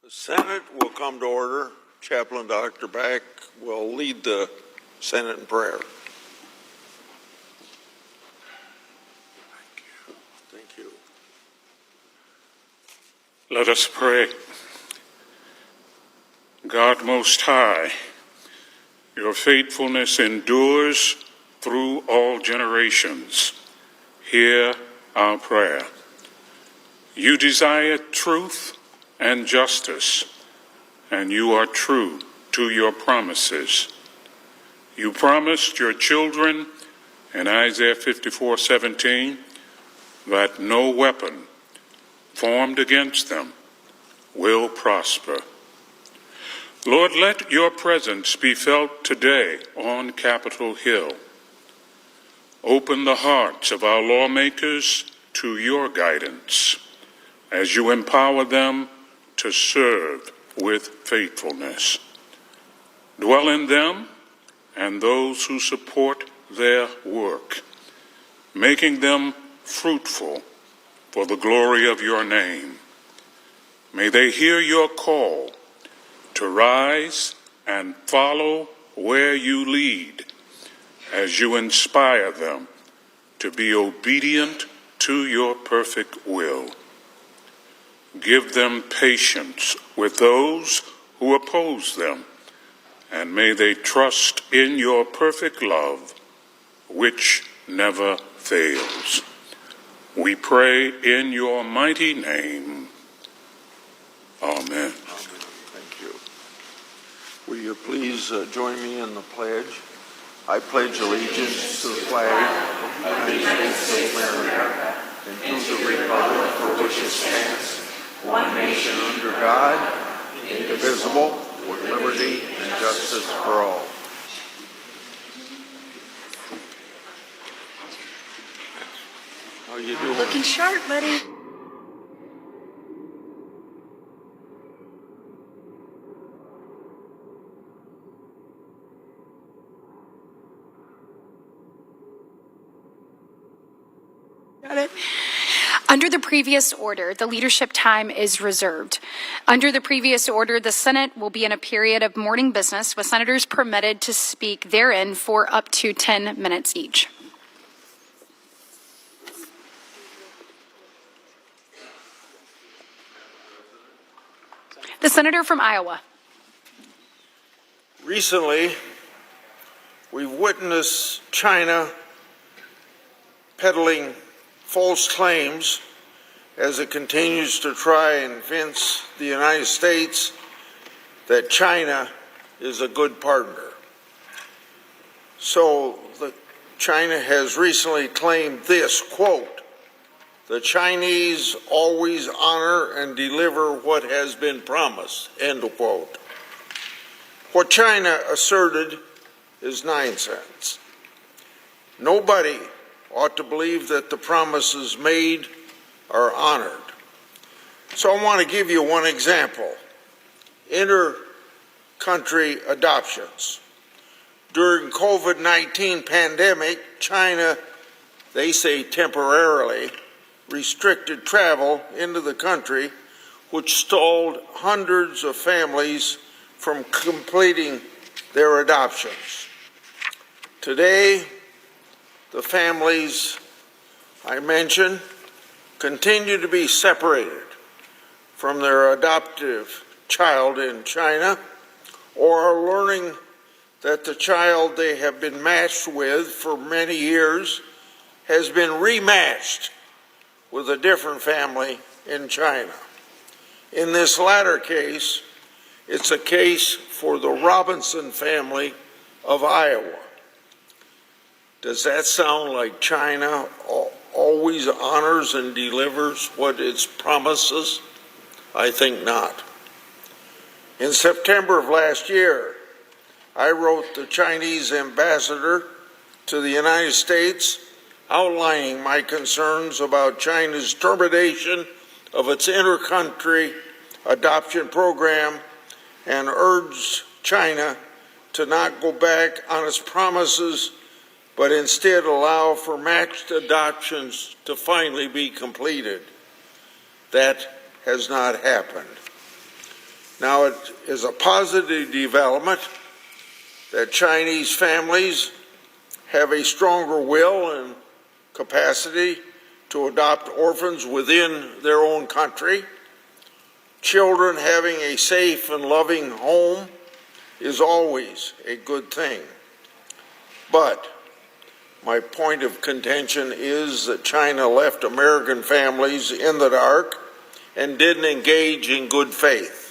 The Senate will come to order. Chaplain Dr. Back will lead the Senate in prayer. Thank you. Let us pray. God Most High, your faithfulness endures through all generations. Hear our prayer. You desire truth and justice, and you are true to your promises. You promised your children in Isaiah 54:17 that no weapon formed against them will prosper. Lord, let your presence be felt today on Capitol Hill. Open the hearts of our lawmakers to your guidance as you empower them to serve with faithfulness. Dwell in them and those who support their work, making them fruitful for the glory of your name. May they hear your call to rise and follow where you lead as you inspire them to be obedient to your perfect will. Give them patience with those who oppose them, and may they trust in your perfect love, which never fails. We pray in your mighty name. Amen. Thank you. Will you please join me in the pledge? I pledge allegiance to the flag of the United States of America and to the republic for which it stands, one nation under God, indivisible, with liberty and justice for all. How you doing? Looking sharp, buddy. Got it. Under the previous order, the leadership time is reserved. Under the previous order, the Senate will be in a period of morning business, with senators permitted to speak therein for up to 10 minutes each. The senator from Iowa. Recently, we've witnessed China peddling false claims as it continues to try and convince the United States that China is a good partner. So China has recently claimed this, quote, "The Chinese always honor and deliver what has been promised," end quote. What China asserted is nonsense. Nobody ought to believe that the promises made are honored. So I want to give you one example. Inter-country adoptions. During COVID-19 pandemic, China, they say temporarily, restricted travel into the country, which stalled hundreds of families from completing their adoptions. Today, the families I mentioned continue to be separated from their adoptive child in China, or are learning that the child they have been matched with for many years has been rematched with a different family in China. In this latter case, it's a case for the Robinson family of Iowa. Does that sound like China always honors and delivers what it promises? I think not. In September of last year, I wrote the Chinese ambassador to the United States outlining my concerns about China's termination of its inter-country adoption program and urged China to not go back on its promises, but instead allow for matched adoptions to finally be completed. That has not happened. Now, it is a positive development that Chinese families have a stronger will and capacity to adopt orphans within their own country. Children having a safe and loving home is always a good thing. But my point of contention is that China left American families in the dark and didn't engage in good faith.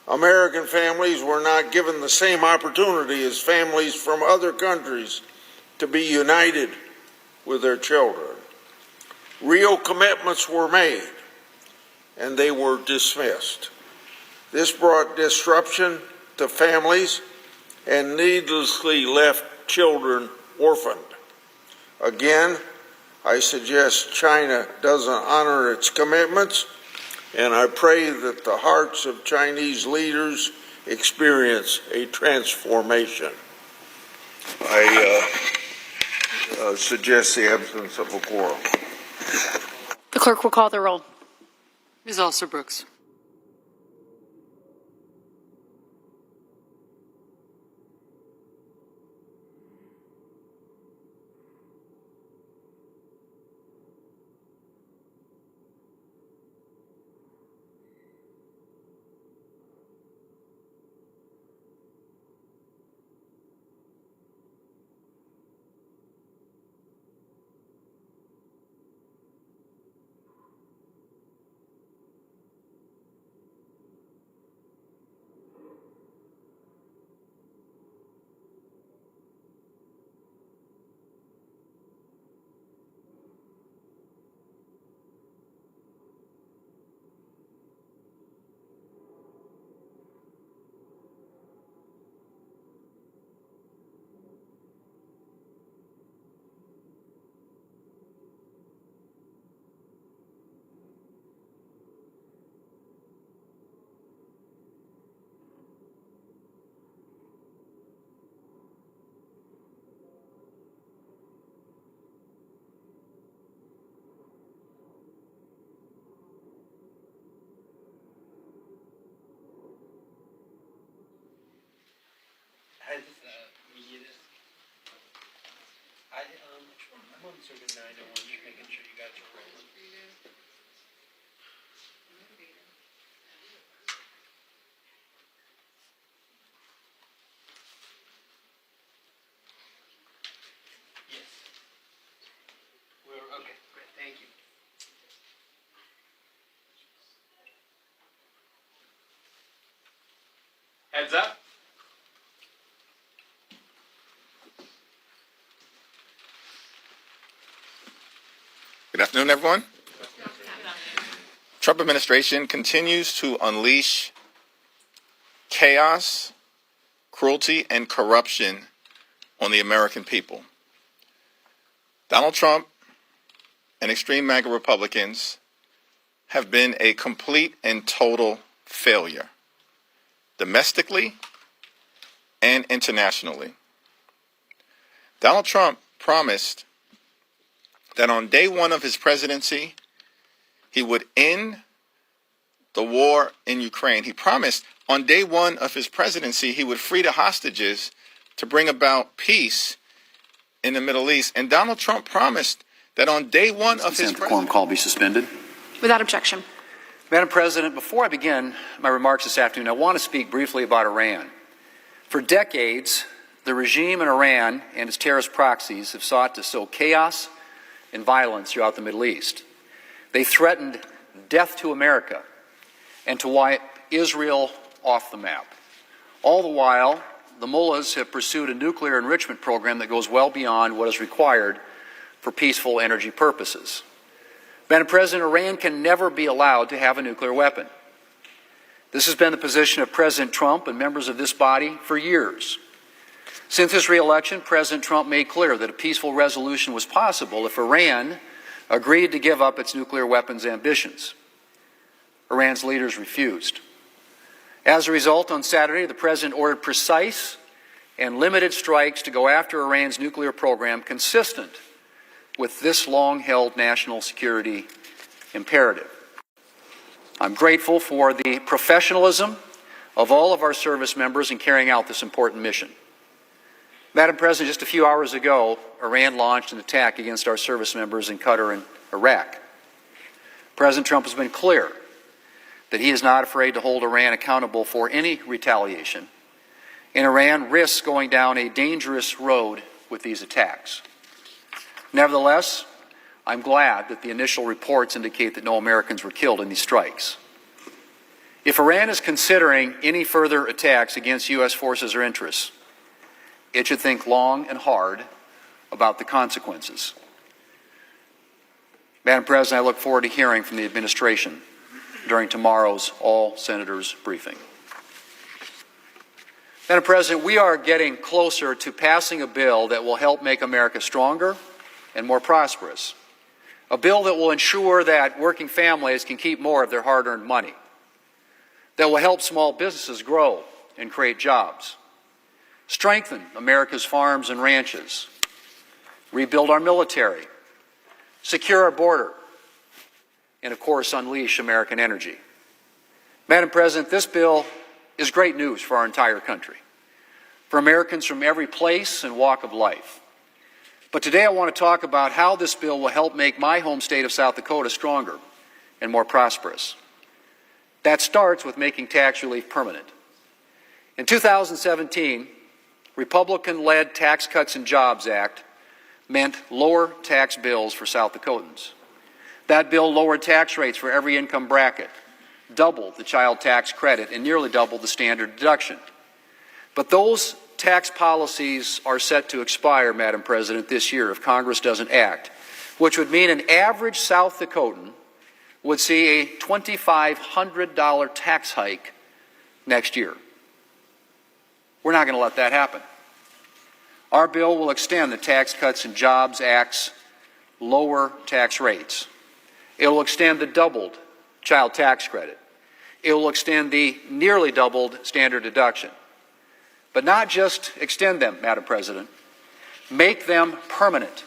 American families were not given the same opportunity as families from other countries to be united with their children. Real commitments were made, and they were dismissed. This brought disruption to families and needlessly left children orphaned. Again, I suggest China doesn't honor its commitments, and I pray that the hearts of Chinese leaders experience a transformation. I suggest the absence of a quorum. The clerk will call the roll. Ms. Alston-Brooks. I'm on Circuit 9, I want you making sure you got your rolling. Yes. Okay, great, thank you. Heads up. Good afternoon, everyone. Trump administration continues to unleash chaos, cruelty, and corruption on the American people. Donald Trump and extreme MAGA Republicans have been a complete and total failure, domestically and internationally. Donald Trump promised that on day one of his presidency, he would end the war in Ukraine. He promised on day one of his presidency, he would free the hostages to bring about peace in the Middle East. And Donald Trump promised that on day one of his presidency, the quorum call be suspended. Without objection. Madam President, before I begin my remarks this afternoon, I want to speak briefly about Iran. For decades, the regime in Iran and its terrorist proxies have sought to sow chaos and violence throughout the Middle East. They threatened death to America and to wipe Israel off the map. All the while, the mullahs have pursued a nuclear enrichment program that goes well beyond what is required for peaceful energy purposes. Madam President, Iran can never be allowed to have a nuclear weapon. This has been the position of President Trump and members of this body for years. Since his re-election, President Trump made clear that a peaceful resolution was possible if Iran agreed to give up its nuclear weapons ambitions. Iran's leaders refused. As a result, on Saturday, the President ordered precise and limited strikes to go after Iran's nuclear program consistent with this long-held national security imperative. I'm grateful for the professionalism of all of our service members in carrying out this important mission. Madam President, just a few hours ago, Iran launched an attack against our service members in Qatar and Iraq. President Trump has been clear that he is not afraid to hold Iran accountable for any retaliation, and Iran risks going down a dangerous road with these attacks. Nevertheless, I'm glad that the initial reports indicate that no Americans were killed in these strikes. If Iran is considering any further attacks against U.S. forces or interests, it should think long and hard about the consequences. Madam President, I look forward to hearing from the administration during tomorrow's all senators briefing. Madam President, we are getting closer to passing a bill that will help make America stronger and more prosperous. A bill that will ensure that working families can keep more of their hard-earned money. That will help small businesses grow and create jobs. Strengthen America's farms and ranches. Rebuild our military. Secure our border. And of course, unleash American energy. Madam President, this bill is great news for our entire country, for Americans from every place and walk of life. But today I want to talk about how this bill will help make my home state of South Dakota stronger and more prosperous. That starts with making tax relief permanent. In 2017, Republican-led Tax Cuts and Jobs Act meant lower tax bills for South Dakotans. That bill lowered tax rates for every income bracket, doubled the child tax credit, and nearly doubled the standard deduction. But those tax policies are set to expire, Madam President, this year if Congress doesn't act, which would mean an average South Dakotan would see a $2,500 tax hike next year. We're not going to let that happen. Our bill will extend the Tax Cuts and Jobs Act's lower tax rates. It will extend the doubled child tax credit. It will extend the nearly doubled standard deduction. But not just extend them, Madam President, make them permanent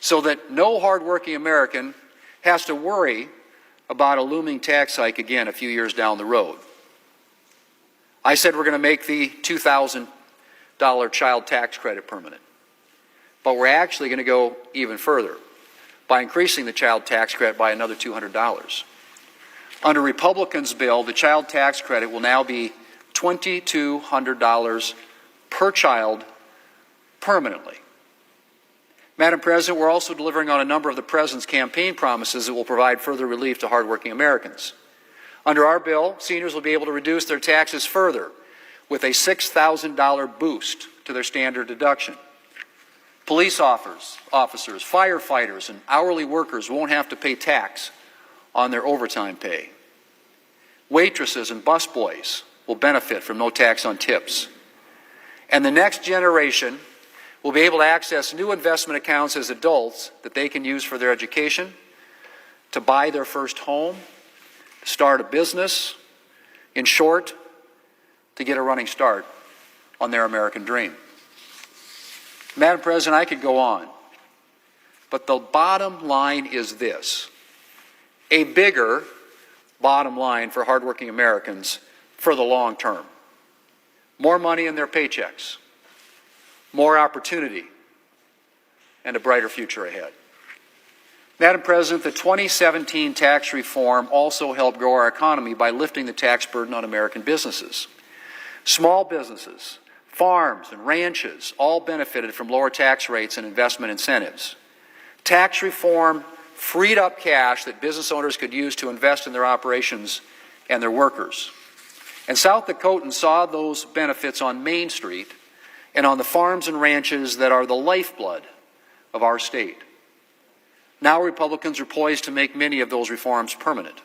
so that no hardworking American has to worry about a looming tax hike again a few years down the road. I said we're going to make the $2,000 child tax credit permanent. But we're actually going to go even further by increasing the child tax credit by another $200. Under Republicans' bill, the child tax credit will now be $2,200 per child permanently. Madam President, we're also delivering on a number of the President's campaign promises that will provide further relief to hardworking Americans. Under our bill, seniors will be able to reduce their taxes further with a $6,000 boost to their standard deduction. Police officers, firefighters, and hourly workers won't have to pay tax on their overtime pay. Waitresses and busboys will benefit from no tax on tips. And the next generation will be able to access new investment accounts as adults that they can use for their education, to buy their first home, to start a business, in short, to get a running start on their American dream. Madam President, I could go on, but the bottom line is this: a bigger bottom line for hardworking Americans for the long term. More money in their paychecks, more opportunity, and a brighter future ahead. Madam President, the 2017 tax reform also helped grow our economy by lifting the tax burden on American businesses. Small businesses, farms, and ranches all benefited from lower tax rates and investment incentives. Tax reform freed up cash that business owners could use to invest in their operations and their workers. And South Dakotans saw those benefits on Main Street and on the farms and ranches that are the lifeblood of our state. Now Republicans are poised to make many of those reforms permanent.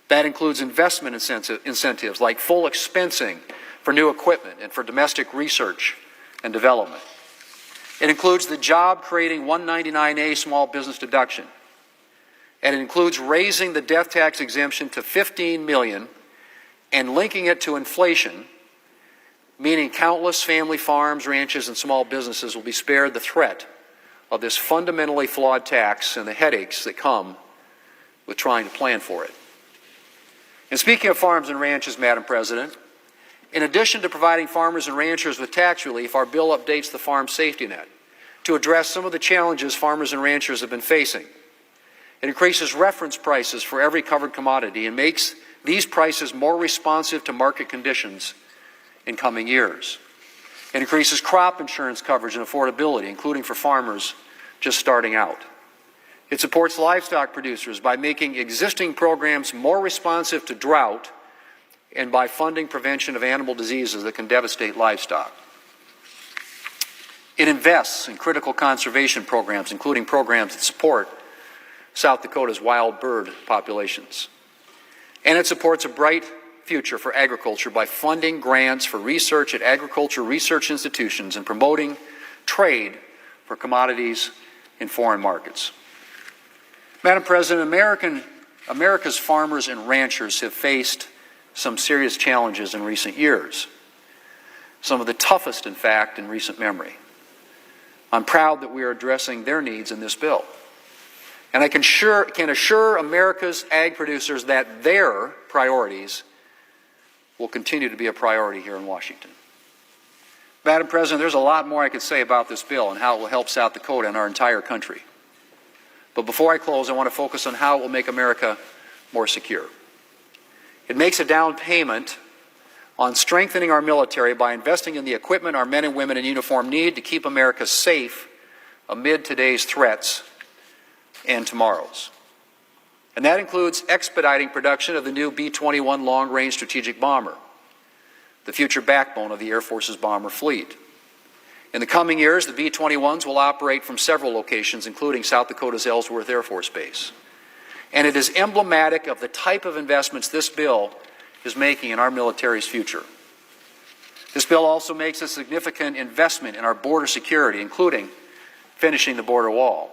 That includes investment incentives like full expensing for new equipment and for domestic research and development. It includes the job-creating 199A small business deduction. And it includes raising the death tax exemption to $15 million and linking it to inflation, meaning countless family farms, ranches, and small businesses will be spared the threat of this fundamentally flawed tax and the headaches that come with trying to plan for it. And speaking of farms and ranches, Madam President, in addition to providing farmers and ranchers with tax relief, our bill updates the farm safety net to address some of the challenges farmers and ranchers have been facing. It increases reference prices for every covered commodity and makes these prices more responsive to market conditions in coming years. It increases crop insurance coverage and affordability, including for farmers just starting out. It supports livestock producers by making existing programs more responsive to drought and by funding prevention of animal diseases that can devastate livestock. It invests in critical conservation programs, including programs that support South Dakota's wild bird populations. And it supports a bright future for agriculture by funding grants for research at agriculture research institutions and promoting trade for commodities in foreign markets. Madam President, America's farmers and ranchers have faced some serious challenges in recent years, some of the toughest, in fact, in recent memory. I'm proud that we are addressing their needs in this bill. And I can assure America's ag producers that their priorities will continue to be a priority here in Washington. Madam President, there's a lot more I could say about this bill and how it will help South Dakota and our entire country. But before I close, I want to focus on how it will make America more secure. It makes a down payment on strengthening our military by investing in the equipment our men and women in uniform need to keep America safe amid today's threats and tomorrow's. And that includes expediting production of the new B-21 long-range strategic bomber, the future backbone of the Air Force's bomber fleet. In the coming years, the B-21s will operate from several locations, including South Dakota's Ellsworth Air Force Base. And it is emblematic of the type of investments this bill is making in our military's future. This bill also makes a significant investment in our border security, including finishing the border wall.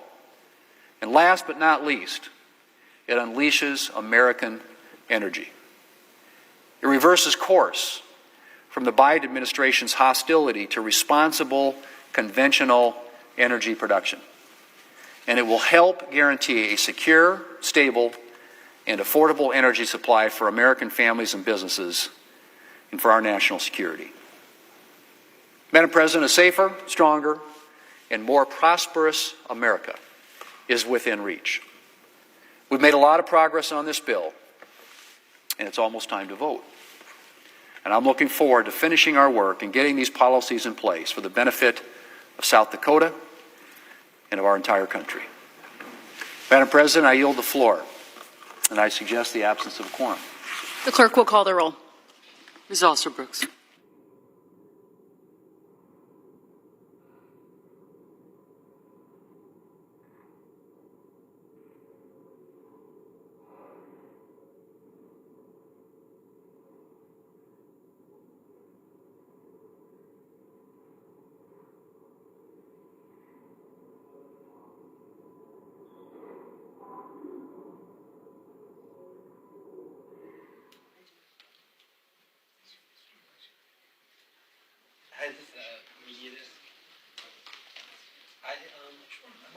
And last but not least, it unleashes American energy. It reverses course from the Biden administration's hostility to responsible, conventional energy production. And it will help guarantee a secure, stable, and affordable energy supply for American families and businesses and for our national security. Madam President, a safer, stronger, and more prosperous America is within reach. We've made a lot of progress on this bill, and it's almost time to vote. And I'm looking forward to finishing our work and getting these policies in place for the benefit of South Dakota and of our entire country. Madam President, I yield the floor, and I suggest the absence of a quorum. The clerk will call the roll. Ms. Alsterbrooks.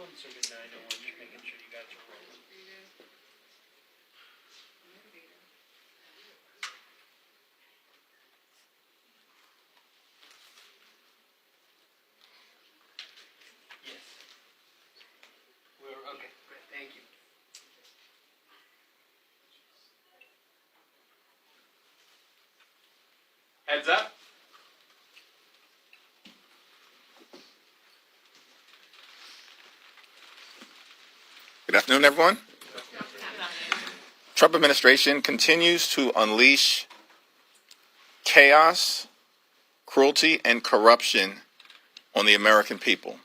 I'm on circuit 901, just making sure you guys are rolling. Yes. Okay, great, thank you. Heads up. Good afternoon, everyone. Trump administration continues to unleash chaos, cruelty, and corruption on the American people.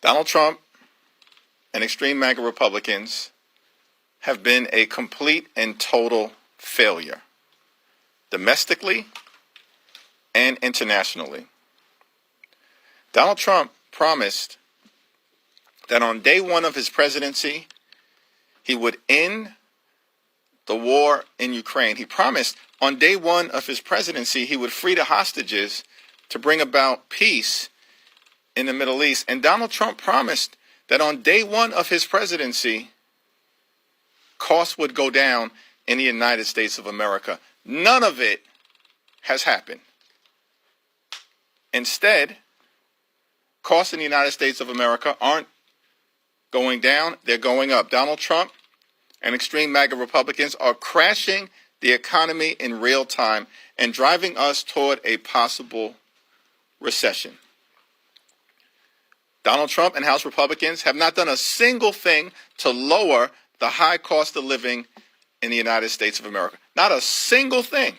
Donald Trump and extreme MAGA Republicans have been a complete and total failure, domestically and internationally. Donald Trump promised that on day one of his presidency, he would end the war in Ukraine. He promised on day one of his presidency, he would free the hostages to bring about peace in the Middle East. And Donald Trump promised that on day one of his presidency, costs would go down in the United States of America. None of it has happened. Instead, costs in the United States of America aren't going down, they're going up. Donald Trump and extreme MAGA Republicans are crashing the economy in real time and driving us toward a possible recession. Donald Trump and House Republicans have not done a single thing to lower the high cost of living in the United States of America. Not a single thing.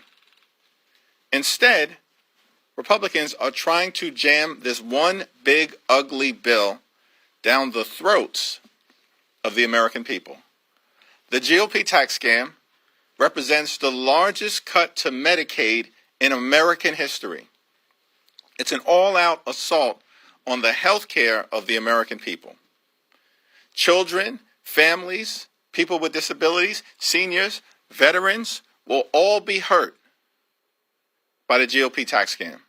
Instead, Republicans are trying to jam this one big, ugly bill down the throats of the American people. The GOP tax scam represents the largest cut to Medicaid in American history. It's an all-out assault on the health care of the American people. Children, families, people with disabilities, seniors, veterans will all be hurt by the GOP tax scam.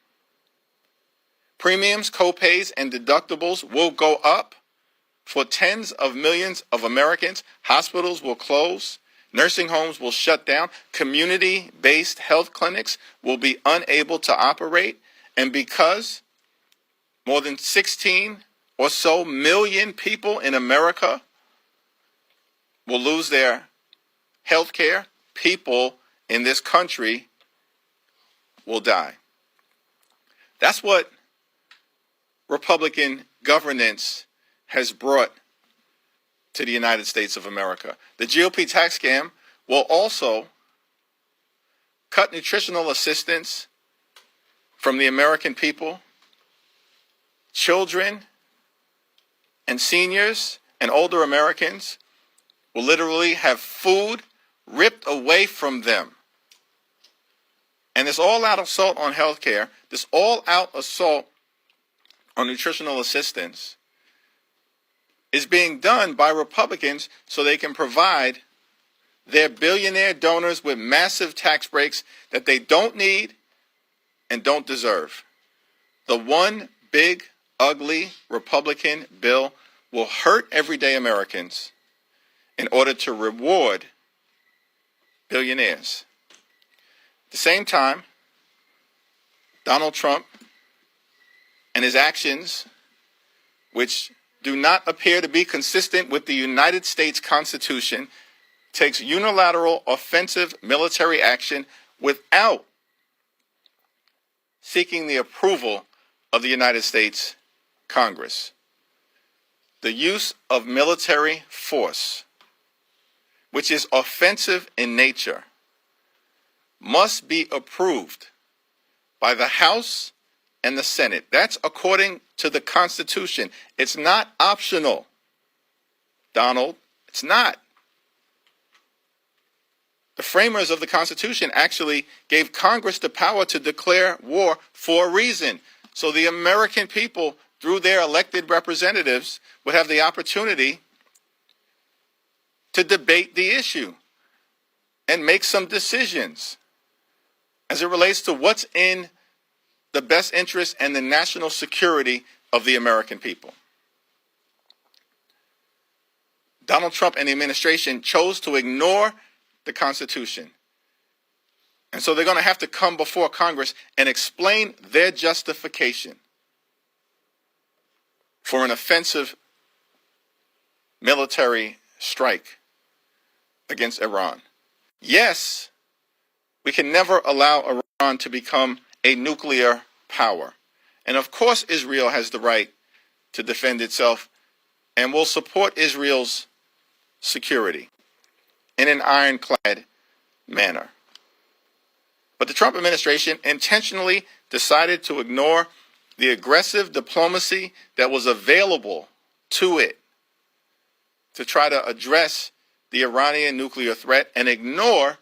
Premiums, copays, and deductibles will go up for tens of millions of Americans. Hospitals will close. Nursing homes will shut down. Community-based health clinics will be unable to operate. And because more than 16 or so million people in America will lose their health care, people in this country will die. That's what Republican governance has brought to the United States of America. The GOP tax scam will also cut nutritional assistance from the American people. Children and seniors and older Americans will literally have food ripped away from them. And this all-out assault on health care, this all-out assault on nutritional assistance is being done by Republicans so they can provide their billionaire donors with massive tax breaks that they don't need and don't deserve. The one big, ugly Republican bill will hurt everyday Americans in order to reward billionaires. At the same time, Donald Trump and his actions, which do not appear to be consistent with the United States Constitution, takes unilateral offensive military action without seeking the approval of the United States Congress. The use of military force, which is offensive in nature, must be approved by the House and the Senate. That's according to the Constitution. It's not optional, Donald. It's not. The framers of the Constitution actually gave Congress the power to declare war for a reason, so the American people, through their elected representatives, would have the opportunity to debate the issue and make some decisions as it relates to what's in the best interest and the national security of the American people. Donald Trump and the administration chose to ignore the Constitution. And so they're going to have to come before Congress and explain their justification for an offensive military strike against Iran. Yes, we can never allow Iran to become a nuclear power. And of course, Israel has the right to defend itself and will support Israel's security in an ironclad manner. But the Trump administration intentionally decided to ignore the aggressive diplomacy that was available to it to try to address the Iranian nuclear threat and ignore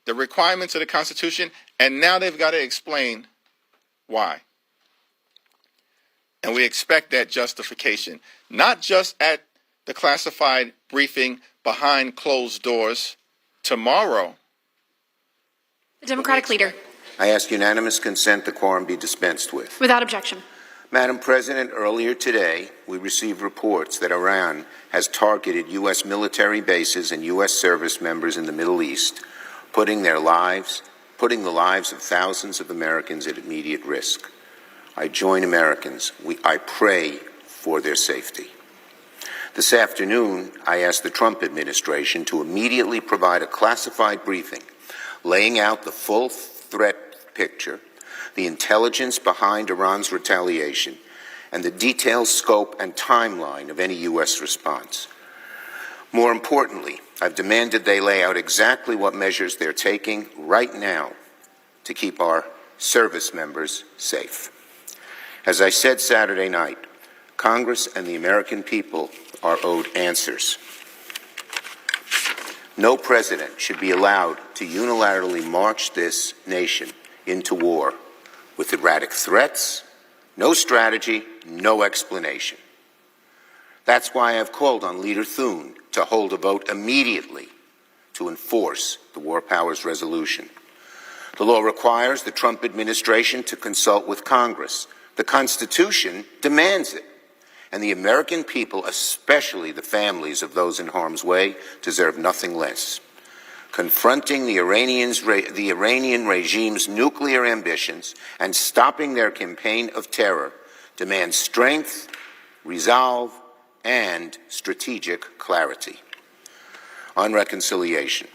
the requirements of the Constitution, and now they've got to explain why. And we expect that justification, not just at the classified briefing behind closed doors tomorrow. The Democratic leader. I ask unanimous consent the quorum be dispensed with. Without objection. Madam President, earlier today, we received reports that Iran has targeted U.S. military bases and U.S. service members in the Middle East. putting the lives of thousands of Americans at immediate risk. I join Americans. I pray for their safety. This afternoon, I asked the Trump administration to immediately provide a classified briefing laying out the full threat picture, the intelligence behind Iran's retaliation, and the detailed scope and timeline of any U.S. response. More importantly, I've demanded they lay out exactly what measures they're taking right now to keep our service members safe. As I said Saturday night, Congress and the American people are owed answers. No president should be allowed to unilaterally march this nation into war with erratic threats, no strategy, no explanation. That's why I've called on Leader Thune to hold a vote immediately to enforce the War Powers Resolution. The law requires the Trump administration to consult with Congress. The Constitution demands it. And the American people, especially the families of those in harm's way, deserve nothing less. Confronting the Iranian regime's nuclear ambitions and stopping their campaign of terror demands strength, resolve, and strategic clarity. On reconciliation,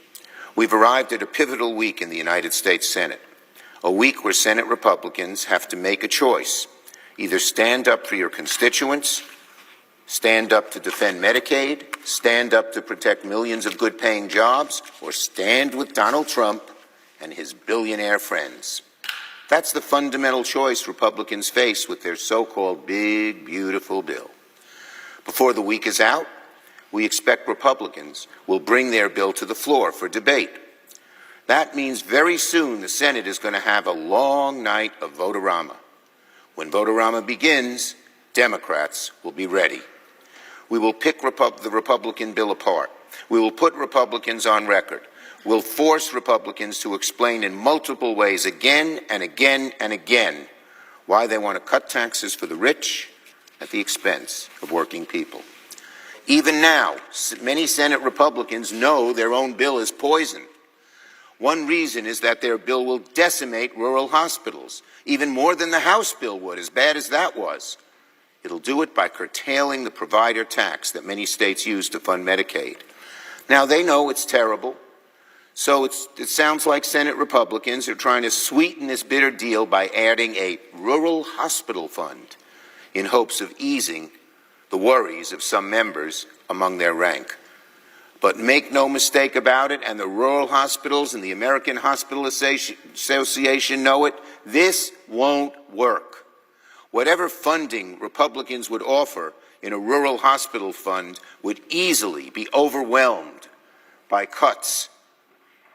we've arrived at a pivotal week in the United States Senate, a week where Senate Republicans have to make a choice. Either stand up for your constituents, stand up to defend Medicaid, stand up to protect millions of good-paying jobs, or stand with Donald Trump and his billionaire friends. That's the fundamental choice Republicans face with their so-called big, beautiful bill. Before the week is out, we expect Republicans will bring their bill to the floor for debate. That means very soon the Senate is going to have a long night of vote-a-rama. When vote-a-rama begins, Democrats will be ready. We will pick the Republican bill apart. We will put Republicans on record. We'll force Republicans to explain in multiple ways again and again and again why they want to cut taxes for the rich at the expense of working people. Even now, many Senate Republicans know their own bill is poison. One reason is that their bill will decimate rural hospitals, even more than the House bill would, as bad as that was. It'll do it by curtailing the provider tax that many states use to fund Medicaid. Now, they know it's terrible, so it sounds like Senate Republicans are trying to sweeten this bitter deal by adding a rural hospital fund in hopes of easing the worries of some members among their rank. But make no mistake about it, and the rural hospitals and the American Hospital Association know it, this won't work. Whatever funding Republicans would offer in a rural hospital fund would easily be overwhelmed by cuts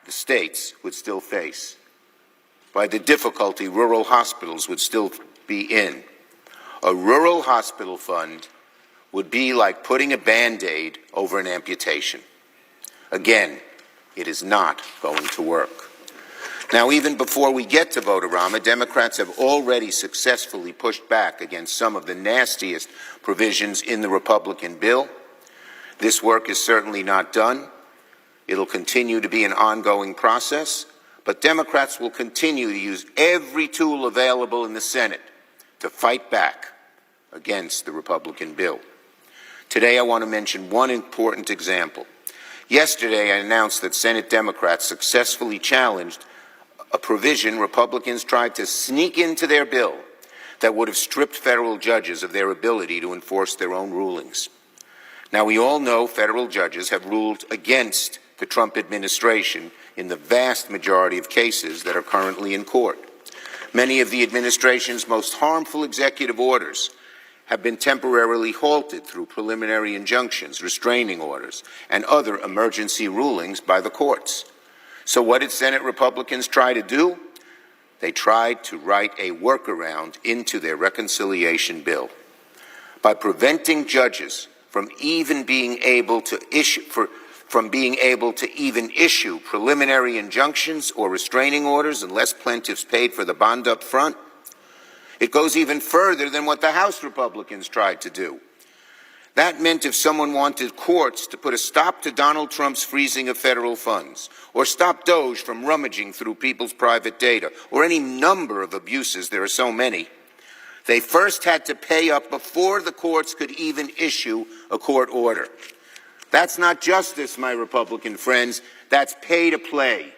the states would still face, by the difficulty rural hospitals would still be in. A rural hospital fund would be like putting a Band-Aid over an amputation. Again, it is not going to work. Now, even before we get to vote-a-rama, Democrats have already successfully pushed back against some of the nastiest provisions in the Republican bill. This work is certainly not done. It'll continue to be an ongoing process, but Democrats will continue to use every tool available in the Senate to fight back against the Republican bill. Today, I want to mention one important example. Yesterday, I announced that Senate Democrats successfully challenged a provision Republicans tried to sneak into their bill that would have stripped federal judges of their ability to enforce their own rulings. Now, we all know federal judges have ruled against the Trump administration in the vast majority of cases that are currently in court. Many of the administration's most harmful executive orders have been temporarily halted through preliminary injunctions, restraining orders, and other emergency rulings by the courts. So what did Senate Republicans try to do? They tried to write a workaround into their reconciliation bill. By preventing judges from even being able to issue preliminary injunctions or restraining orders unless plaintiffs paid for the bond up front, it goes even further than what the House Republicans tried to do. That meant if someone wanted courts to put a stop to Donald Trump's freezing of federal funds, or stop DOJ from rummaging through people's private data, or any number of abuses, there are so many, they first had to pay up before the courts could even issue a court order. That's not justice, my Republican friends. That's pay to play.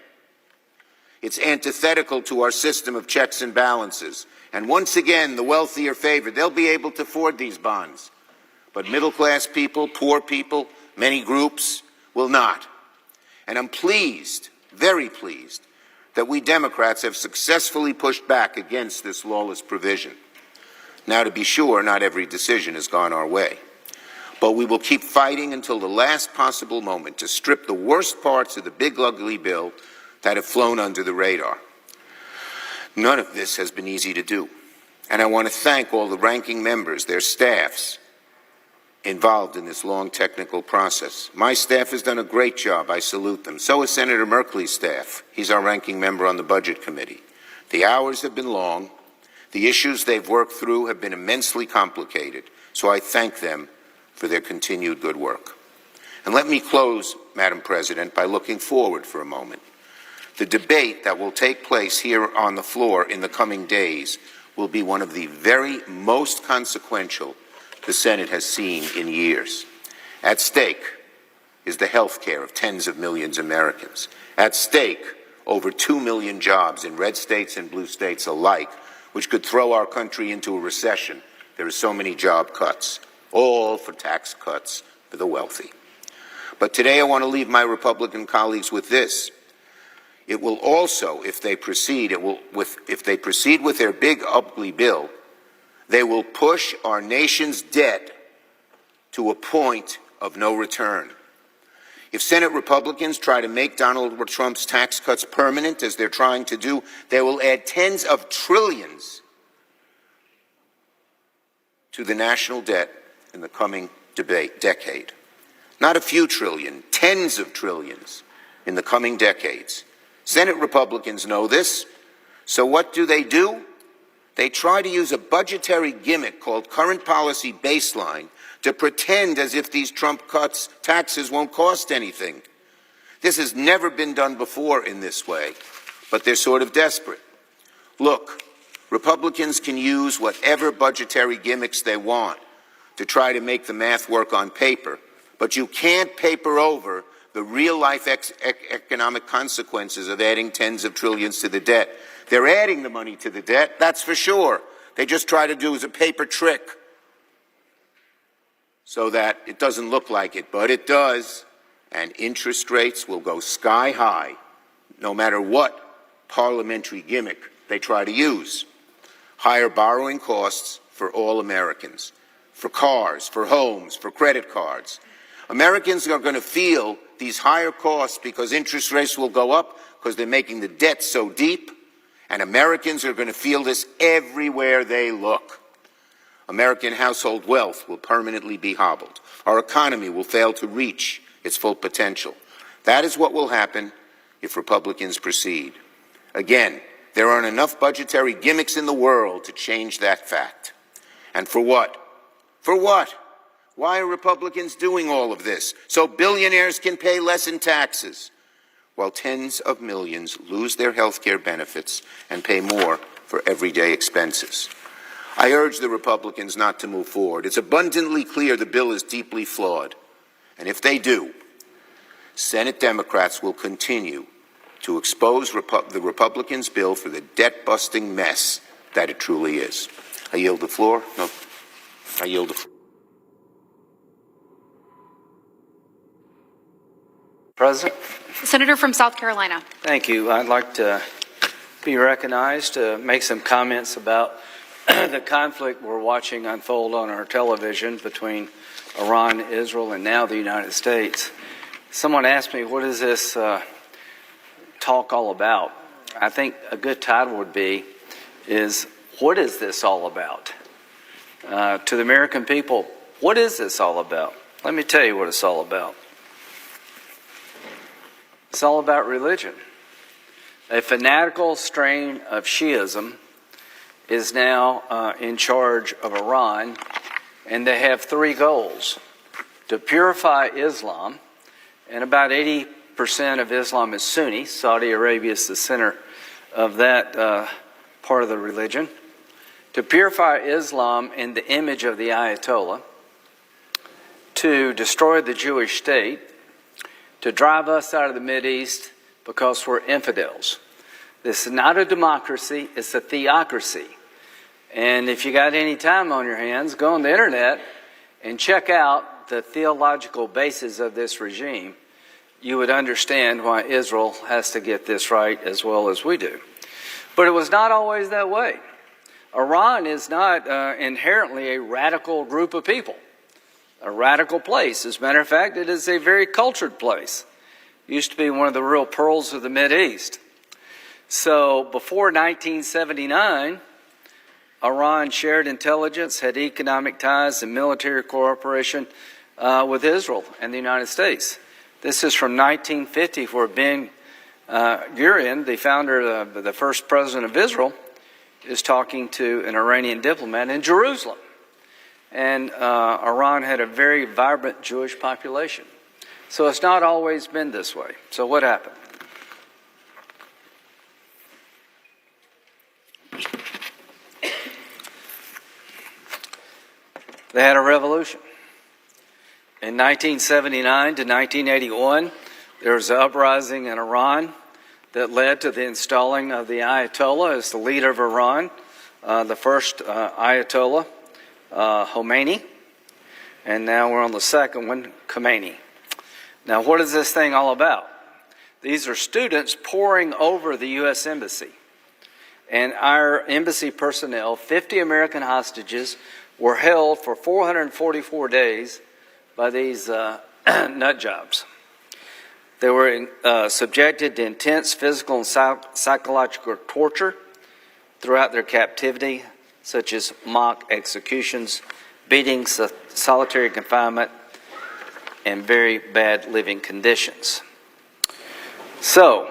It's antithetical to our system of checks and balances. And once again, the wealthy are favored. They'll be able to afford these bonds. But middle-class people, poor people, many groups will not. And I'm pleased, very pleased, that we Democrats have successfully pushed back against this lawless provision. Now, to be sure, not every decision has gone our way. But we will keep fighting until the last possible moment to strip the worst parts of the big, ugly bill that have flown under the radar. None of this has been easy to do. And I want to thank all the ranking members, their staffs, involved in this long technical process. My staff has done a great job. I salute them. So has Senator Merkley's staff. He's our ranking member on the Budget Committee. The hours have been long. The issues they've worked through have been immensely complicated. So I thank them for their continued good work. And let me close, Madam President, by looking forward for a moment. The debate that will take place here on the floor in the coming days will be one of the very most consequential the Senate has seen in years. At stake is the health care of tens of millions of Americans. At stake, over 2 million jobs in red states and blue states alike, which could throw our country into a recession. There are so many job cuts, all for tax cuts for the wealthy. But today I want to leave my Republican colleagues with this. It will also, if they proceed with their big, ugly bill, they will push our nation's debt to a point of no return. If Senate Republicans try to make Donald Trump's tax cuts permanent, as they're trying to do, they will add tens of trillions to the national debt in the coming decade. Not a few trillion, tens of trillions in the coming decades. Senate Republicans know this, so what do? They try to use a budgetary gimmick called current policy baseline to pretend as if these Trump cuts taxes won't cost anything. This has never been done before in this way, but they're sort of desperate. Look, Republicans can use whatever budgetary gimmicks they want to try to make the math work on paper, but you can't paper over the real-life economic consequences of adding tens of trillions to the debt. They're adding the money to the debt, that's for sure. They just try to do as a paper trick so that it doesn't look like it, but it does. And interest rates will go sky high no matter what parliamentary gimmick they try to use. Higher borrowing costs for all Americans, for cars, for homes, for credit cards. Americans are going to feel these higher costs because interest rates will go up because they're making the debt so deep. And Americans are going to feel this everywhere they look. American household wealth will permanently be hobbled. Our economy will fail to reach its full potential. That is what will happen if Republicans proceed. Again, there aren't enough budgetary gimmicks in the world to change that fact. And for what? For what? Why are Republicans doing all of this? So billionaires can pay less in taxes, while tens of millions lose their health care benefits and pay more for everyday expenses. I urge the Republicans not to move forward. It's abundantly clear the bill is deeply flawed. And if they do, Senate Democrats will continue to expose the Republicans' bill for the debt-busting mess that it truly is. I yield the floor. No, I yield the floor. President? Senator from South Carolina. Thank you. I'd like to be recognized to make some comments about the conflict we're watching unfold on our television between Iran, Israel, and now the United States. Someone asked me, what is this talk all about? I think a good title would be, what is this all about? To the American people, what is this all about? Let me tell you what it's all about. It's all about religion. A fanatical strain of Shiism is now in charge of Iran, and they have three goals. to purify Islam, and about 80% of Islam is Sunni. Saudi Arabia is the center of that part of the religion. To purify Islam in the image of the Ayatollah, to destroy the Jewish state, to drive us out of the Mideast because we're infidels. This is not a democracy, it's a theocracy. And if you got any time on your hands, go on the internet and check out the theological basis of this regime. You would understand why Israel has to get this right as well as we do. But it was not always that way. Iran is not inherently a radical group of people, a radical place. As a matter of fact, it is a very cultured place. It used to be one of the real pearls of the Mideast. So before 1979, Iran shared intelligence, had economic ties and military cooperation with Israel and the United States. This is from 1950, where Ben Gurion, the founder, the first president of Israel, is talking to an Iranian diplomat in Jerusalem. And Iran had a very vibrant Jewish population. So it's not always been this way. So what happened? They had a revolution. In 1979 to 1981, there was an uprising in Iran that led to the installing of the Ayatollah as the leader of Iran, the first Ayatollah, Khomeini, and now we're on the second one, Khomeini. Now, what is this thing all about? These are students pouring over the U.S. Embassy. And our embassy personnel, 50 American hostages, were held for 444 days by these nut jobs. They were subjected to intense physical and psychological torture throughout their captivity, such as mock executions, beatings, solitary confinement, and very bad living conditions. So,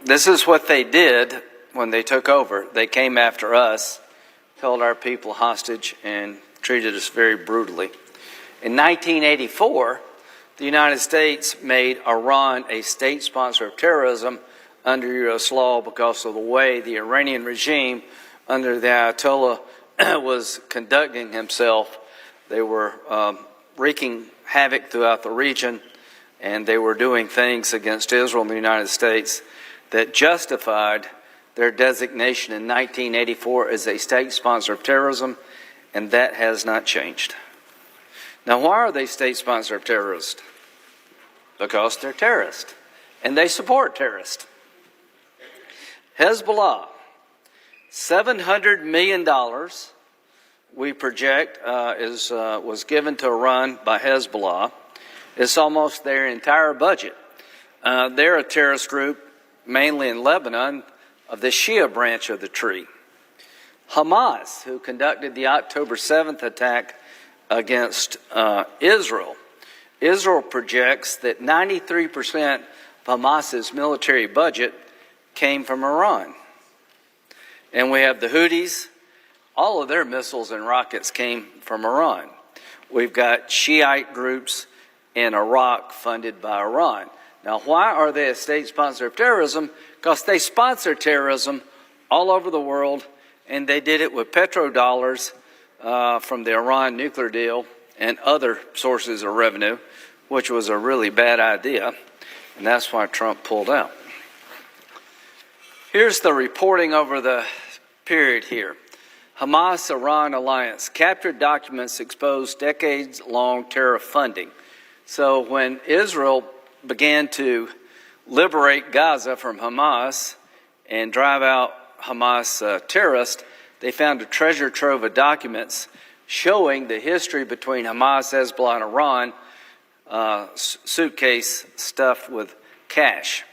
this is what they did when they took over. They came after us, held our people hostage, and treated us very brutally. In 1984, the United States made Iran a state sponsor of terrorism under U.S. law because of the way the Iranian regime under the Ayatollah was conducting himself. They were wreaking havoc throughout the region, and they were doing things against Israel and the United States that justified their designation in 1984 as a state sponsor of terrorism, and that has not changed. Now, why are they state sponsor of terrorists? Because they're terrorists, and they support terrorists. Hezbollah, $700 million we project was given to Iran by Hezbollah. It's almost their entire budget. They're a terrorist group, mainly in Lebanon, of the Shia branch of the tree. Hamas, who conducted the October 7th attack against Israel. Israel projects that 93% of Hamas's military budget came from Iran. And we have the Houthis. All of their missiles and rockets came from Iran. We've got Shiite groups in Iraq funded by Iran. Now, why are they a state sponsor of terrorism? Because they sponsor terrorism all over the world, and they did it with petrodollars from the Iran nuclear deal and other sources of revenue, which was a really bad idea, and that's why Trump pulled out. Here's the reporting over the period here. Hamas-Iran alliance. Captured documents expose decades-long terror funding. So when Israel began to liberate Gaza from Hamas and drive out Hamas terrorists, they found a treasure trove of documents showing the history between Hamas, Hezbollah, and Iran, suitcase stuffed with cash.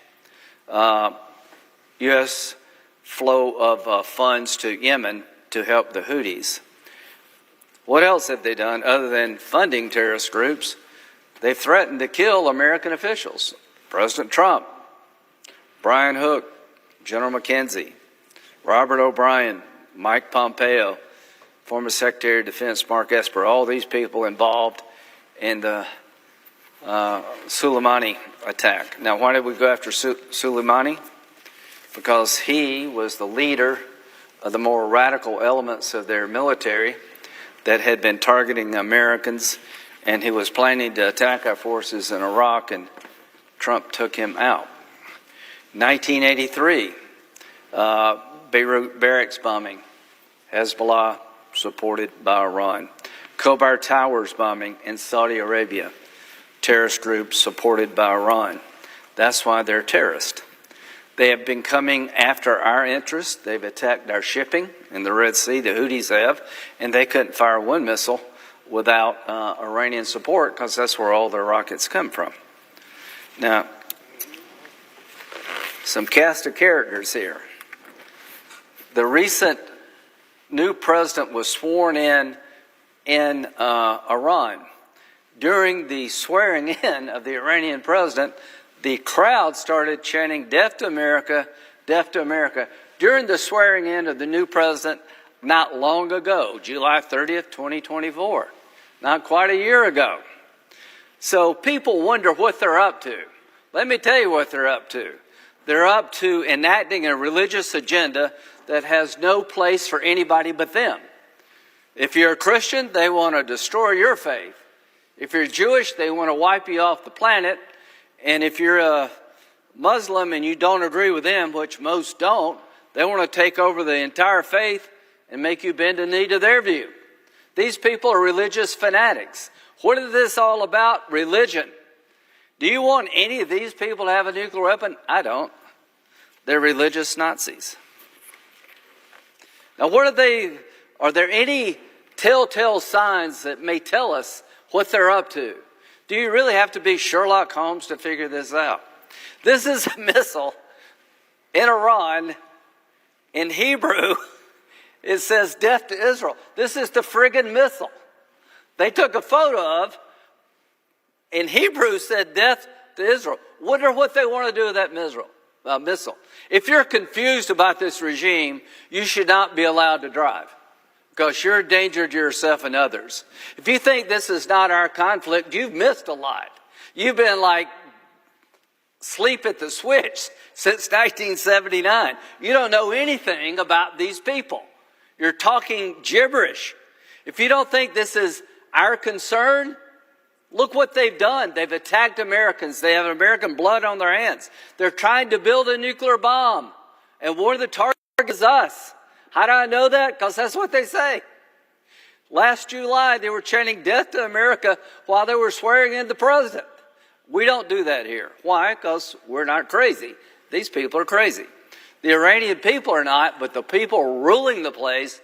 U.S. flow of funds to Yemen to help the Houthis. What else have they done other than funding terrorist groups? They've threatened to kill American officials. President Trump, Brian Hook, General McKenzie, Robert O'Brien, Mike Pompeo, former Secretary of Defense Mark Esper, all these people involved in the Soleimani attack. Now, why did we go after Soleimani? Because he was the leader of the more radical elements of their military that had been targeting Americans, and he was planning to attack our forces in Iraq, and Trump took him out. 1983, Beirut barracks bombing, Hezbollah supported by Iran. Khobar Towers bombing in Saudi Arabia, terrorist groups supported by Iran. That's why they're terrorists. They have been coming after our interests. They've attacked our shipping in the Red Sea, the Houthis have, and they couldn't fire one missile without Iranian support because that's where all their rockets come from. Now, some cast of characters here. The recent new president was sworn in Iran. During the swearing in of the Iranian president, the crowd started chanting, "Death to America, death to America," during the swearing in of the new president not long ago, July 30th, 2024, not quite a year ago. So people wonder what they're up to. Let me tell you what they're up to. They're up to enacting a religious agenda that has no place for anybody but them. If you're a Christian, they want to destroy your faith. If you're Jewish, they want to wipe you off the planet. And if you're a Muslim and you don't agree with them, which most don't, they want to take over the entire faith and make you bend a knee to their view. These people are religious fanatics. What is this all about? Religion. Do you want any of these people to have a nuclear weapon? I don't. They're religious Nazis. Now, are there any telltale signs that may tell us what they're up to? Do you really have to be Sherlock Holmes to figure this out? This is a missile in Iran. In Hebrew, it says death to Israel. This is the friggin' missile they took a photo of. In Hebrew, said death to Israel. Wonder what they want to do with that missile. If you're confused about this regime, you should not be allowed to drive, because you're a danger to yourself and others. If you think this is not our conflict, you've missed a lot. You've been like sleep at the switch since 1979. You don't know anything about these people. You're talking gibberish. If you don't think this is our concern, look what they've done. They've attacked Americans. They have American blood on their hands. They're trying to build a nuclear bomb. And one of the targets is us. How do I know that? Because that's what they say. Last July, they were chanting death to America while they were swearing in the president. We don't do that here. Why? Because we're not crazy. These people are crazy. The Iranian people are not, but the people ruling the place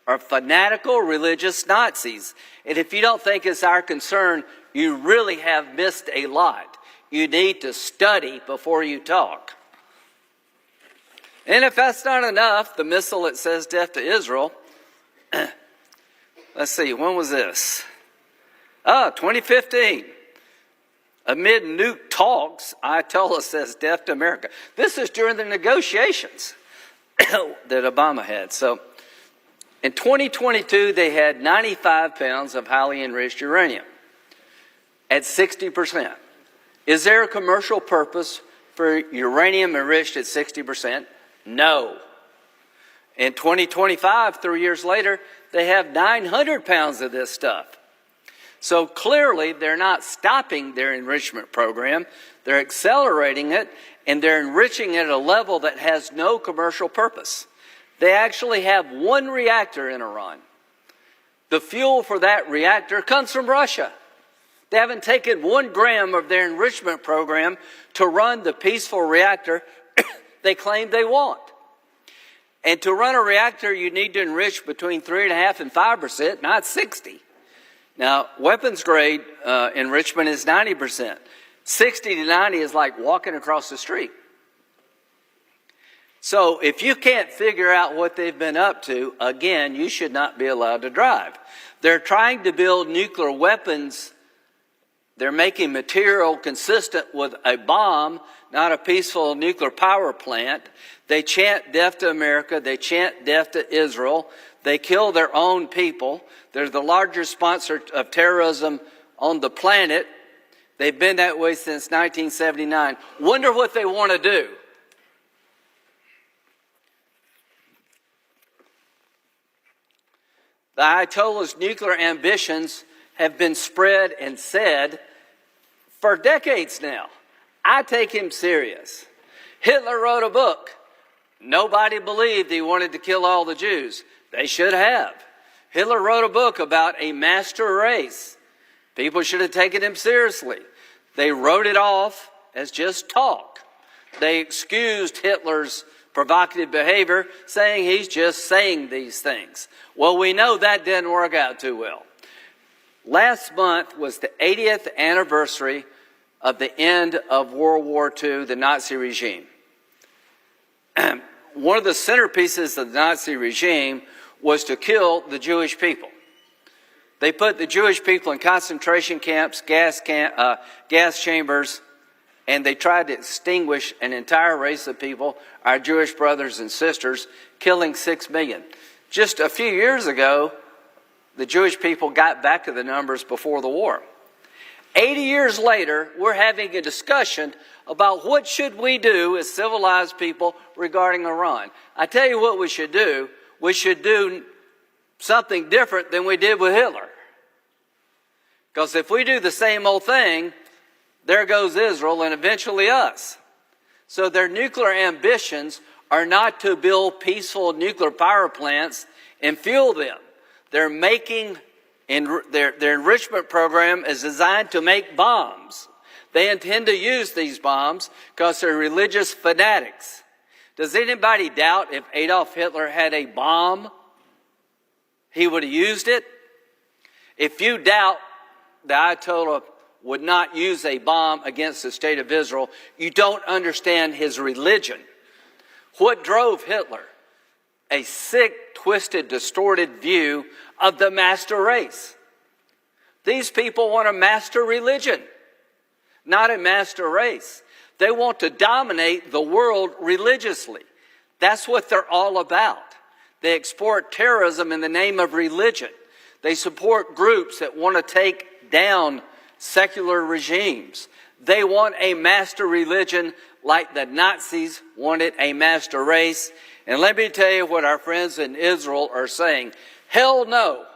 are fanatical religious Nazis. And if you don't think it's our concern, you really have missed a lot. You need to study before you talk. And if that's not enough, the missile that says death to Israel, let's see, when was this? 2015. Amid nuke talks, Ayatollah says death to America. This is during the negotiations that Obama had. So in 2022, they had 95 pounds of highly enriched uranium at 60%. Is there a commercial purpose for uranium enriched at 60%? No. In 2025, 3 years later, they have 900 pounds of this stuff. So clearly, they're not stopping their enrichment program. They're accelerating it, and they're enriching it at a level that has no commercial purpose. They actually have one reactor in Iran. The fuel for that reactor comes from Russia. They haven't taken 1 gram of their enrichment program to run the peaceful reactor they claim they want. And to run a reactor, you need to enrich between 3.5% and 5%, not 60%. Now, weapons grade enrichment is 90%. 60 to 90 is like walking across the street. So if you can't figure out what they've been up to, again, you should not be allowed to drive. They're trying to build nuclear weapons. They're making material consistent with a bomb, not a peaceful nuclear power plant. They chant death to America. They chant death to Israel. They kill their own people. They're the largest sponsor of terrorism on the planet. They've been that way since 1979. Wonder what they want to do. The Ayatollah's nuclear ambitions have been spread and said for decades now. I take him serious. Hitler wrote a book. Nobody believed he wanted to kill all the Jews. They should have. Hitler wrote a book about a master race. People should have taken him seriously. They wrote it off as just talk. They excused Hitler's provocative behavior, saying he's just saying these things. Well, we know that didn't work out too well. Last month was the 80th anniversary of the end of World War II, the Nazi regime. One of the centerpieces of the Nazi regime was to kill the Jewish people. They put the Jewish people in concentration camps, gas chambers, and they tried to extinguish an entire race of people, our Jewish brothers and sisters, killing 6 million. Just a few years ago, the Jewish people got back to the numbers before the war. 80 years later, we're having a discussion about what should we do as civilized people regarding Iran. I tell you what we should do. We should do something different than we did with Hitler. Because if we do the same old thing, there goes Israel and eventually us. So their nuclear ambitions are not to build peaceful nuclear power plants and fuel them. They're making, their enrichment program is designed to make bombs. They intend to use these bombs because they're religious fanatics. Does anybody doubt if Adolf Hitler had a bomb, he would have used it? If you doubt the Ayatollah would not use a bomb against the state of Israel, you don't understand his religion. What drove Hitler? A sick, twisted, distorted view of the master race. These people want a master religion, not a master race. They want to dominate the world religiously. That's what they're all about. They export terrorism in the name of religion. They support groups that want to take down secular regimes. They want a master religion like the Nazis wanted a master race. And let me tell you what our friends in Israel are saying. Hell no.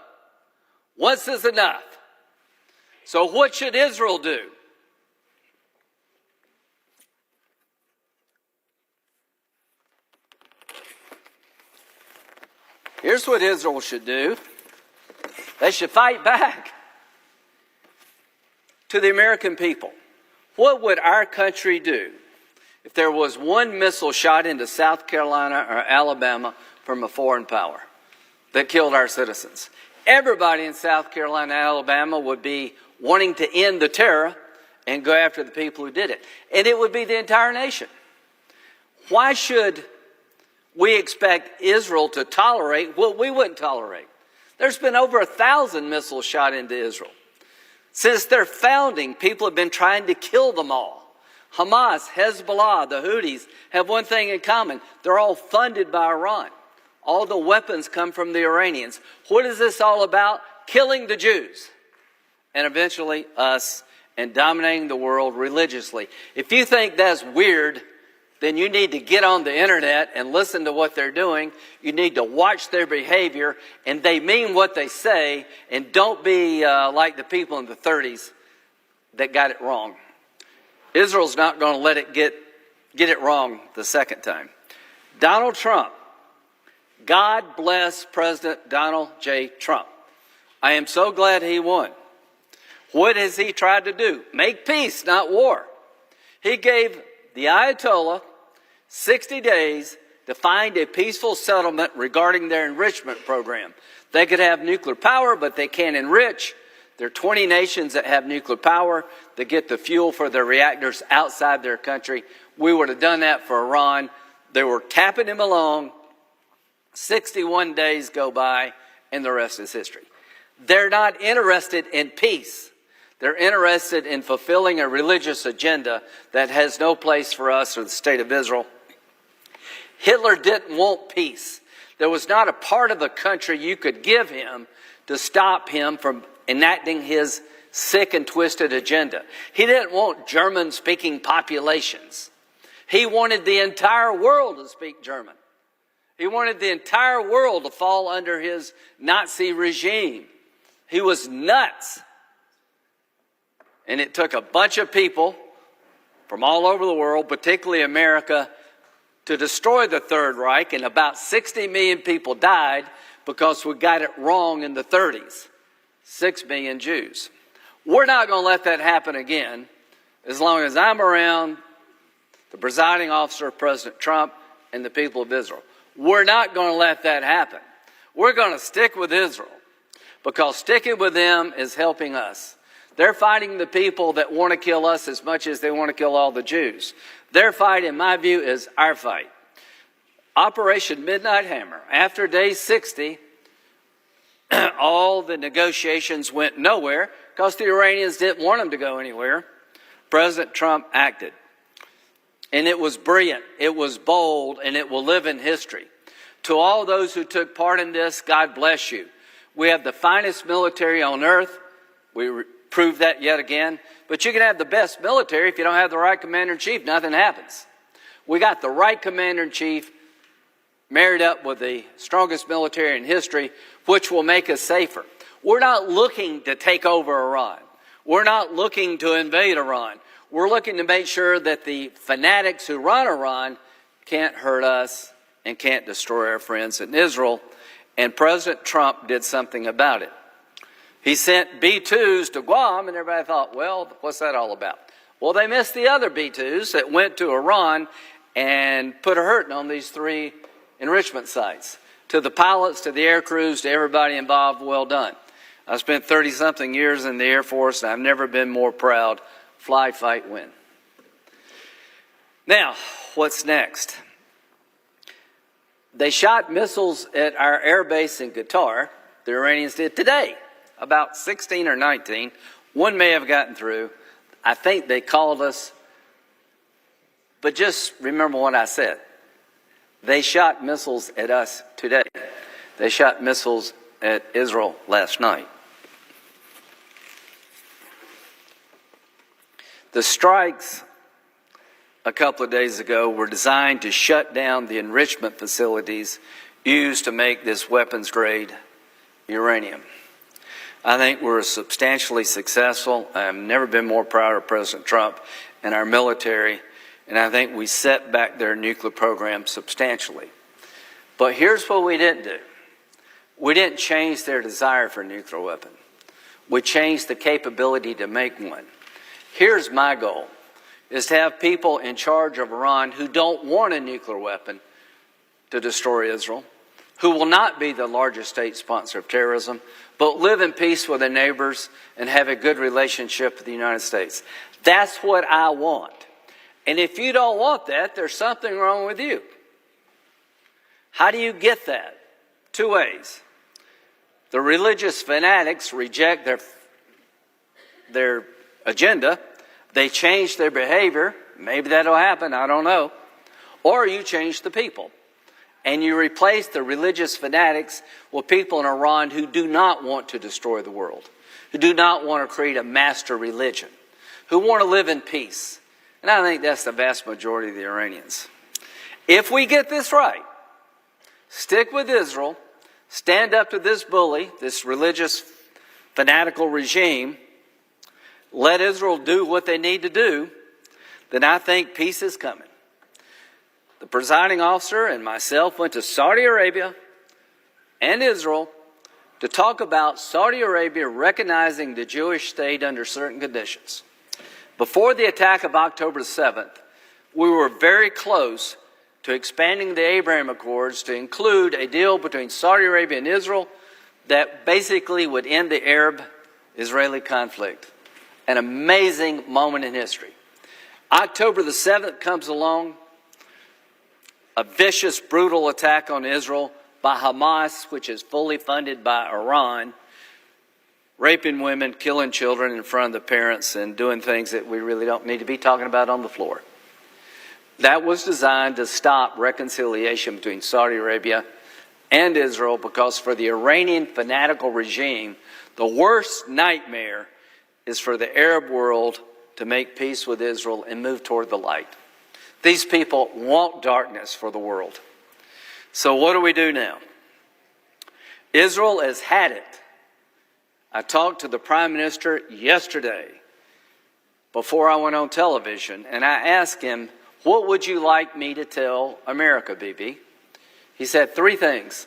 Once is enough. So what should Israel do? Here's what Israel should do. They should fight back to the American people. What would our country do if there was one missile shot into South Carolina or Alabama from a foreign power that killed our citizens? Everybody in South Carolina and Alabama would be wanting to end the terror and go after the people who did it. And it would be the entire nation. Why should we expect Israel to tolerate what we wouldn't tolerate? There's been over 1,000 missiles shot into Israel. Since their founding, people have been trying to kill them all. Hamas, Hezbollah, the Houthis have one thing in common. They're all funded by Iran. All the weapons come from the Iranians. What is this all about? Killing the Jews. And eventually us, and dominating the world religiously. If you think that's weird, then you need to get on the internet and listen to what they're doing. You need to watch their behavior, and they mean what they say, and don't be like the people in the 30s that got it wrong. Israel's not going to let it get it wrong the second time. Donald Trump. God bless President Donald J. Trump. I am so glad he won. What has he tried to do? Make peace, not war. He gave the Ayatollah 60 days to find a peaceful settlement regarding their enrichment program. They could have nuclear power, but they can't enrich. There are 20 nations that have nuclear power that get the fuel for their reactors outside their country. We would have done that for Iran. They were tapping him along. 61 days go by, and the rest is history. They're not interested in peace. They're interested in fulfilling a religious agenda that has no place for us or the state of Israel. Hitler didn't want peace. There was not a part of the country you could give him to stop him from enacting his sick and twisted agenda. He didn't want German-speaking populations. He wanted the entire world to speak German. He wanted the entire world to fall under his Nazi regime. He was nuts. And it took a bunch of people from all over the world, particularly America, to destroy the Third Reich, and about 60 million people died because we got it wrong in the 30s. 6 million Jews. We're not going to let that happen again as long as I'm around, the presiding officer, President Trump, and the people of Israel. We're not going to let that happen. We're going to stick with Israel because sticking with them is helping us. They're fighting the people that want to kill us as much as they want to kill all the Jews. Their fight, in my view, is our fight. Operation Midnight Hammer. After day 60, all the negotiations went nowhere because the Iranians didn't want them to go anywhere. President Trump acted. And it was brilliant, it was bold, and it will live in history. To all those who took part in this, God bless you. We have the finest military on earth. We proved that yet again. But you can have the best military if you don't have the right commander-in-chief. Nothing happens. We got the right commander-in-chief married up with the strongest military in history, which will make us safer. We're not looking to take over Iran. We're not looking to invade Iran. We're looking to make sure that the fanatics who run Iran can't hurt us and can't destroy our friends in Israel. And President Trump did something about it. He sent B-2s to Guam, and everybody thought, well, what's that all about? Well, they missed the other B-2s that went to Iran and put a hurting on these 3 enrichment sites. To the pilots, to the air crews, to everybody involved, well done. I spent 30-something years in the Air Force, and I've never been more proud. Fly, fight, win. Now, what's next? They shot missiles at our air base in Qatar. The Iranians did today, about 16 or 19. One may have gotten through. I think they called us. But just remember what I said. They shot missiles at us today. They shot missiles at Israel last night. The strikes a couple of days ago were designed to shut down the enrichment facilities used to make this weapons-grade uranium. I think we're substantially successful. I've never been more proud of President Trump and our military, and I think we set back their nuclear program substantially. But here's what we didn't do. We didn't change their desire for a nuclear weapon. We changed the capability to make one. Here's my goal, is to have people in charge of Iran who don't want a nuclear weapon to destroy Israel, who will not be the largest state sponsor of terrorism, but live in peace with their neighbors and have a good relationship with the United States. That's what I want. And if you don't want that, there's something wrong with you. How do you get that? 2 ways. The religious fanatics reject their agenda. They change their behavior. Maybe that'll happen. I don't know. Or you change the people. And you replace the religious fanatics with people in Iran who do not want to destroy the world, who do not want to create a master religion, who want to live in peace. And I think that's the vast majority of the Iranians. If we get this right, stick with Israel, stand up to this bully, this religious fanatical regime, let Israel do what they need to do, then I think peace is coming. The presiding officer and myself went to Saudi Arabia and Israel to talk about Saudi Arabia recognizing the Jewish state under certain conditions. Before the attack of October 7th, we were very close to expanding the Abraham Accords to include a deal between Saudi Arabia and Israel that basically would end the Arab-Israeli conflict. An amazing moment in history. October the 7th comes along, a vicious, brutal attack on Israel by Hamas, which is fully funded by Iran, raping women, killing children in front of the parents, and doing things that we really don't need to be talking about on the floor. That was designed to stop reconciliation between Saudi Arabia and Israel, because for the Iranian fanatical regime, the worst nightmare is for the Arab world to make peace with Israel and move toward the light. These people want darkness for the world. So what do we do now? Israel has had it. I talked to the Prime Minister yesterday before I went on television, and I asked him, what would you like me to tell America, Bibi? He said 3 things.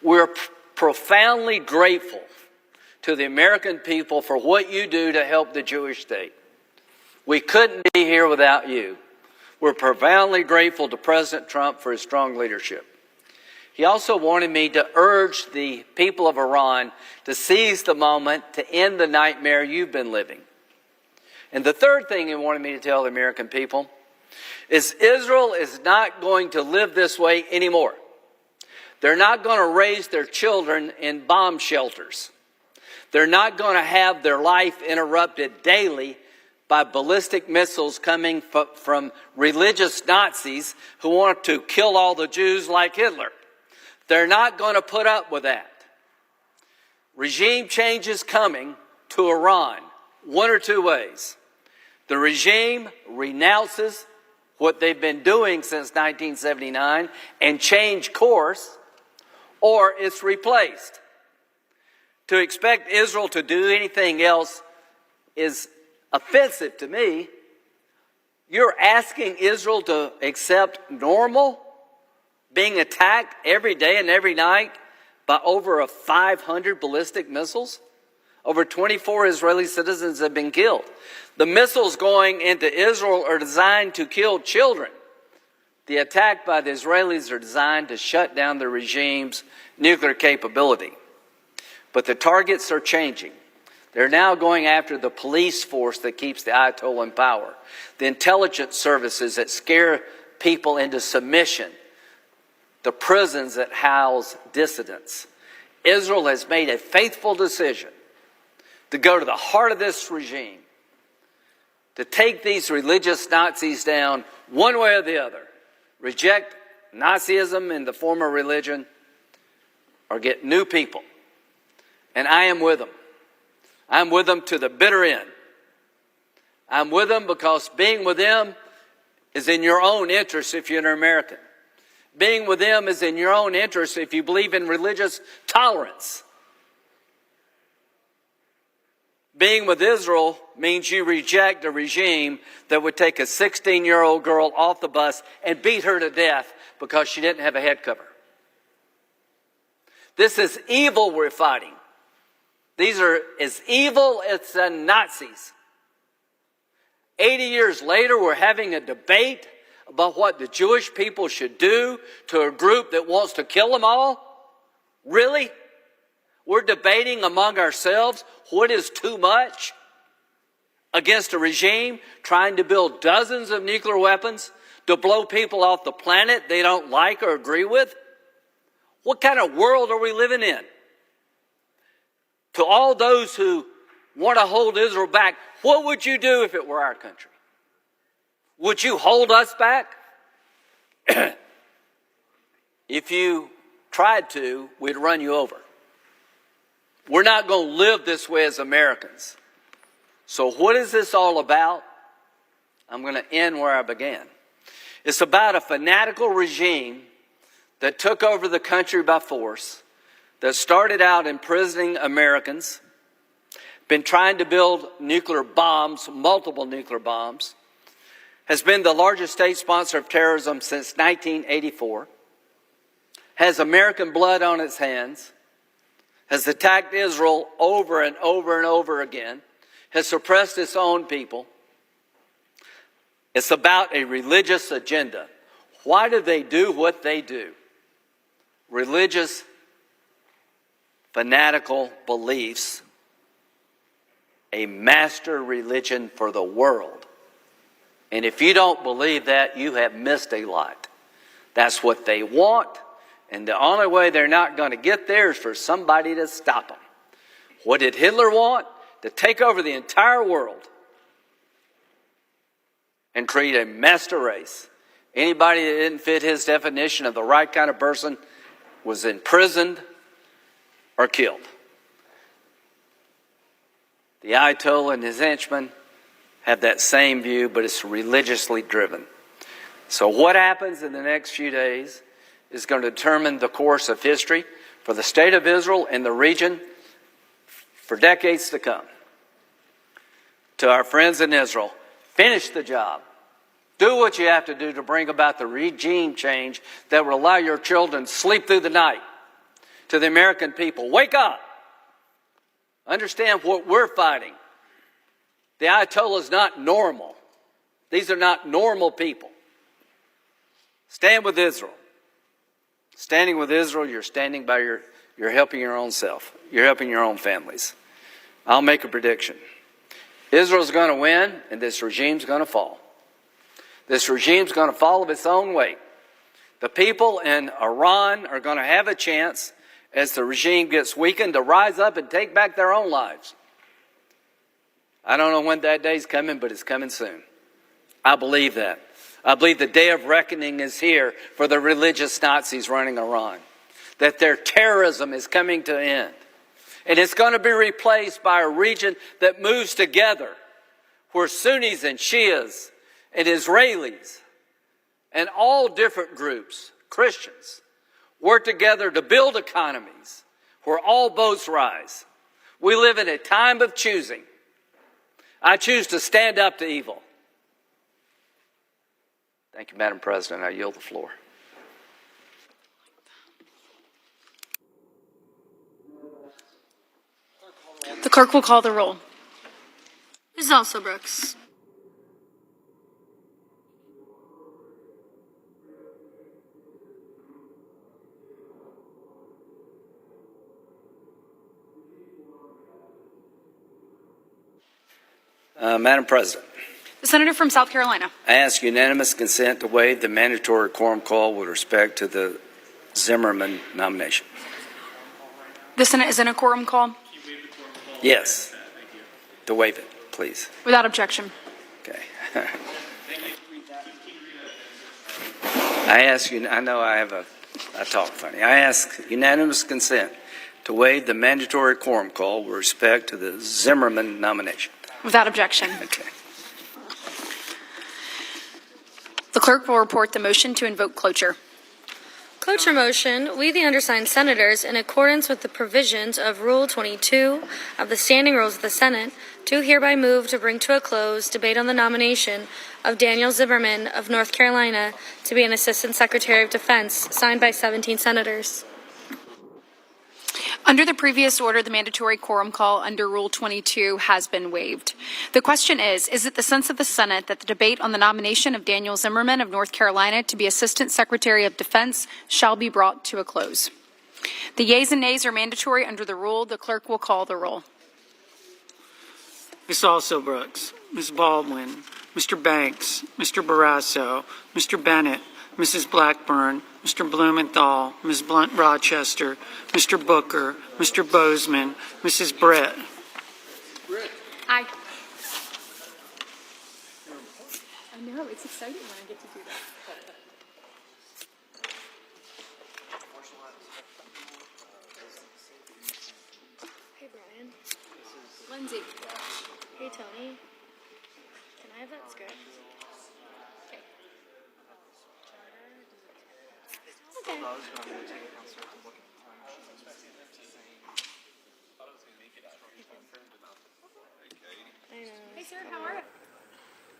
We're profoundly grateful to the American people for what you do to help the Jewish state. We couldn't be here without you. We're profoundly grateful to President Trump for his strong leadership. He also wanted me to urge the people of Iran to seize the moment to end the nightmare you've been living. And the third thing he wanted me to tell the American people is Israel is not going to live this way anymore. They're not going to raise their children in bomb shelters. They're not going to have their life interrupted daily by ballistic missiles coming from religious Nazis who want to kill all the Jews like Hitler. They're not going to put up with that. Regime change is coming to Iran one or two ways. The regime renounces what they've been doing since 1979 and change course, or it's replaced. To expect Israel to do anything else is offensive to me. You're asking Israel to accept normal being attacked every day and every night by over 500 ballistic missiles? Over 24 Israeli citizens have been killed. The missiles going into Israel are designed to kill children. The attack by the Israelis are designed to shut down the regime's nuclear capability. But the targets are changing. They're now going after the police force that keeps the Ayatollah in power, the intelligence services that scare people into submission, the prisons that house dissidents. Israel has made a faithful decision to go to the heart of this regime, to take these religious Nazis down one way or the other, reject Nazism in the form of religion, or get new people. And I am with them. I'm with them to the bitter end. I'm with them because being with them is in your own interest if you're an American. Being with them is in your own interest if you believe in religious tolerance. Being with Israel means you reject a regime that would take a 16-year-old girl off the bus and beat her to death because she didn't have a head cover. This is evil we're fighting. These are as evil as the Nazis. 80 years later, we're having a debate about what the Jewish people should do to a group that wants to kill them all? Really? We're debating among ourselves what is too much against a regime trying to build dozens of nuclear weapons to blow people off the planet they don't like or agree with? What kind of world are we living in? To all those who want to hold Israel back, what would you do if it were our country? Would you hold us back? If you tried to, we'd run you over. We're not going to live this way as Americans. So what is this all about? I'm going to end where I began. It's about a fanatical regime that took over the country by force, that started out imprisoning Americans, been trying to build nuclear bombs, multiple nuclear bombs, has been the largest state sponsor of terrorism since 1984, has American blood on its hands, has attacked Israel over and over and over again, has suppressed its own people. It's about a religious agenda. Why do they do what they do? Religious, fanatical beliefs, a master religion for the world. And if you don't believe that, you have missed a lot. That's what they want, and the only way they're not going to get there is for somebody to stop them. What did Hitler want? To take over the entire world and create a master race. Anybody that didn't fit his definition of the right kind of person was imprisoned or killed. The Ayatollah and his henchmen have that same view, but it's religiously driven. So what happens in the next few days is going to determine the course of history for the state of Israel and the region for decades to come. To our friends in Israel, finish the job. Do what you have to do to bring about the regime change that will allow your children to sleep through the night. To the American people, wake up. Understand what we're fighting. The Ayatollah is not normal. These are not normal people. Stand with Israel. Standing with Israel, you're standing by you're helping your own self. You're helping your own families. I'll make a prediction. Israel's going to win, and this regime's going to fall. This regime's going to fall of its own weight. The people in Iran are going to have a chance, as the regime gets weakened, to rise up and take back their own lives. I don't know when that day's coming, but it's coming soon. I believe that. I believe the day of reckoning is here for the religious Nazis running Iran. That their terrorism is coming to an end. And it's going to be replaced by a region that moves together, where Sunnis and Shias and Israelis and all different groups, Christians, work together to build economies where all boats rise. We live in a time of choosing. I choose to stand up to evil. Thank you, Madam President. I yield the floor. The clerk will call the roll. Ms. Alsobrooks. Madam President, The senator from South Carolina. I ask unanimous consent to waive the mandatory quorum call with respect to the Zimmerman nomination. The Senate is in a quorum call. Yes. To waive it, please. Without objection. Okay. I ask you, I know I talk funny. I ask unanimous consent to waive the mandatory quorum call with respect to the Zimmerman nomination. Without objection. Okay. The clerk will report the motion to invoke cloture. Cloture motion, we the undersigned senators, in accordance with the provisions of Rule 22 of the Standing Rules of the Senate, do hereby move to bring to a close debate on the nomination of Daniel Zimmerman of North Carolina to be an Assistant Secretary of Defense, signed by 17 senators. Under the previous order, the mandatory quorum call under Rule 22 has been waived. The question is it the sense of the Senate that the debate on the nomination of Daniel Zimmerman of North Carolina to be Assistant Secretary of Defense shall be brought to a close? The yeas and nays are mandatory under the rule. The clerk will call the roll. Ms. Alsobrooks, Ms. Baldwin, Mr. Banks, Mr. Barrasso, Mr. Bennett, Mrs. Blackburn, Mr. Blumenthal, Ms. Blunt Rochester, Mr. Booker, Mr. Bozeman, Mrs. Brett. Aye. I know, it's exciting when I get to do that. Hey, Brian. Lindsay. Hey, Tony. Can I have that script? Okay. Hey, sir, how are you?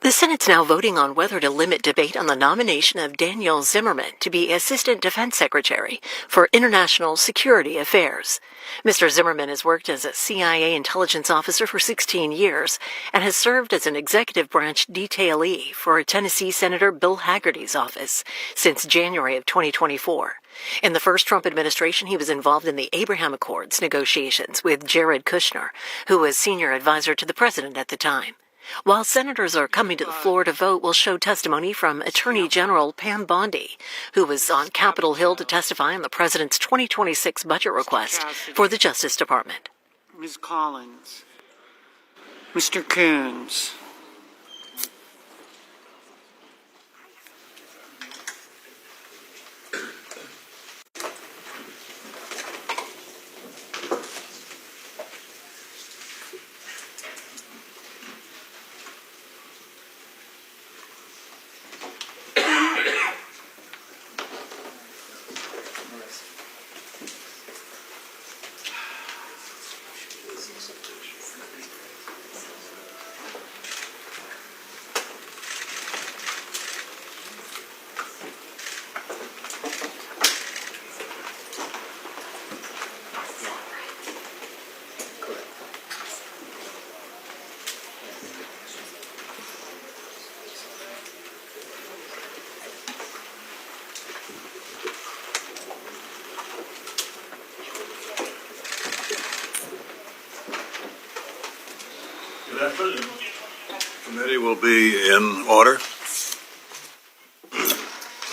The Senate's now voting on whether to limit debate on the nomination of Daniel Zimmerman to be Assistant Defense Secretary for International Security Affairs. Mr. Zimmerman has worked as a CIA intelligence officer for 16 years and has served as an executive branch detailee for Tennessee Senator Bill Hagerty's office since January of 2024. In the first Trump administration, he was involved in the Abraham Accords negotiations with Jared Kushner, who was senior advisor to the president at the time. While senators are coming to the floor to vote, we'll show testimony from Attorney General Pam Bondi, who was on Capitol Hill to testify on the president's 2026 budget request for the Justice Department. Ms. Collins, Mr. Coons, Madam President, committee will be in order.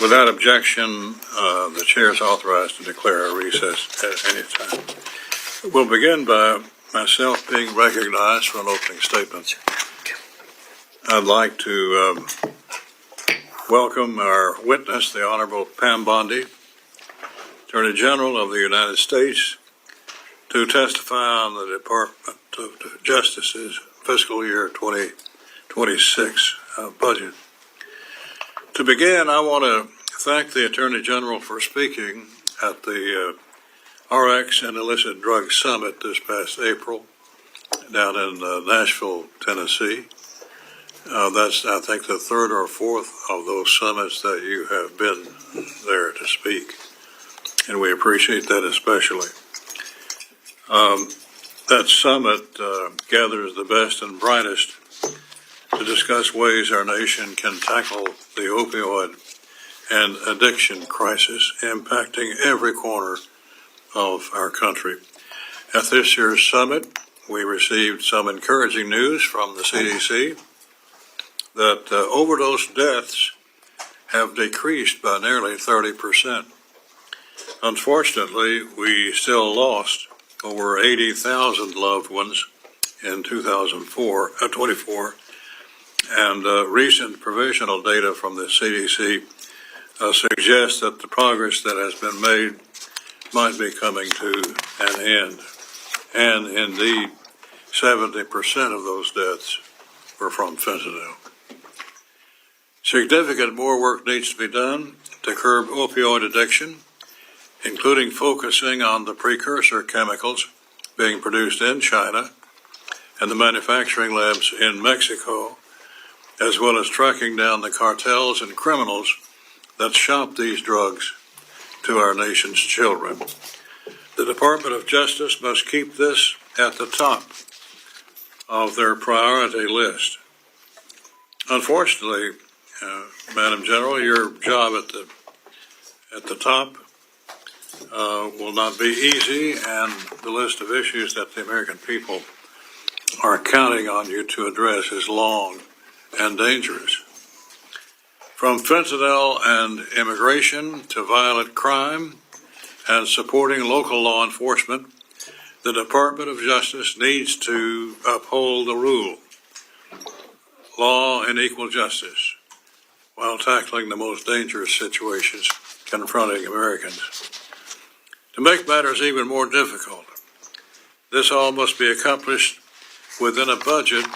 Without objection, the chair is authorized to declare a recess at any time. We'll begin by myself being recognized for an opening statement. I'd like to welcome our witness, the Honorable Pam Bondi, Attorney General of the United States, to testify on the Department of Justice's fiscal year 2026 budget. To begin, I want to thank the Attorney General for speaking at the RX and Illicit Drug Summit this past April down in Nashville, Tennessee. That's, I think, the third or fourth of those summits that you have been there to speak, and we appreciate that especially. That summit gathers the best and brightest to discuss ways our nation can tackle the opioid and addiction crisis impacting every corner of our country. At this year's summit, we received some encouraging news from the CDC that overdose deaths have decreased by nearly 30%. Unfortunately, we still lost over 80,000 loved ones in 2024, and recent provisional data from the CDC suggests that the progress that has been made might be coming to an end. And indeed, 70% of those deaths were from fentanyl. Significant more work needs to be done to curb opioid addiction, including focusing on the precursor chemicals being produced in China and the manufacturing labs in Mexico, as well as tracking down the cartels and criminals that shop these drugs to our nation's children. The Department of Justice must keep this at the top of their priority list. Unfortunately, Madam General, your job at the top will not be easy, and the list of issues that the American people are counting on you to address is long and dangerous. From fentanyl and immigration to violent crime and supporting local law enforcement, the Department of Justice needs to uphold the rule, law and equal justice, while tackling the most dangerous situations confronting Americans. To make matters even more difficult, this all must be accomplished within a budget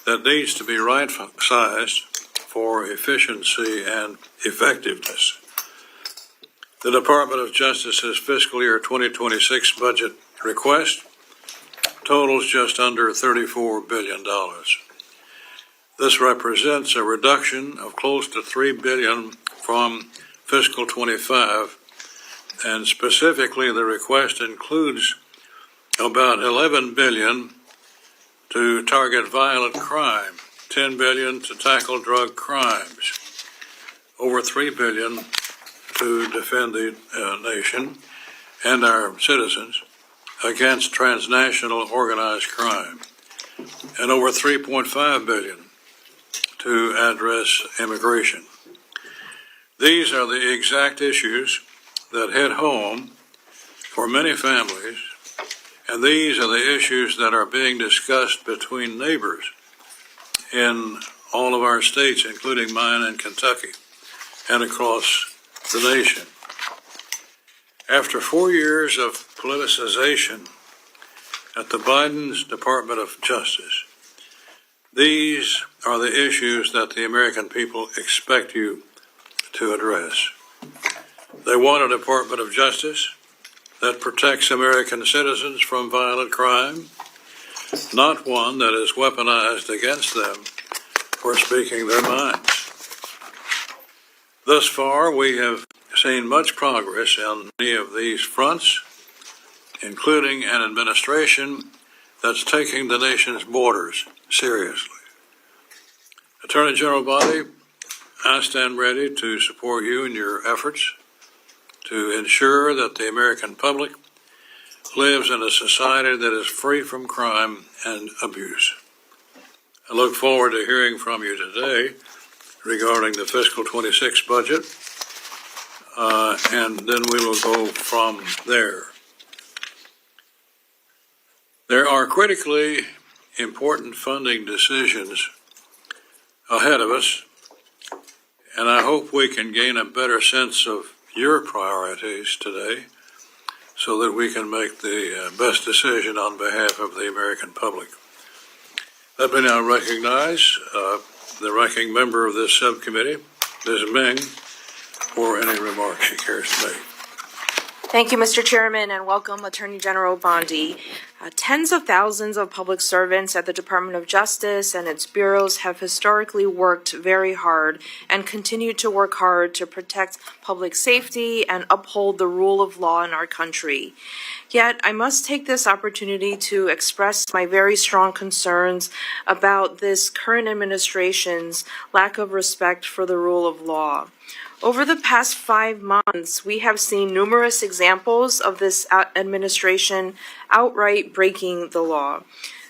that needs to be right-sized for efficiency and effectiveness. The Department of Justice's fiscal year 2026 budget request totals just under $34 billion. This represents a reduction of close to $3 billion from fiscal 25, and specifically the request includes about $11 billion to target violent crime, $10 billion to tackle drug crimes, over $3 billion to defend the nation and our citizens against transnational organized crime, and over $3.5 billion to address immigration. These are the exact issues that hit home for many families, and these are the issues that are being discussed between neighbors in all of our states, including mine in Kentucky, and across the nation. After 4 years of politicization at the Biden's Department of Justice, these are the issues that the American people expect you to address. They want a Department of Justice that protects American citizens from violent crime, not one that is weaponized against them for speaking their minds. Thus far, we have seen much progress on many of these fronts, including an administration that's taking the nation's borders seriously. Attorney General Bondi, I stand ready to support you in your efforts to ensure that the American public lives in a society that is free from crime and abuse. I look forward to hearing from you today regarding the fiscal 26 budget, and then we will go from there. There are critically important funding decisions ahead of us, and I hope we can gain a better sense of your priorities today so that we can make the best decision on behalf of the American public. Let me now recognize the ranking member of this subcommittee, Ms. Ming, for any remarks she cares to make. Thank you, Mr. Chairman, and welcome Attorney General Bondi. Tens of thousands of public servants at the Department of Justice and its bureaus have historically worked very hard and continue to work hard to protect public safety and uphold the rule of law in our country. Yet, I must take this opportunity to express my very strong concerns about this current administration's lack of respect for the rule of law. Over the past 5 months, we have seen numerous examples of this administration outright breaking the law.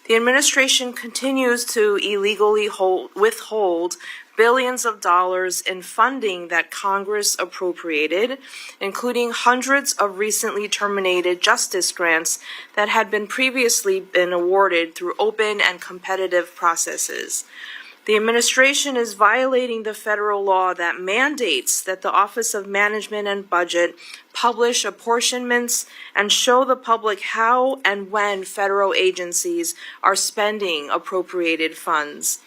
The administration continues to illegally withhold billions of dollars in funding that Congress appropriated, including hundreds of recently terminated justice grants that had previously been awarded through open and competitive processes. The administration is violating the federal law that mandates that the Office of Management and Budget publish apportionments and show the public how and when federal agencies are spending appropriated funds.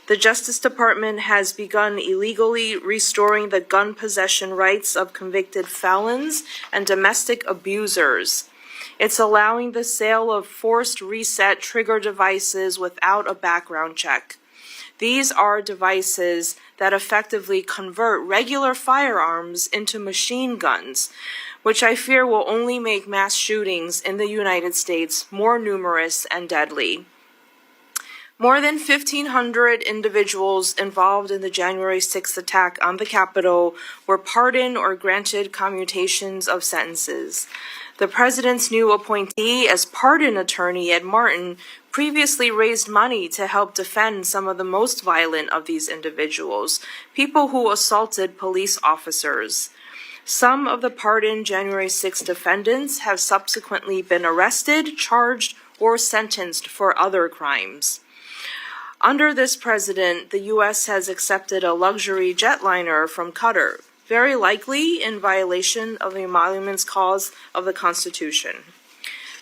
The Justice Department has begun illegally restoring the gun possession rights of convicted felons and domestic abusers. It's allowing the sale of forced reset trigger devices without a background check. These are devices that effectively convert regular firearms into machine guns, which I fear will only make mass shootings in the United States more numerous and deadly. More than 1,500 individuals involved in the January 6th attack on the Capitol were pardoned or granted commutations of sentences. The president's new appointee as pardon attorney, Ed Martin, previously raised money to help defend some of the most violent of these individuals, people who assaulted police officers. Some of the pardoned January 6 defendants have subsequently been arrested, charged, or sentenced for other crimes. Under this president, the U.S. has accepted a luxury jetliner from Qatar, very likely in violation of the emoluments clause of the Constitution.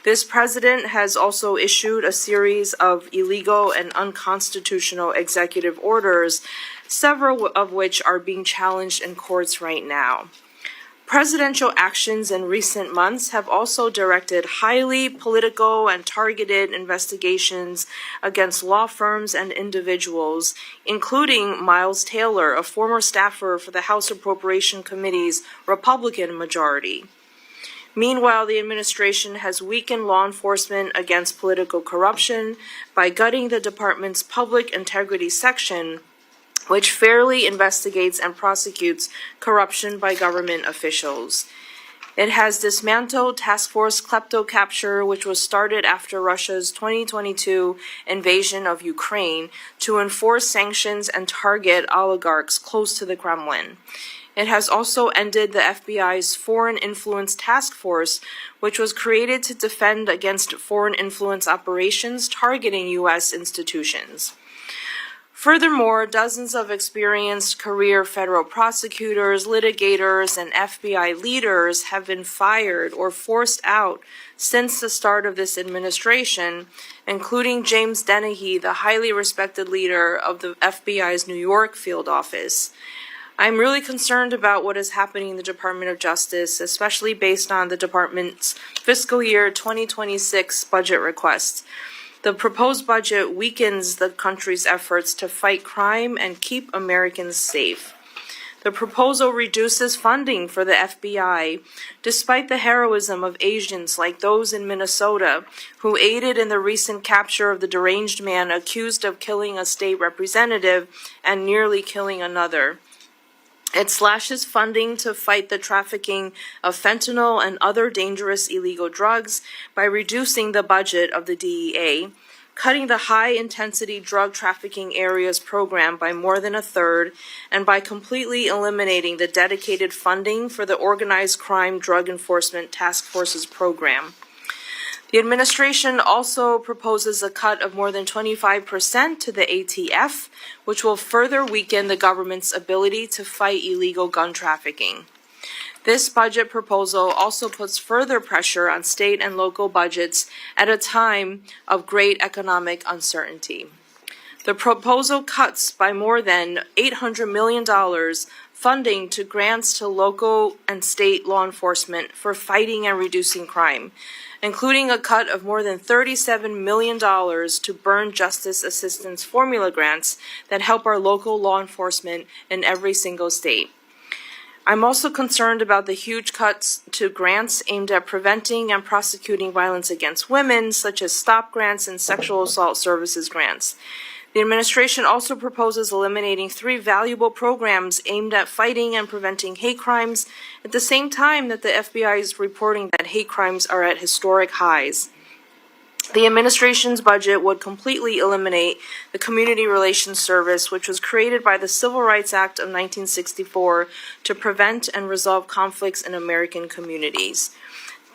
This president has also issued a series of illegal and unconstitutional executive orders, several of which are being challenged in courts right now. Presidential actions in recent months have also directed highly political and targeted investigations against law firms and individuals, including Miles Taylor, a former staffer for the House Appropriation Committee's Republican majority. Meanwhile, the administration has weakened law enforcement against political corruption by gutting the department's public integrity section, which fairly investigates and prosecutes corruption by government officials. It has dismantled Task Force Klepto-Capture, which was started after Russia's 2022 invasion of Ukraine, to enforce sanctions and target oligarchs close to the Kremlin. It has also ended the FBI's Foreign Influence Task Force, which was created to defend against foreign influence operations targeting U.S. institutions. Furthermore, dozens of experienced career federal prosecutors, litigators, and FBI leaders have been fired or forced out since the start of this administration, including James Dennehy, the highly respected leader of the FBI's New York field office. I'm really concerned about what is happening in the Department of Justice, especially based on the department's fiscal year 2026 budget request. The proposed budget weakens the country's efforts to fight crime and keep Americans safe. The proposal reduces funding for the FBI, despite the heroism of agents like those in Minnesota who aided in the recent capture of the deranged man accused of killing a state representative and nearly killing another. It slashes funding to fight the trafficking of fentanyl and other dangerous illegal drugs by reducing the budget of the DEA, cutting the high-intensity drug trafficking areas program by more than a third, and by completely eliminating the dedicated funding for the Organized Crime Drug Enforcement Task Force's program. The administration also proposes a cut of more than 25% to the ATF, which will further weaken the government's ability to fight illegal gun trafficking. This budget proposal also puts further pressure on state and local budgets at a time of great economic uncertainty. The proposal cuts by more than $800 million funding to grants to local and state law enforcement for fighting and reducing crime, including a cut of more than $37 million to burn justice assistance formula grants that help our local law enforcement in every single state. I'm also concerned about the huge cuts to grants aimed at preventing and prosecuting violence against women, such as STOP grants and sexual assault services grants. The administration also proposes eliminating 3 valuable programs aimed at fighting and preventing hate crimes at the same time that the FBI is reporting that hate crimes are at historic highs. The administration's budget would completely eliminate the Community Relations Service, which was created by the Civil Rights Act of 1964 to prevent and resolve conflicts in American communities.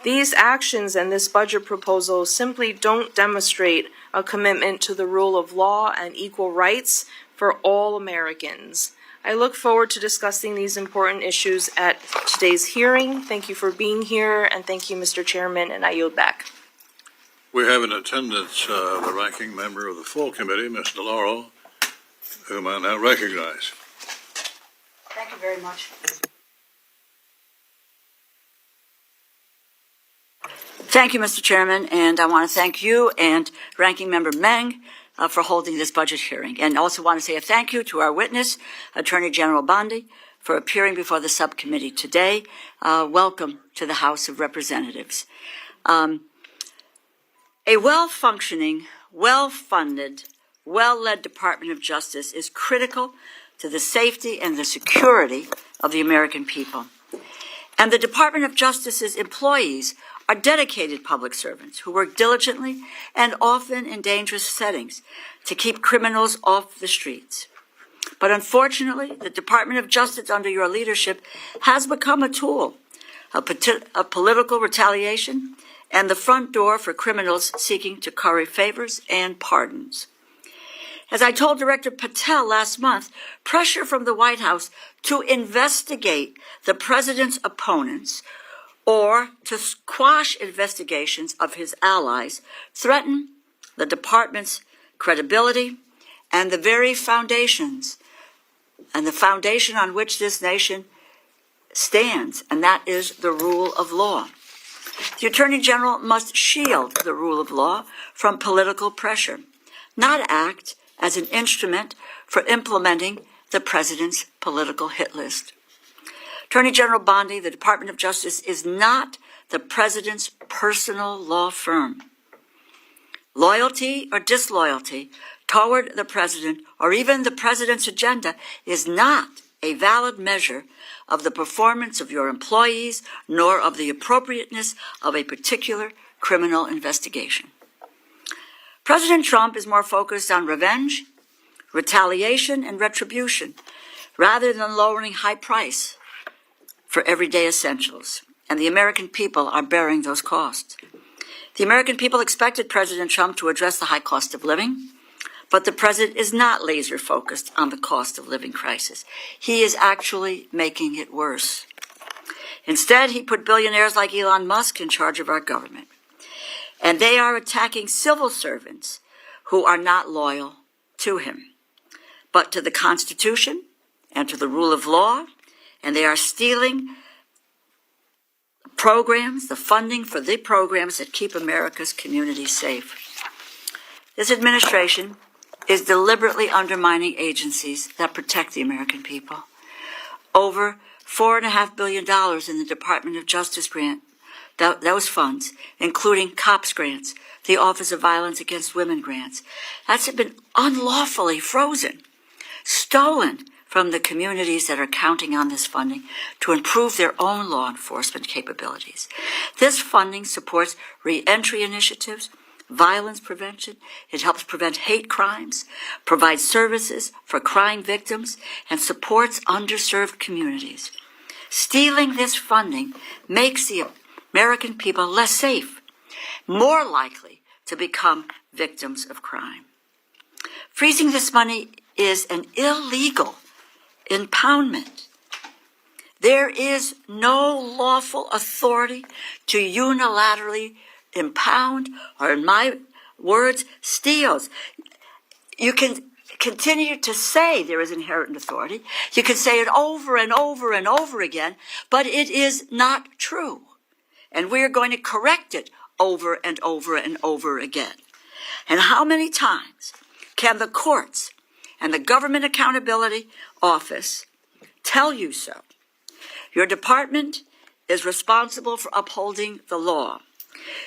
These actions and this budget proposal simply don't demonstrate a commitment to the rule of law and equal rights for all Americans. I look forward to discussing these important issues at today's hearing. Thank you for being here, and thank you, Mr. Chairman, and I yield back. We have in attendance the ranking member of the full committee, Ms. DeLauro, whom I now recognize. Thank you very much. Thank you, Mr. Chairman, and I want to thank you and Ranking Member Meng for holding this budget hearing. And also want to say a thank you to our witness, Attorney General Bondi, for appearing before the subcommittee today. Welcome to the House of Representatives. A well-functioning, well-funded, well-led Department of Justice is critical to the safety and the security of the American people. And the Department of Justice's employees are dedicated public servants who work diligently and often in dangerous settings to keep criminals off the streets. But unfortunately, the Department of Justice under your leadership has become a tool of political retaliation and the front door for criminals seeking to curry favors and pardons. As I told Director Patel last month, pressure from the White House to investigate the president's opponents or to quash investigations of his allies threaten the department's credibility and the very foundations and the foundation on which this nation stands, and that is the rule of law. The Attorney General must shield the rule of law from political pressure, not act as an instrument for implementing the president's political hit list. Attorney General Bondi, the Department of Justice is not the president's personal law firm. Loyalty or disloyalty toward the president or even the president's agenda is not a valid measure of the performance of your employees nor of the appropriateness of a particular criminal investigation. President Trump is more focused on revenge, retaliation, and retribution rather than lowering high price for everyday essentials, and the American people are bearing those costs. The American people expected President Trump to address the high cost of living, but the president is not laser-focused on the cost of living crisis. He is actually making it worse. Instead, he put billionaires like Elon Musk in charge of our government, and they are attacking civil servants who are not loyal to him, but to the Constitution and to the rule of law, and they are stealing programs, the funding for the programs that keep America's communities safe. This administration is deliberately undermining agencies that protect the American people. Over $4.5 billion in the Department of Justice grant, those funds, including COPS grants, the Office of Violence Against Women grants, that's been unlawfully frozen, stolen from the communities that are counting on this funding to improve their own law enforcement capabilities. This funding supports re-entry initiatives, violence prevention. It helps prevent hate crimes, provides services for crime victims, and supports underserved communities. Stealing this funding makes the American people less safe, more likely to become victims of crime. Freezing this money is an illegal impoundment. There is no lawful authority to unilaterally impound, or in my words, steals. You can continue to say there is inherent authority. You can say it over and over and over again, but it is not true. And we're going to correct it over and over and over again. And how many times can the courts and the Government Accountability Office tell you so? Your department is responsible for upholding the law.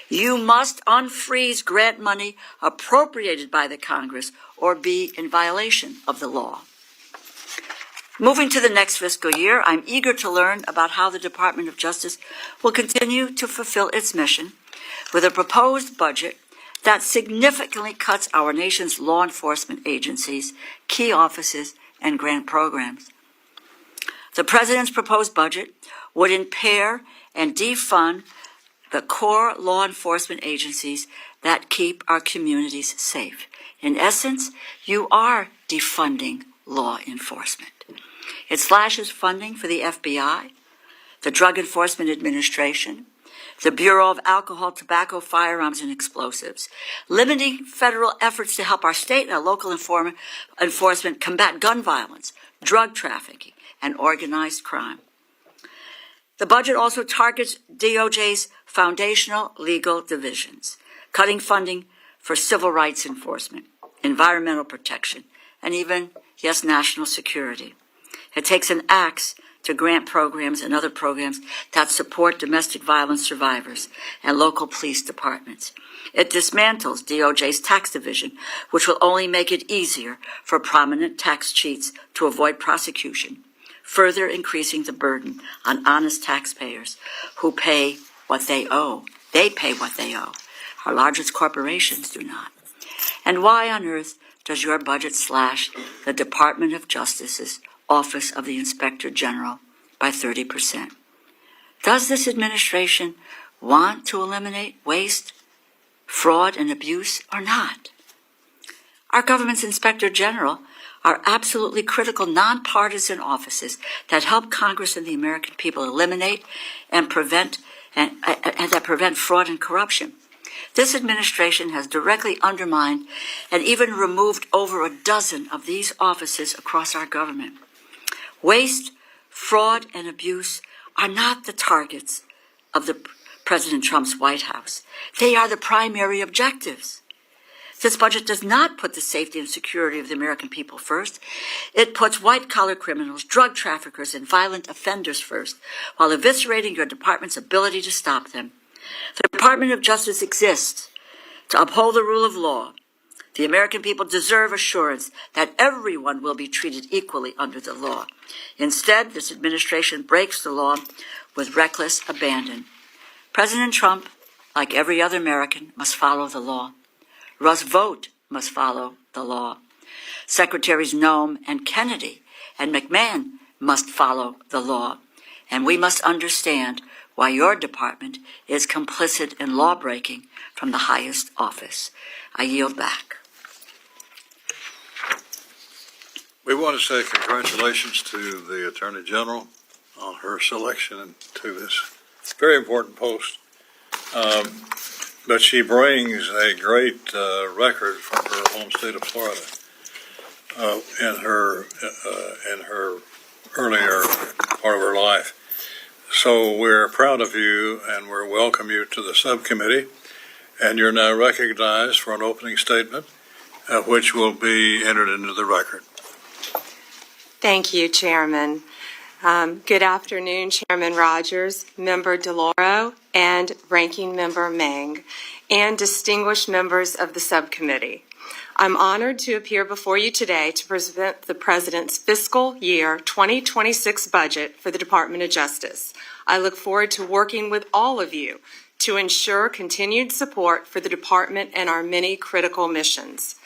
You must unfreeze grant money appropriated by the Congress or be in violation of the law. Moving to the next fiscal year, I'm eager to learn about how the Department of Justice will continue to fulfill its mission with a proposed budget that significantly cuts our nation's law enforcement agencies, key offices, and grant programs. The President's proposed budget would impair and defund the core law enforcement agencies that keep our communities safe. In essence, you are defunding law enforcement. It slashes funding for the FBI, the Drug Enforcement Administration, the Bureau of Alcohol, Tobacco, Firearms, and Explosives, limiting federal efforts to help our state and our local enforcement combat gun violence, drug trafficking, and organized crime. The budget also targets DOJ's foundational legal divisions, cutting funding for civil rights enforcement, environmental protection, and even, yes, national security. It takes an axe to grant programs and other programs that support domestic violence survivors and local police departments. It dismantles DOJ's tax division, which will only make it easier for prominent tax cheats to avoid prosecution, further increasing the burden on honest taxpayers who pay what they owe. They pay what they owe. Our largest corporations do not. And why on earth does your budget slash the Department of Justice's Office of the Inspector General by 30%? Does this administration want to eliminate waste, fraud, and abuse or not? Our government's Inspector General are absolutely critical nonpartisan offices that help Congress and the American people eliminate and prevent that prevent fraud and corruption. This administration has directly undermined and even removed over a dozen of these offices across our government. Waste, fraud, and abuse are not the targets of President Trump's White House. They are the primary objectives. This budget does not put the safety and security of the American people first. It puts white-collar criminals, drug traffickers, and violent offenders first, while eviscerating your department's ability to stop them. The Department of Justice exists to uphold the rule of law. The American people deserve assurance that everyone will be treated equally under the law. Instead, this administration breaks the law with reckless abandon. President Trump, like every other American, must follow the law. Russ Vought must follow the law. Secretaries Noem and Kennedy and McMahon must follow the law. And we must understand why your department is complicit in law-breaking from the highest office. I yield back. We want to say congratulations to the Attorney General on her selection to this very important post. But she brings a great record from her home state of Florida in her earlier part of her life. So we're proud of you, and we welcome you to the subcommittee. And you're now recognized for an opening statement, which will be entered into the record. Thank you, Chairman. Good afternoon, Chairman Rogers, Member DeLauro, and Ranking Member Meng, and distinguished members of the subcommittee. I'm honored to appear before you today to present the President's fiscal year 2026 budget for the Department of Justice. I look forward to working with all of you to ensure continued support for the department and our many critical missions.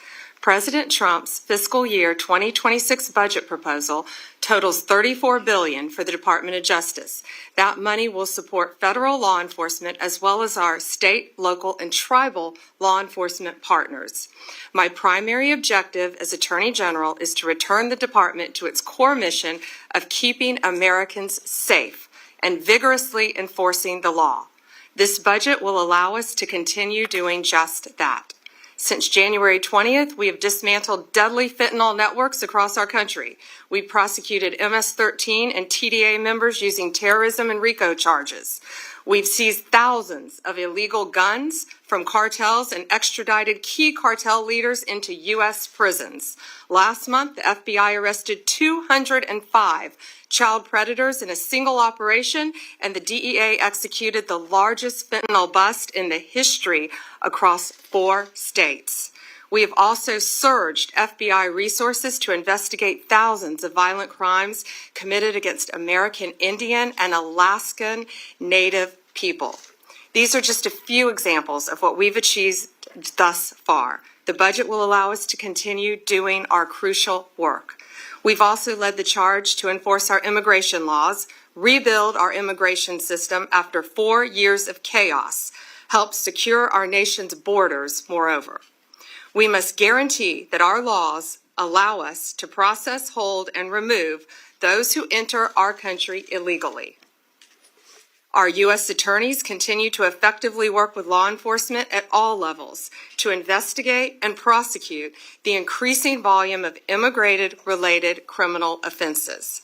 President Trump's fiscal year 2026 budget proposal totals $34 billion for the Department of Justice. That money will support federal law enforcement as well as our state, local, and tribal law enforcement partners. My primary objective as Attorney General is to return the department to its core mission of keeping Americans safe and vigorously enforcing the law. This budget will allow us to continue doing just that. Since January 20th, we have dismantled deadly fentanyl networks across our country. We prosecuted MS-13 and TDA members using terrorism and RICO charges. We've seized thousands of illegal guns from cartels and extradited key cartel leaders into U.S. prisons. Last month, the FBI arrested 205 child predators in a single operation, and the DEA executed the largest fentanyl bust in the history across 4 states. We have also surged FBI resources to investigate thousands of violent crimes committed against American Indian and Alaskan Native people. These are just a few examples of what we've achieved thus far. The budget will allow us to continue doing our crucial work. We've also led the charge to enforce our immigration laws, rebuild our immigration system after 4 years of chaos, help secure our nation's borders, moreover. We must guarantee that our laws allow us to process, hold, and remove those who enter our country illegally. Our U.S. attorneys continue to effectively work with law enforcement at all levels to investigate and prosecute the increasing volume of immigrated-related criminal offenses.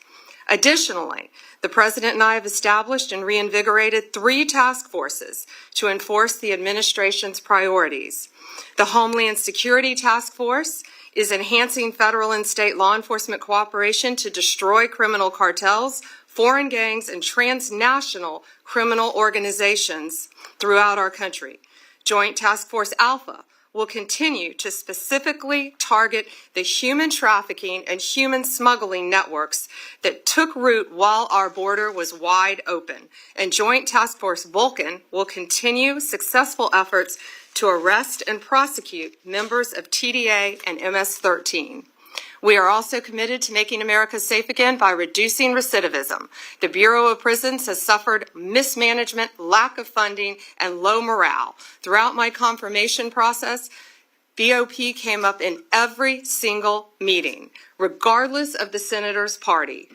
Additionally, the President and I have established and reinvigorated 3 task forces to enforce the administration's priorities. The Homeland Security Task Force is enhancing federal and state law enforcement cooperation to destroy criminal cartels, foreign gangs, and transnational criminal organizations throughout our country. Joint Task Force Alpha will continue to specifically target the human trafficking and human smuggling networks that took root while our border was wide open. And Joint Task Force Vulcan will continue successful efforts to arrest and prosecute members of TDA and MS-13. We are also committed to making America safe again by reducing recidivism. The Bureau of Prisons has suffered mismanagement, lack of funding, and low morale. Throughout my confirmation process, BOP came up in every single meeting, regardless of the senator's party.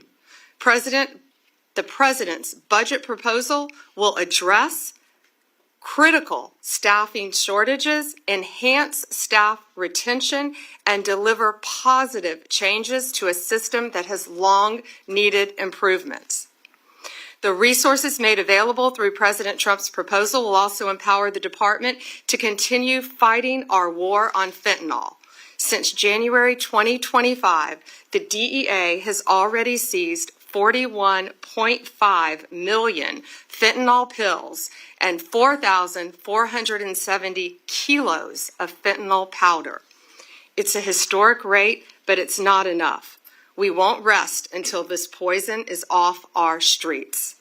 The President's budget proposal will address critical staffing shortages, enhance staff retention, and deliver positive changes to a system that has long needed improvements. The resources made available through President Trump's proposal will also empower the department to continue fighting our war on fentanyl. Since January 2025, the DEA has already seized 41.5 million fentanyl pills and 4,470 kilos of fentanyl powder. It's a historic rate, but it's not enough. We won't rest until this poison is off our streets.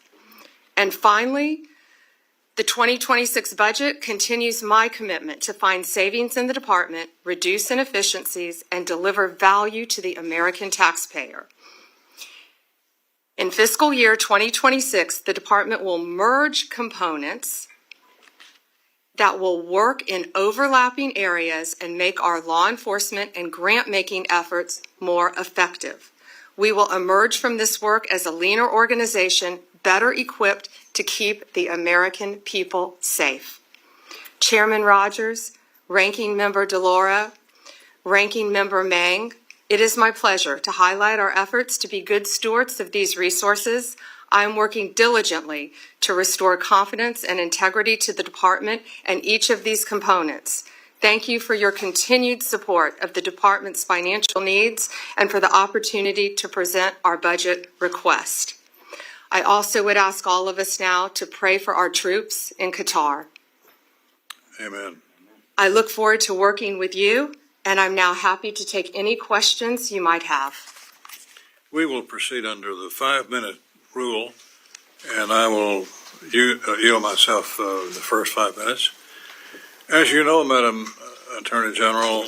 And finally, the 2026 budget continues my commitment to find savings in the department, reduce inefficiencies, and deliver value to the American taxpayer. In fiscal year 2026, the department will merge components that will work in overlapping areas and make our law enforcement and grant-making efforts more effective. We will emerge from this work as a leaner organization, better equipped to keep the American people safe. Chairman Rogers, Ranking Member DeLauro, Ranking Member Mang, it is my pleasure to highlight our efforts to be good stewards of these resources. I am working diligently to restore confidence and integrity to the department and each of these components. Thank you for your continued support of the department's financial needs and for the opportunity to present our budget request. I also would ask all of us now to pray for our troops in Qatar. Amen. I look forward to working with you, and I'm now happy to take any questions you might have. We will proceed under the 5-minute rule, and I will yield myself the first 5 minutes. As you know, Madam Attorney General,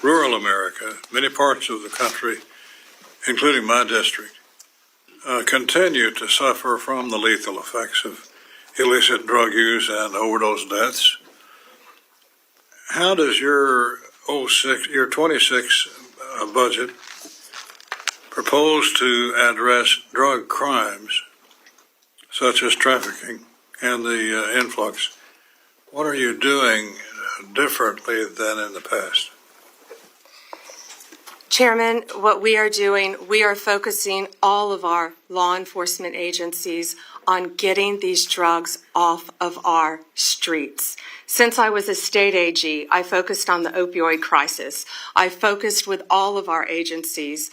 rural America, many parts of the country, including my district, continue to suffer from the lethal effects of illicit drug use and overdose deaths. How does your 26 budget propose to address drug crimes such as trafficking and the influx? What are you doing differently than in the past? Chairman, what we are doing, we are focusing all of our law enforcement agencies on getting these drugs off of our streets. Since I was a state AG, I focused on the opioid crisis. I focused with all of our agencies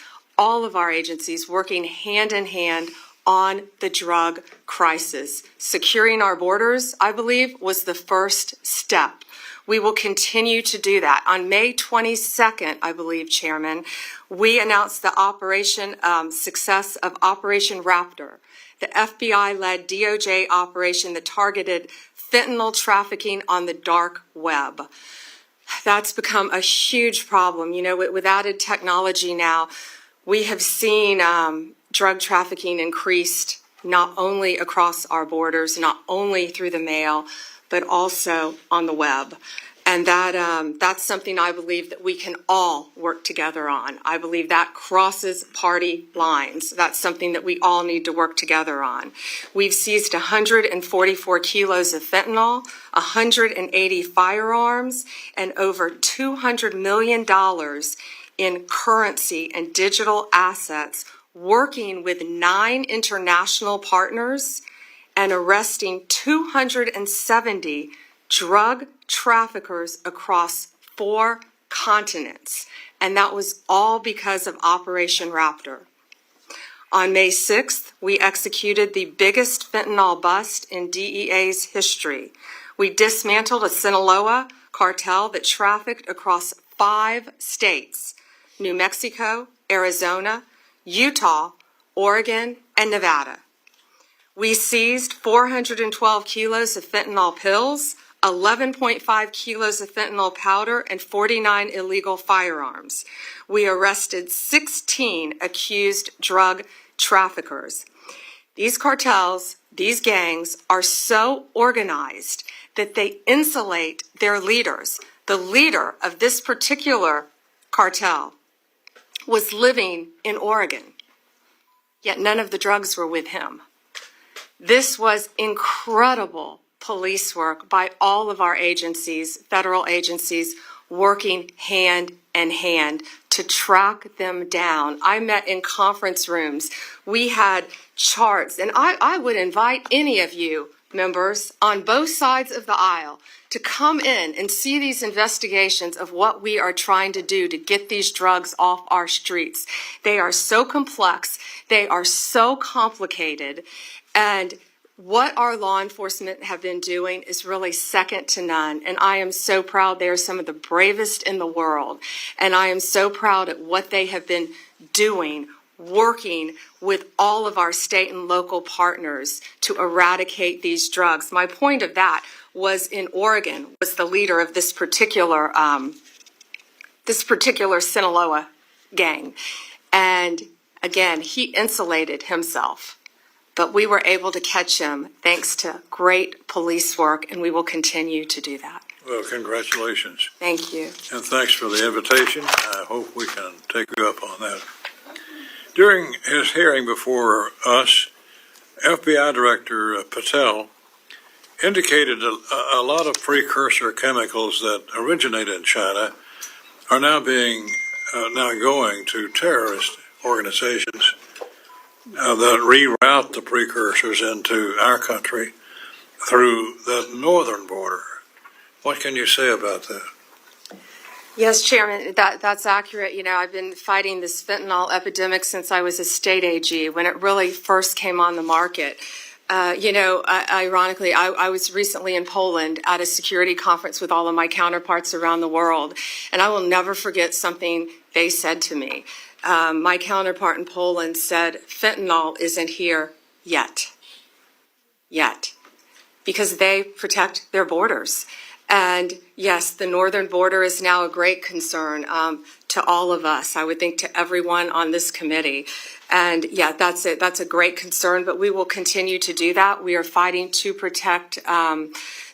working hand in hand on the drug crisis. Securing our borders, I believe, was the first step. We will continue to do that. On May 22nd, I believe, Chairman, we announced the success of Operation Raptor, the FBI-led DOJ operation that targeted fentanyl trafficking on the dark web. That's become a huge problem. You know, with added technology now, we have seen drug trafficking increased not only across our borders, not only through the mail, but also on the web. And that's something I believe that we can all work together on. I believe that crosses party lines. That's something that we all need to work together on. We've seized 144 kilos of fentanyl, 180 firearms, and over $200 million in currency and digital assets, working with 9 international partners and arresting 270 drug traffickers across 4 continents. And that was all because of Operation Raptor. On May 6th, we executed the biggest fentanyl bust in DEA's history. We dismantled a Sinaloa cartel that trafficked across 5 states: New Mexico, Arizona, Utah, Oregon, and Nevada. We seized 412 kilos of fentanyl pills, 11.5 kilos of fentanyl powder, and 49 illegal firearms. We arrested 16 accused drug traffickers. These cartels, these gangs, are so organized that they insulate their leaders. The leader of this particular cartel was living in Oregon, yet none of the drugs were with him. This was incredible police work by all of our agencies, federal agencies, working hand in hand to track them down. I met in conference rooms. We had charts, and I would invite any of you members on both sides of the aisle to come in and see these investigations of what we are trying to do to get these drugs off our streets. They are so complex. They are so complicated. And what our law enforcement have been doing is really second to none. And I am so proud. They are some of the bravest in the world. And I am so proud at what they have been doing, working with all of our state and local partners to eradicate these drugs. My point of that was in Oregon, was the leader of this particular Sinaloa gang. And again, he insulated himself. But we were able to catch him thanks to great police work, and we will continue to do that. Well, congratulations. Thank you. And thanks for the invitation. I hope we can take you up on that. During his hearing before us, FBI Director Patel indicated a lot of precursor chemicals that originated in China are now going to terrorist organizations that reroute the precursors into our country through the northern border. What can you say about that? Yes, Chairman, that's accurate. You know, I've been fighting this fentanyl epidemic since I was a state AG, when it really first came on the market. Ironically, I was recently in Poland at a security conference with all of my counterparts around the world, and I will never forget something they said to me. My counterpart in Poland said, fentanyl isn't here yet. because they protect their borders. And yes, the northern border is now a great concern to all of us. I would think to everyone on this committee. And yeah, that's it. That's a great concern, but we will continue to do that. We are fighting to protect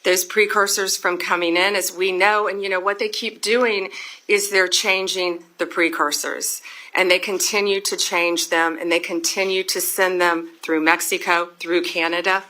those precursors from coming in, as we know. And you know, what they keep doing is they're changing the precursors. And they continue to change them, and they continue to send them through Mexico, through Canada,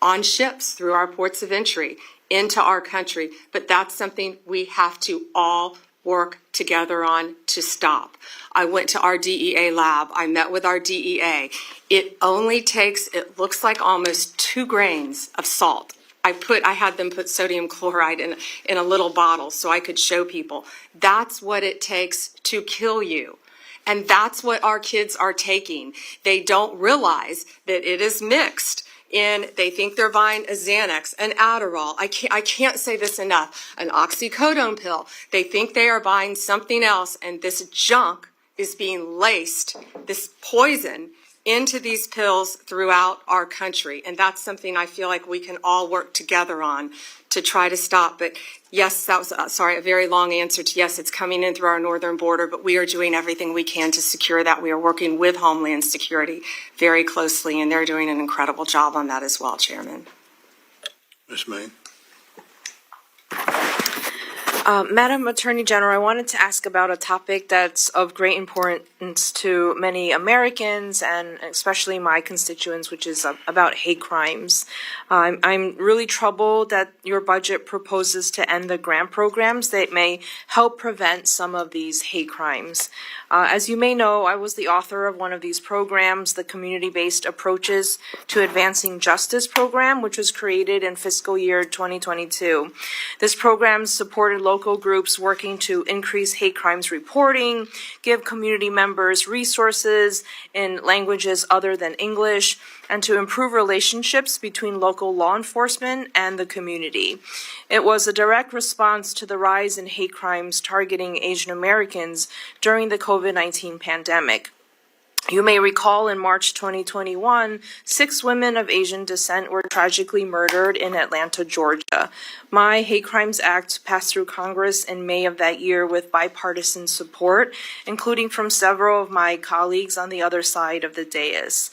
on ships, through our ports of entry, into our country. But that's something we have to all work together on to stop. I went to our DEA lab. I met with our DEA. It only takes, it looks like almost 2 grains of salt. I had them put sodium chloride in a little bottle so I could show people. That's what it takes to kill you. And that's what our kids are taking. They don't realize that it is mixed. They think they're buying a Xanax, an Adderall. I can't say this enough. An oxycodone pill. They think they are buying something else, and this junk is being laced, this poison, into these pills throughout our country. And that's something I feel like we can all work together on to try to stop. But yes, that was, a very long answer to yes, it's coming in through our northern border, but we are doing everything we can to secure that. We are working with Homeland Security very closely, and they're doing an incredible job on that as well, Chairman. Ms. May. Madam Attorney General, I wanted to ask about a topic that's of great importance to many Americans and especially my constituents, which is about hate crimes. I'm really troubled that your budget proposes to end the grant programs that may help prevent some of these hate crimes. As you may know, I was the author of one of these programs, the Community-Based Approaches to Advancing Justice program, which was created in fiscal year 2022. This program supported local groups working to increase hate crimes reporting, give community members resources in languages other than English, and to improve relationships between local law enforcement and the community. It was a direct response to the rise in hate crimes targeting Asian Americans during the COVID-19 pandemic. You may recall in March 2021, 6 women of Asian descent were tragically murdered in Atlanta, Georgia. My Hate Crimes Act passed through Congress in May of that year with bipartisan support, including from several of my colleagues on the other side of the dais.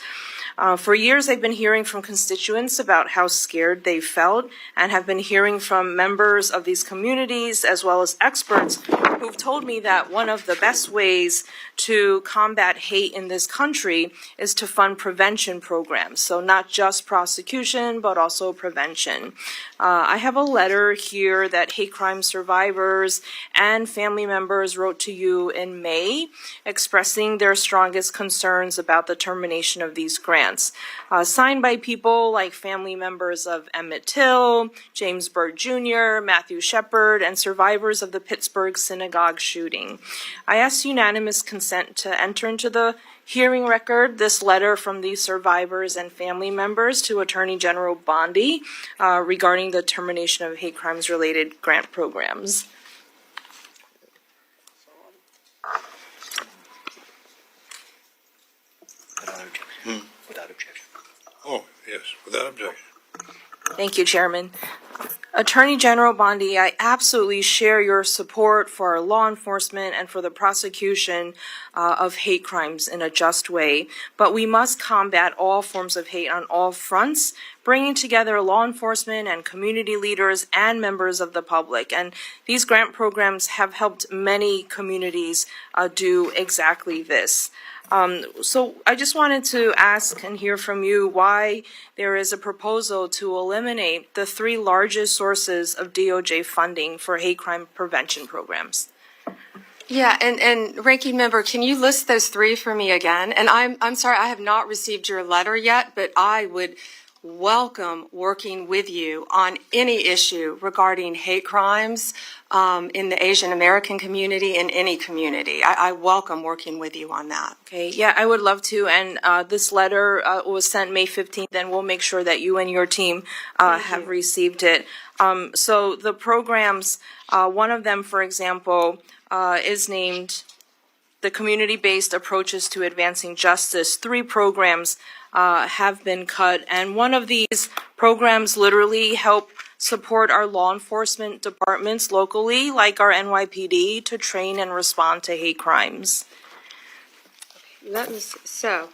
For years, I've been hearing from constituents about how scared they felt and have been hearing from members of these communities as well as experts who've told me that one of the best ways to combat hate in this country is to fund prevention programs. So not just prosecution, but also prevention. I have a letter here that hate crime survivors and family members wrote to you in May, expressing their strongest concerns about the termination of these grants. Signed by people like family members of Emmett Till, James Byrd Jr., Matthew Shepard, and survivors of the Pittsburgh synagogue shooting. I ask unanimous consent to enter into the hearing record this letter from these survivors and family members to Attorney General Bondi regarding the termination of hate crimes related grant programs. Without objection. Oh, yes, without objection. Thank you, Chairman. Attorney General Bondi, I absolutely share your support for law enforcement and for the prosecution of hate crimes in a just way, but we must combat all forms of hate on all fronts, bringing together law enforcement and community leaders and members of the public. And these grant programs have helped many communities do exactly this. So I just wanted to ask and hear from you why there is a proposal to eliminate the 3 largest sources of DOJ funding for hate crime prevention programs. Yeah, and Ranking Member, can you list those 3 for me again? And I'm sorry, I have not received your letter yet, but I would welcome working with you on any issue regarding hate crimes in the Asian American community, in any community. I welcome working with you on that. Okay, yeah, I would love to. And this letter was sent May 15th, and we'll make sure that you and your team have received it. So the programs, one of them, for example, is named the Community-Based Approaches to Advancing Justice. 3 programs have been cut, and one of these Programs literally help support our law enforcement departments locally, like our NYPD, to train and respond to hate crimes. Let me see. So,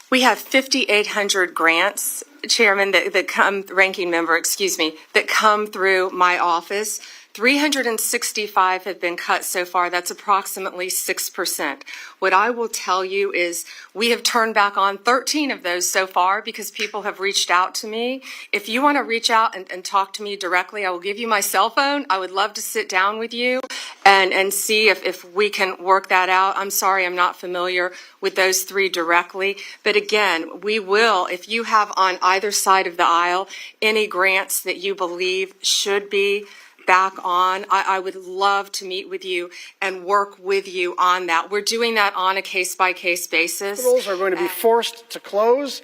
we have 5,800 grants, Chairman, that come, Ranking Member, that come through my office. 365 have been cut so far. That's approximately 6%. What I will tell you is we have turned back on 13 of those so far because people have reached out to me. If you want to reach out and talk to me directly, I will give you my cell phone. I would love to sit down with you and see if we can work that out. I'm sorry, I'm not familiar with those three directly. But again, we will, if you have on either side of the aisle any grants that you believe should be back on, I would love to meet with you and work with you on that. We're doing that on a case-by-case basis. Hospitals are going to be forced to close,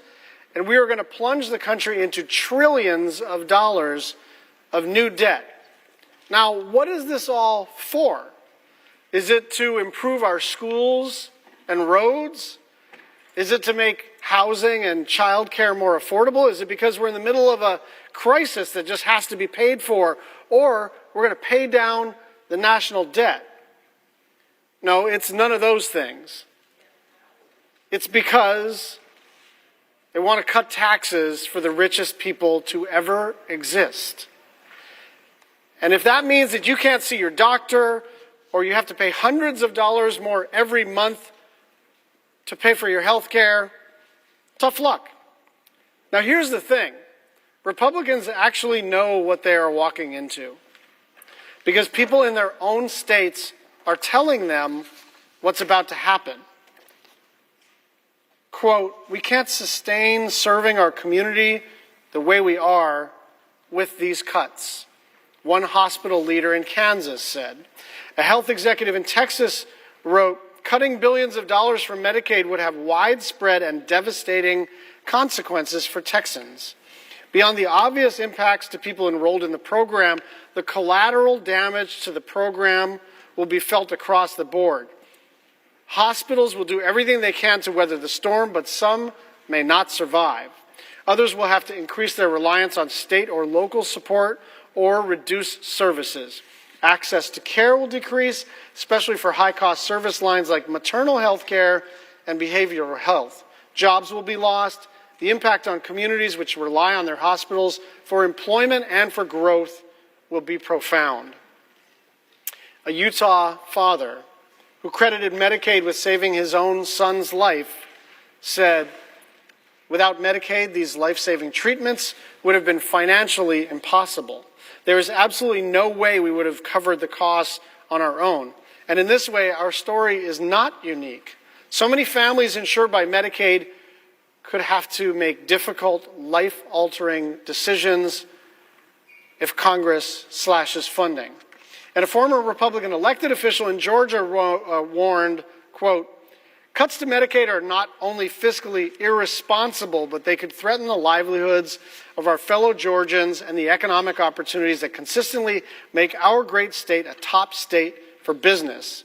and we are going to plunge the country into trillions of dollars of new debt. Now, what is this all for? Is it to improve our schools and roads? Is it to make housing and child care more affordable? Is it because we're in the middle of a crisis that just has to be paid for? Or we're going to pay down the national debt? No, it's none of those things. It's because they want to cut taxes for the richest people to ever exist. And if that means that you can't see your doctor, or you have to pay hundreds of dollars more every month to pay for your health care, tough luck. Now here's the thing. Republicans actually know what they are walking into, because people in their own states are telling them what's about to happen. Quote, "We can't sustain serving our community the way we are with these cuts," one hospital leader in Kansas said. A health executive in Texas wrote, "Cutting billions of dollars from Medicaid would have widespread and devastating consequences for Texans. Beyond the obvious impacts to people enrolled in the program, the collateral damage to the program will be felt across the board. Hospitals will do everything they can to weather the storm, but some may not survive. Others will have to increase their reliance on state or local support or reduce services. Access to care will decrease, especially for high-cost service lines like maternal health care and behavioral health. Jobs will be lost. The impact on communities which rely on their hospitals for employment and for growth will be profound." A Utah father who credited Medicaid with saving his own son's life said, "Without Medicaid, these life-saving treatments would have been financially impossible. There is absolutely no way we would have covered the costs on our own. And in this way, our story is not unique. So many families insured by Medicaid could have to make difficult, life-altering decisions if Congress slashes funding." And a former Republican elected official in Georgia warned, quote, "Cuts to Medicaid are not only fiscally irresponsible, but they could threaten the livelihoods of our fellow Georgians and the economic opportunities that consistently make our great state a top state for business."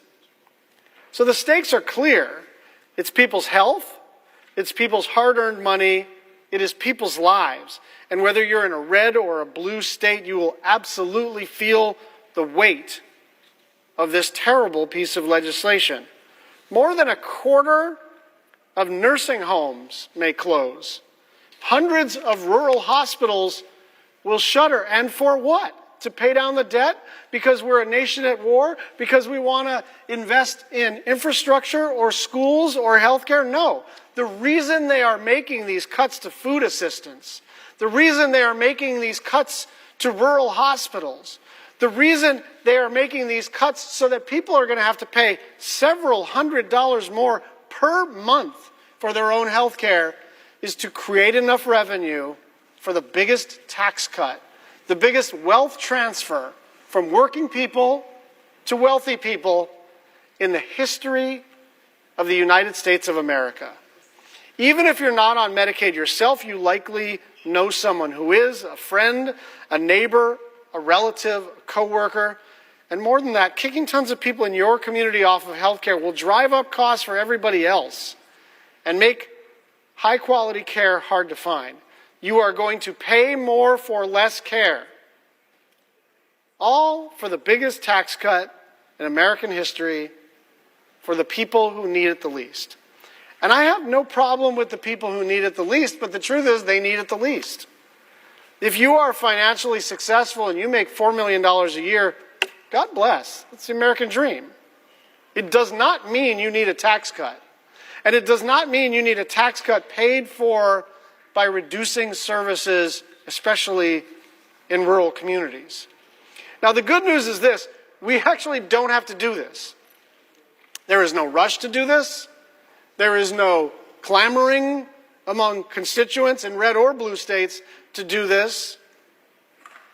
So the stakes are clear. It's people's health. It's people's hard-earned money. It is people's lives. And whether you're in a red or a blue state, you will absolutely feel the weight of this terrible piece of legislation. More than a quarter of nursing homes may close. Hundreds of rural hospitals will shutter. And for what? To pay down the debt? Because we're a nation at war? Because we want to invest in infrastructure or schools or healthcare? No. The reason they are making these cuts to food assistance, the reason they are making these cuts to rural hospitals, the reason they are making these cuts so that people are going to have to pay several $100s more per month for their own health care is to create enough revenue for the biggest tax cut, the biggest wealth transfer from working people to wealthy people in the history of the United States of America. Even if you're not on Medicaid yourself, you likely know someone who is, a friend, a neighbor, a relative, a coworker. And more than that, kicking tons of people in your community off of health care will drive up costs for everybody else and make high-quality care hard to find. You are going to pay more for less care. All for the biggest tax cut in American history for the people who need it the least. And I have no problem with the people who need it the least, but the truth is they need it the least. If you are financially successful and you make $4 million a year, God bless. It's the American dream. It does not mean you need a tax cut. And it does not mean you need a tax cut paid for by reducing services, especially in rural communities. Now, the good news is this. We actually don't have to do this. There is no rush to do this. There is no clamoring among constituents in red or blue states to do this.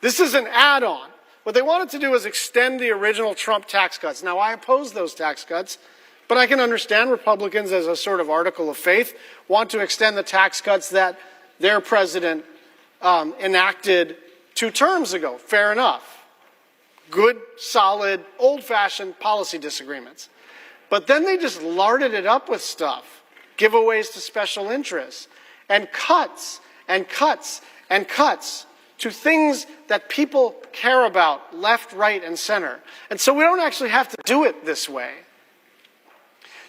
This is an add-on. What they wanted to do is extend the original Trump tax cuts. Now, I oppose those tax cuts, but I can understand Republicans, as a sort of article of faith, want to extend the tax cuts that their president enacted 2 terms ago. Fair enough. Good, solid, old-fashioned policy disagreements. But then they just larded it up with stuff, giveaways to special interests, and cuts and cuts and cuts to things that people care about, left, right, and center. And so we don't actually have to do it this way.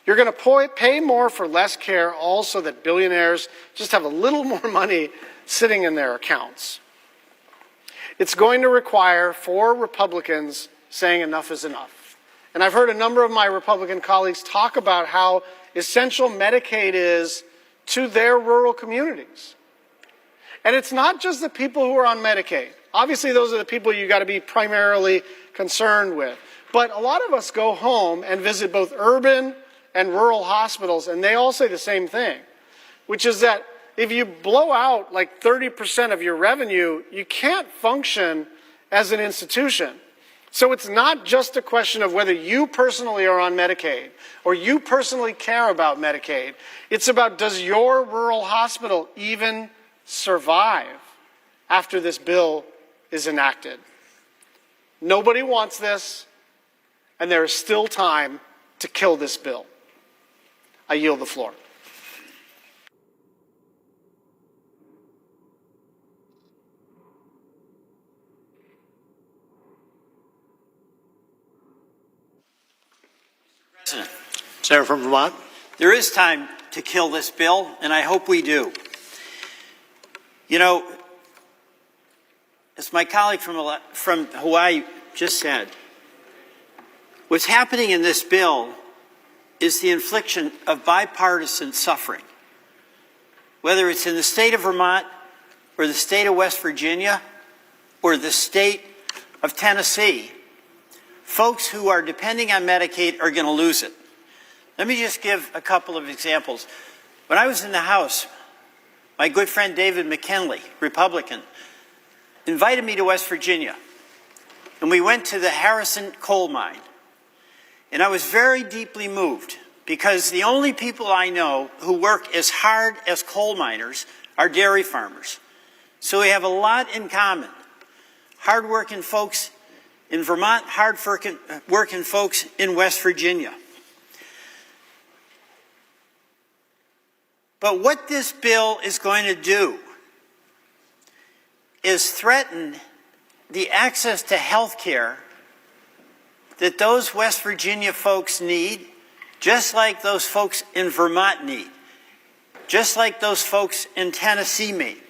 You're going to pay more for less care, all so that billionaires just have a little more money sitting in their accounts. It's going to require 4 Republicans saying enough is enough. And I've heard a number of my Republican colleagues talk about how essential Medicaid is to their rural communities. And it's not just the people who are on Medicaid. Obviously, those are the people you got to be primarily concerned with. But a lot of us go home and visit both urban and rural hospitals, and they all say the same thing, which is that if you blow out like 30% of your revenue, you can't function as an institution. So it's not just a question of whether you personally are on Medicaid or you personally care about Medicaid. It's about, does your rural hospital even survive after this bill is enacted? Nobody wants this, and there is still time to kill this bill. I yield the floor. Senator from Vermont. There is time to kill this bill, and I hope we do. You know, as my colleague from Hawaii just said, what's happening in this bill is the infliction of bipartisan suffering. Whether it's in the state of Vermont or the state of West Virginia or the state of Tennessee, folks who are depending on Medicaid are going to lose it. Let me just give a couple of examples. When I was in the House, my good friend David McKinley, Republican, invited me to West Virginia, and we went to the Harrison coal mine. And I was very deeply moved because the only people I know who work as hard as coal miners are dairy farmers. So we have a lot in common. Hard-working folks in Vermont, hard-working folks in West Virginia. But what this bill is going to do is threaten the access to health care that those West Virginia folks need, just like those folks in Vermont need, just like those folks in Tennessee need.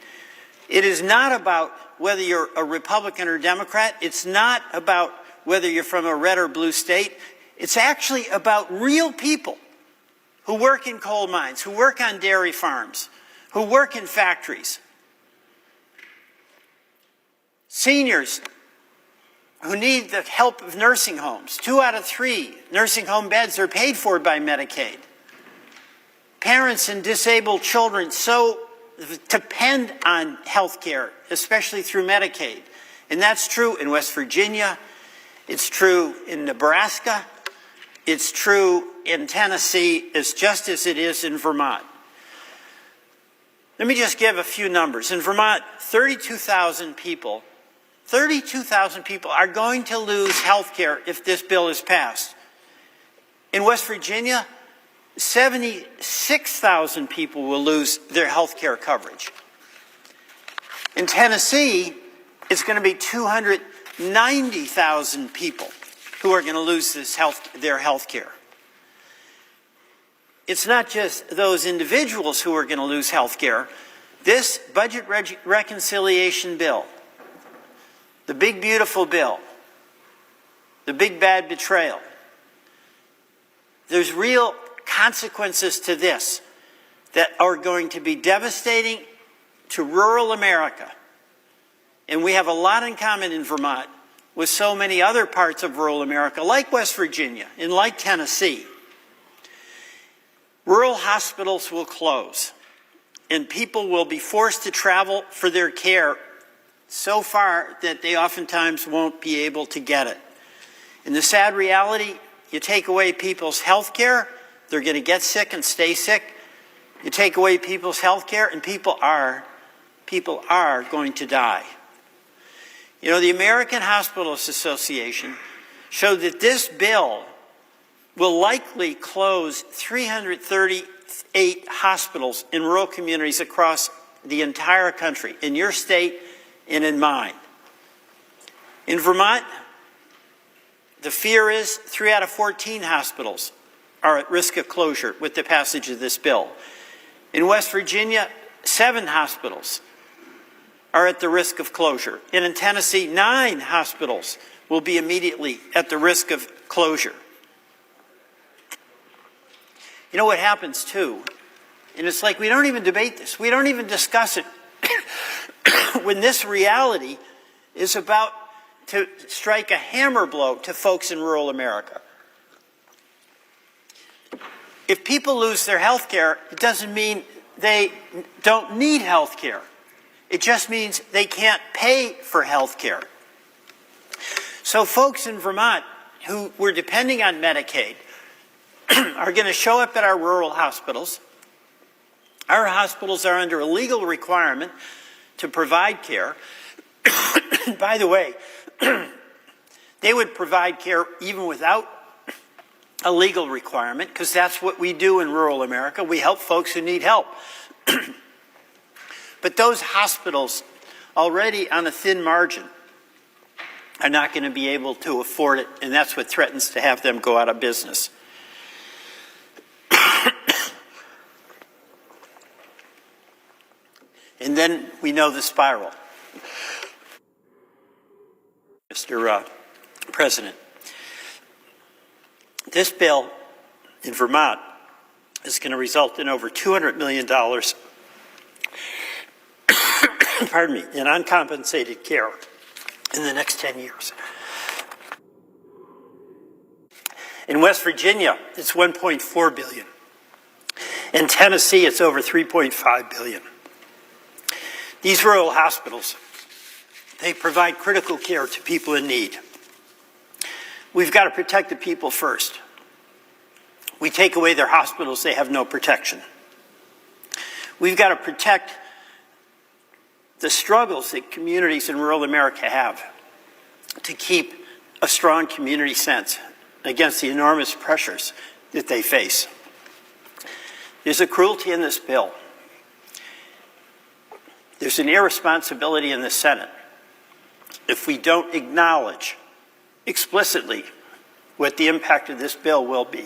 It is not about whether you're a Republican or Democrat. It's not about whether you're from a red or blue state. It's actually about real people who work in coal mines, who work on dairy farms, who work in factories. Seniors who need the help of nursing homes. 2 out of 3 nursing home beds are paid for by Medicaid. Parents and disabled children so depend on health care, especially through Medicaid. And that's true in West Virginia. It's true in Nebraska. It's true in Tennessee. It's just as it is in Vermont. Let me just give a few numbers. In Vermont, 32,000 people are going to lose health care if this bill is passed. In West Virginia, 76,000 people will lose their health care coverage. In Tennessee, it's going to be 290,000 people who are going to lose their health care. It's not just those individuals who are going to lose health care. This budget reconciliation bill, the big beautiful bill, the big bad betrayal, there's real consequences to this that are going to be devastating to rural America. And we have a lot in common in Vermont with so many other parts of rural America, like West Virginia and like Tennessee. Rural hospitals will close, and people will be forced to travel for their care so far that they oftentimes won't be able to get it. And the sad reality, you take away people's health care, they're going to get sick and stay sick. You take away people's health care, and people are going to die. You know, the American Hospitals Association showed that this bill will likely close 338 hospitals in rural communities across the entire country, in your state and in mine. In Vermont, the fear is 3 out of 14 hospitals are at risk of closure with the passage of this bill. In West Virginia, 7 hospitals are at the risk of closure. And in Tennessee, 9 hospitals will be immediately at the risk of closure. You know what happens too? And it's like we don't even debate this. We don't even discuss it when this reality is about to strike a hammer blow to folks in rural America. If people lose their health care, it doesn't mean they don't need health care. It just means they can't pay for health care. So folks in Vermont who were depending on Medicaid are going to show up at our rural hospitals. Our hospitals are under a legal requirement to provide care. By the way, they would provide care even without a legal requirement, because that's what we do in rural America. We help folks who need help. But those hospitals, already on a thin margin, are not going to be able to afford it, and that's what threatens to have them go out of business. And then we know the spiral. Mr. President, this bill in Vermont is going to result in over $200 million pardon me, in uncompensated care in the next 10 years. In West Virginia, it's $1.4 billion. In Tennessee, it's over $3.5 billion. These rural hospitals, they provide critical care to people in need. We've got to protect the people first. We take away their hospitals, they have no protection. We've got to protect the struggles that communities in rural America have to keep a strong community sense against the enormous pressures that they face. There's a cruelty in this bill. There's an irresponsibility in the Senate if we don't acknowledge explicitly what the impact of this bill will be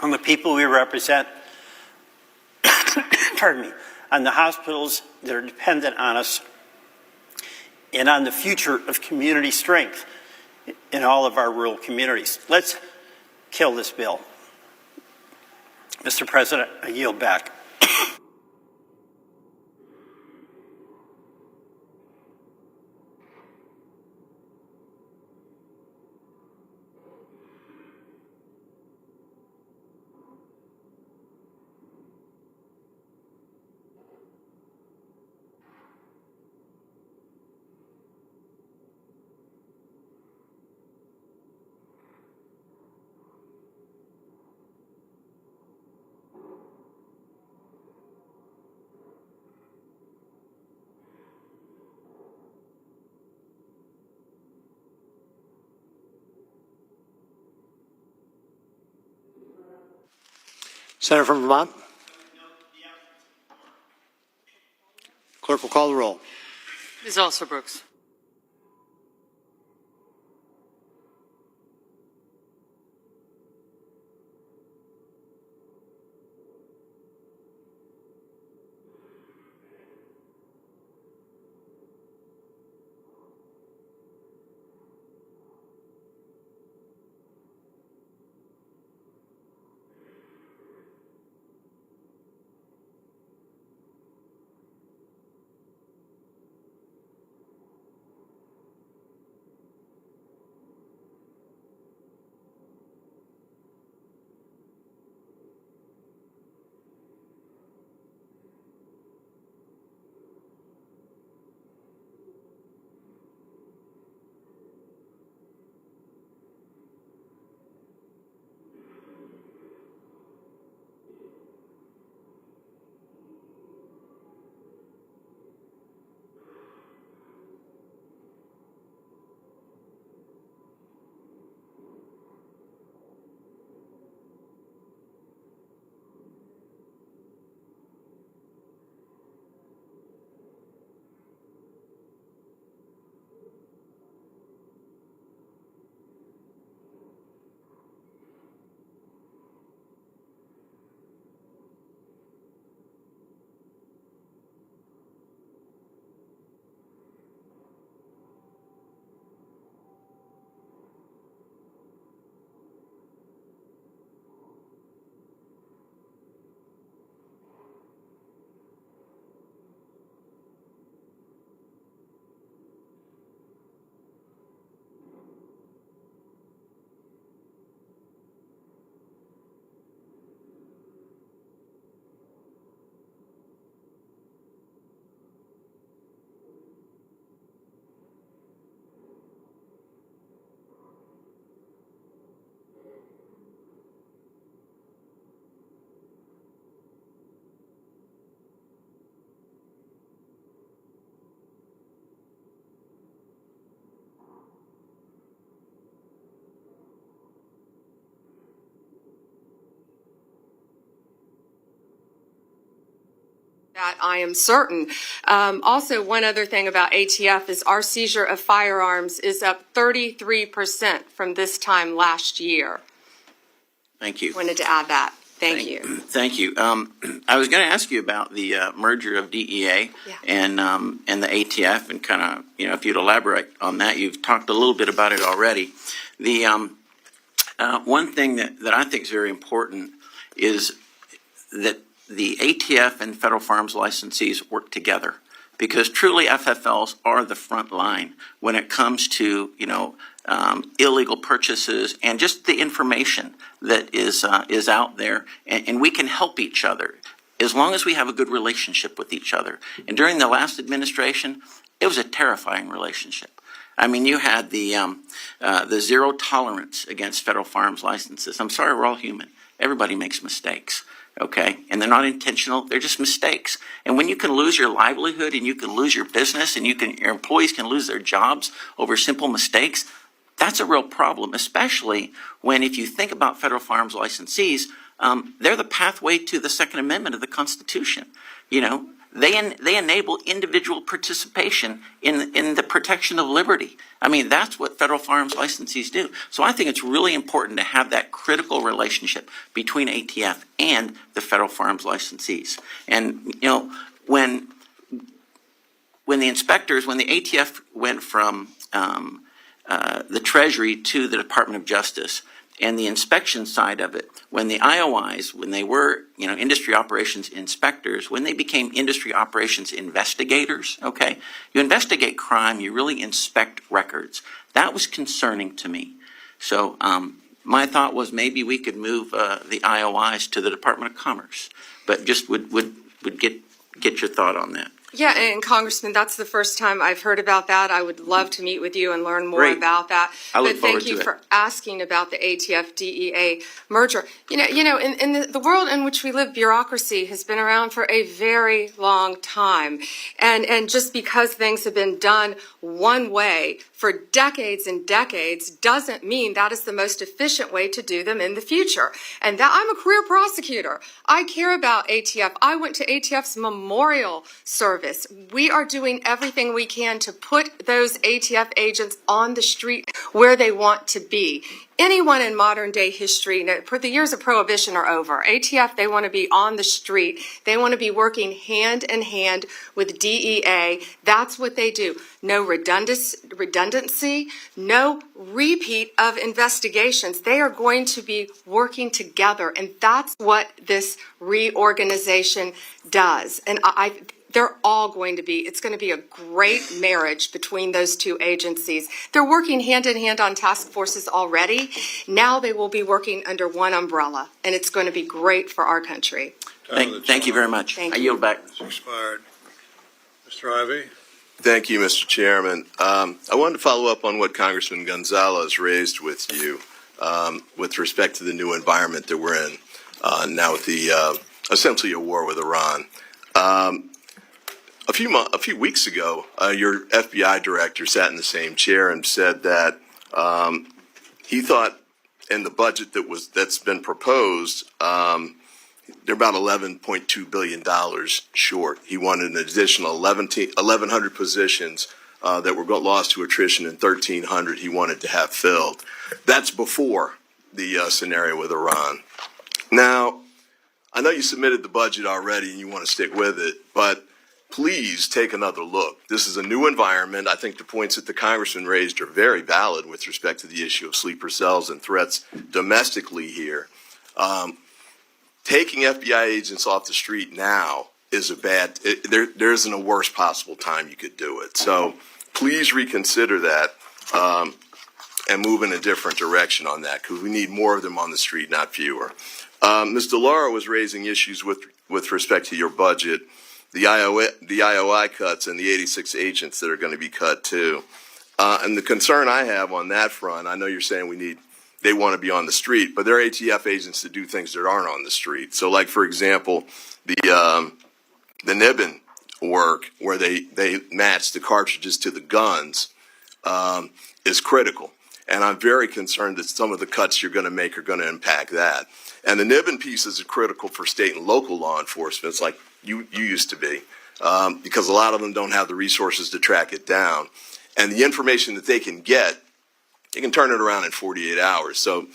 on the people we represent, pardon me, on the hospitals that are dependent on us, and on the future of community strength in all of our rural communities. Let's kill this bill. Mr. President, I yield back. Senator from Vermont. Clerk will call the roll. Ms. Alsobrooks. That I am certain. Also, one other thing about ATF is our seizure of firearms is up 33% from this time last year. Thank you. Wanted to add that. Thank you. Thank you. I was going to ask you about the merger of DEA and the ATF, and kind of, if you'd elaborate on that. You've talked a little bit about it already. The one thing that I think is very important is that the ATF and federal firearms licensees work together, because truly FFLs are the front line when it comes to, illegal purchases and just the information that is out there, and we can help each other as long as we have a good relationship with each other. And during the last administration, it was a terrifying relationship. I mean, you had the zero tolerance against federal firearms licenses. I'm sorry, we're all human. Everybody makes mistakes. Okay, and they're not intentional, they're just mistakes. And when you can lose your livelihood and you can lose your business and your employees can lose their jobs over simple mistakes, that's a real problem, especially when, if you think about federal firearms licensees, they're the pathway to the Second Amendment of the Constitution. They enable individual participation in the protection of liberty. I mean, that's what federal firearms licensees do. So I think it's really important to have that critical relationship between ATF and the federal firearms licensees. And, when the inspectors, when the ATF went from the Treasury to the Department of Justice, and the inspection side of it, when the IOIs, when they were, industry operations inspectors, when they became industry operations investigators, okay, you investigate crime, you really inspect records. That was concerning to me. So my thought was maybe we could move the IOIs to the Department of Commerce, but just would get your thought on that. Yeah, and Congressman, that's the first time I've heard about that. I would love to meet with you and learn more Great. about that. I look but forward thank you to it. for asking about the ATF-DEA merger. In the world in which we live, bureaucracy has been around for a very long time. And just because things have been done one way for decades and decades doesn't mean that is the most efficient way to do them in the future. And that I'm a career prosecutor. I care about ATF. I went to ATF's memorial service service. We are doing everything we can to put those ATF agents on the street where they want to be. Anyone in modern day history, the years of prohibition are over. ATF, they want to be on the street. They want to be working hand in hand with DEA. That's what they do. No redundancy, no repeat of investigations. They are going to be working together, and that's what this reorganization does. And they're all going to be, it's going to be a great marriage between those two agencies. They're working hand in hand on task forces already. Now they will be working under one umbrella, and it's going to be great for our country. Thank you very much. Thank I you. yield back. It's expired. Mr. Ivey? Thank you, Mr. Chairman. I wanted to follow up on what Congressman Gonzalez raised with you with respect to the new environment that we're in now with the essentially a war with Iran. A few weeks ago, your FBI director sat in the same chair and said that he thought in the budget that's been proposed, they're about $11.2 billion short. He wanted an additional 1,100 positions that were lost to attrition, and 1,300 he wanted to have filled. That's before the scenario with Iran. Now, I know you submitted the budget already and you want to stick with it, but please take another look. This is a new environment. I think the points that the congressman raised are very valid with respect to the issue of sleeper cells and threats domestically here. Taking FBI agents off the street now is there isn't a worse possible time you could do it. So please reconsider that and move in a different direction on that, because we need more of them on the street, not fewer. Ms. DeLauro was raising issues with respect to your budget, the IOI cuts and the 86 agents that are going to be cut too. And the concern I have on that front, I know you're saying they want to be on the street, but they're ATF agents that do things that aren't on the street. So like, for example, the Nibbin work where they match the cartridges to the guns is critical. And I'm very concerned that some of the cuts you're going to make are going to impact that. And the Nibbin pieces are critical for state and local law enforcement. It's like you used to be, because a lot of them don't have the resources to track it down. And the information that they can get, they can turn it around in 48 hours. So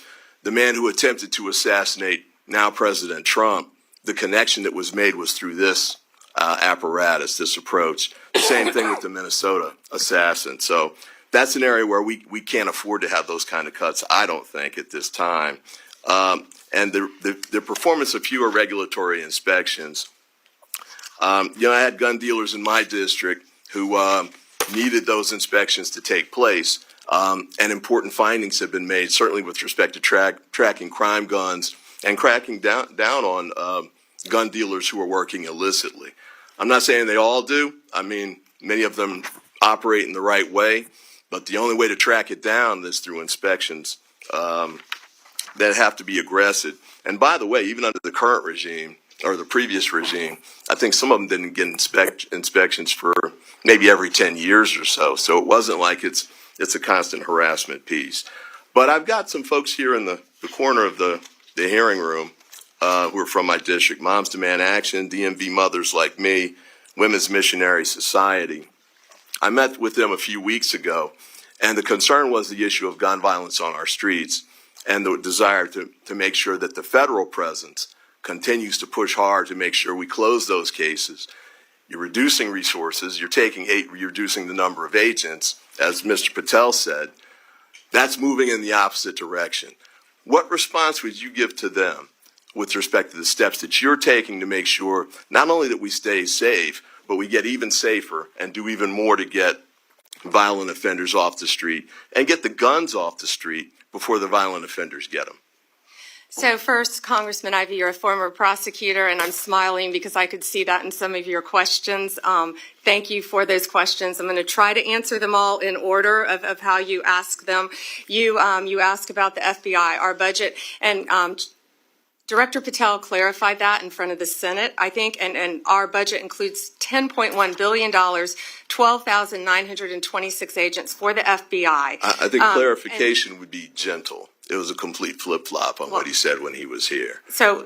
the man who attempted to assassinate now President Trump, the connection that was made was through this apparatus, this approach. The same thing with the Minnesota assassin. So that's an area where we can't afford to have those kind of cuts, I don't think, at this time. And the performance of fewer regulatory inspections. I had gun dealers in my district who needed those inspections to take place. And important findings have been made, certainly with respect to tracking crime guns and cracking down on gun dealers who are working illicitly. I'm not saying they all do. I mean, many of them operate in the right way, but the only way to track it down is through inspections that have to be aggressive. And by the way, even under the current regime or the previous regime, I think some of them didn't get inspections for maybe every 10 years or so. So it wasn't like it's a constant harassment piece. But I've got some folks here in the corner of the hearing room who are from my district. Moms Demand Action, DMV Mothers Like Me, Women's Missionary Society. I met with them a few weeks ago, and the concern was the issue of gun violence on our streets and the desire to make sure that the federal presence continues to push hard to make sure we close those cases. You're reducing resources, you're reducing the number of agents, as Mr. Patel said. That's moving in the opposite direction. What response would you give to them with respect to the steps that you're taking to make sure not only that we stay safe, but we get even safer and do even more to get violent offenders off the street and get the guns off the street before the violent offenders get them? So first, Congressman Ivey, you're a former prosecutor, and I'm smiling because I could see that in some of your questions. Thank you for those questions. I'm going to try to answer them all in order of how you ask them. You ask about the FBI, our budget, and Director Patel clarified that in front of the Senate, I think, and our budget includes $10.1 billion, 12,926 agents for the FBI. I think clarification would be gentle. It was a complete flip-flop on what he said when he was here. So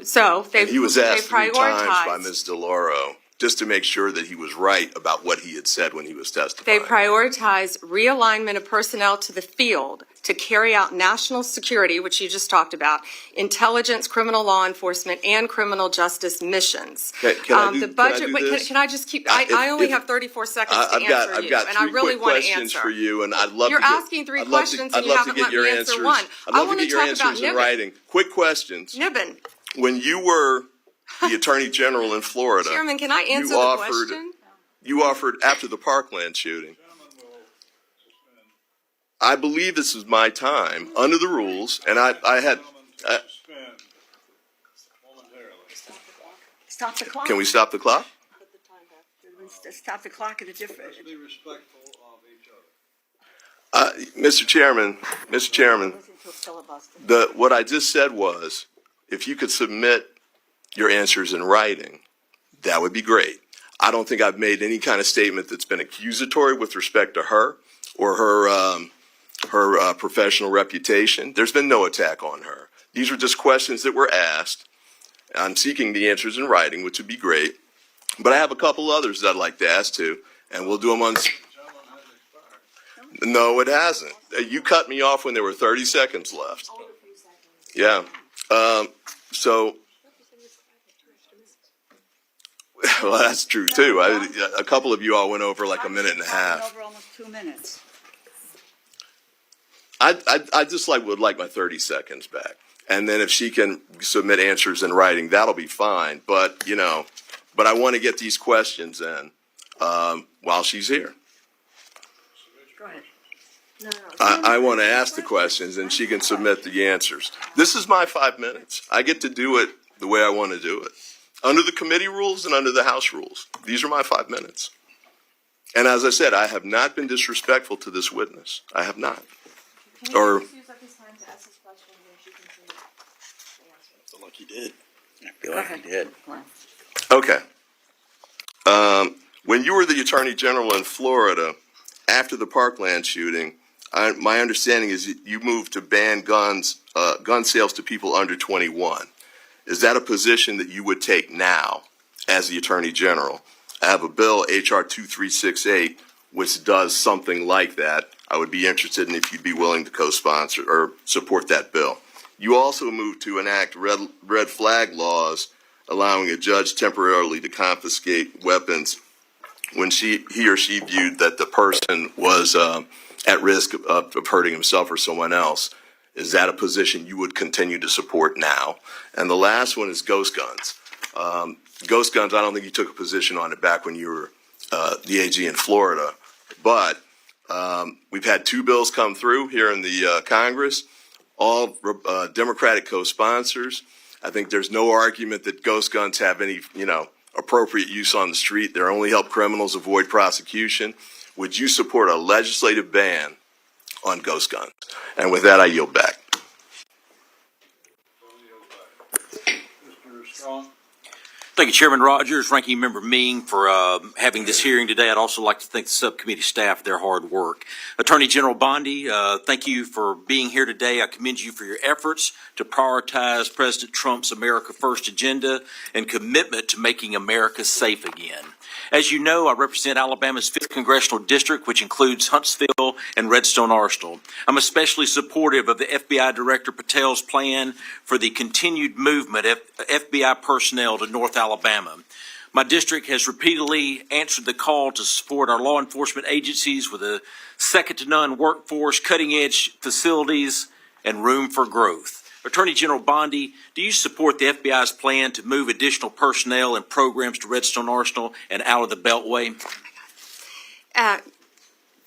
he was asked 3 times by prioritized. Ms. DeLauro just to make sure that he was right about what he had said when he was testifying. They prioritize realignment of personnel to the field to carry out national security, which you just talked about, intelligence, criminal law enforcement, and criminal justice missions. The budget. Can I just keep? I only have 34 seconds to answer I've got and I three really quick want to questions answer. for you, and I'd love You're to get, asking three I'd love questions to, and you I'd love haven't to get let your me answer answers. one. I'd love I want to to get your talk about answers in Niven. writing. Quick questions. Niven. When you were the Attorney General in Florida, Chairman, can I answer you the offered, question? You offered, after the Parkland shooting, I believe this is my time, under the rules, and I had... Stop the clock. Can we stop the clock? Stop the clock at a different. Mr. Chairman, what I just said was, if you could submit your answers in writing, that would be great. I don't think I've made any kind of statement that's been accusatory with respect to her or her professional reputation. There's been no attack on her. These were just questions that were asked. I'm seeking the answers in writing, which would be great. But I have a couple others that I'd like to ask too, and we'll do them on... No, it hasn't. You cut me off when there were 30 seconds left. Yeah. So... Well, that's true too. A couple of you all went over like a minute and a half. Over almost 2 minutes. I just would like my 30 seconds back, and then if she can submit answers in writing, that'll be fine. But I want to get these questions in while she's here. Go ahead. No. I want to ask the questions, and she can submit the answers. This is my 5 minutes. I get to do it the way I want to do it. Under the committee rules and under the House rules. These are my 5 minutes. And as I said, I have not been disrespectful to this witness. I have not. Or... I feel like you did. I feel like you did. Okay. When you were the Attorney General in Florida, after the Parkland shooting, my understanding is that you moved to ban gun sales to people under 21. Is that a position that you would take now as the Attorney General? I have a bill, H.R. 2368, which does something like that. I would be interested in if you'd be willing to co-sponsor or support that bill. You also moved to enact red flag laws, allowing a judge temporarily to confiscate weapons when he or she viewed that the person was at risk of hurting himself or someone else. Is that a position you would continue to support now? And the last one is ghost guns. Ghost guns, I don't think you took a position on it back when you were the AG in Florida. But we've had 2 bills come through here in the Congress, all Democratic co-sponsors. I think there's no argument that ghost guns have any, appropriate use on the street. They only help criminals avoid prosecution. Would you support a legislative ban on ghost guns? And with that, I yield back. Thank you, Chairman Rogers, Ranking Member Ming, for having this hearing today. I'd also like to thank the subcommittee staff for their hard work. Attorney General Bondi, thank you for being here today. I commend you for your efforts to prioritize President Trump's America First agenda and commitment to making America safe again. As you know, I represent Alabama's 5th Congressional District, which includes Huntsville and Redstone Arsenal. I'm especially supportive of the FBI Director Patel's plan for the continued movement of FBI personnel to North Alabama. My district has repeatedly answered the call to support our law enforcement agencies with a second-to-none workforce, cutting-edge facilities, and room for growth. Attorney General Bondi, do you support the FBI's plan to move additional personnel and programs to Redstone Arsenal and out of the Beltway?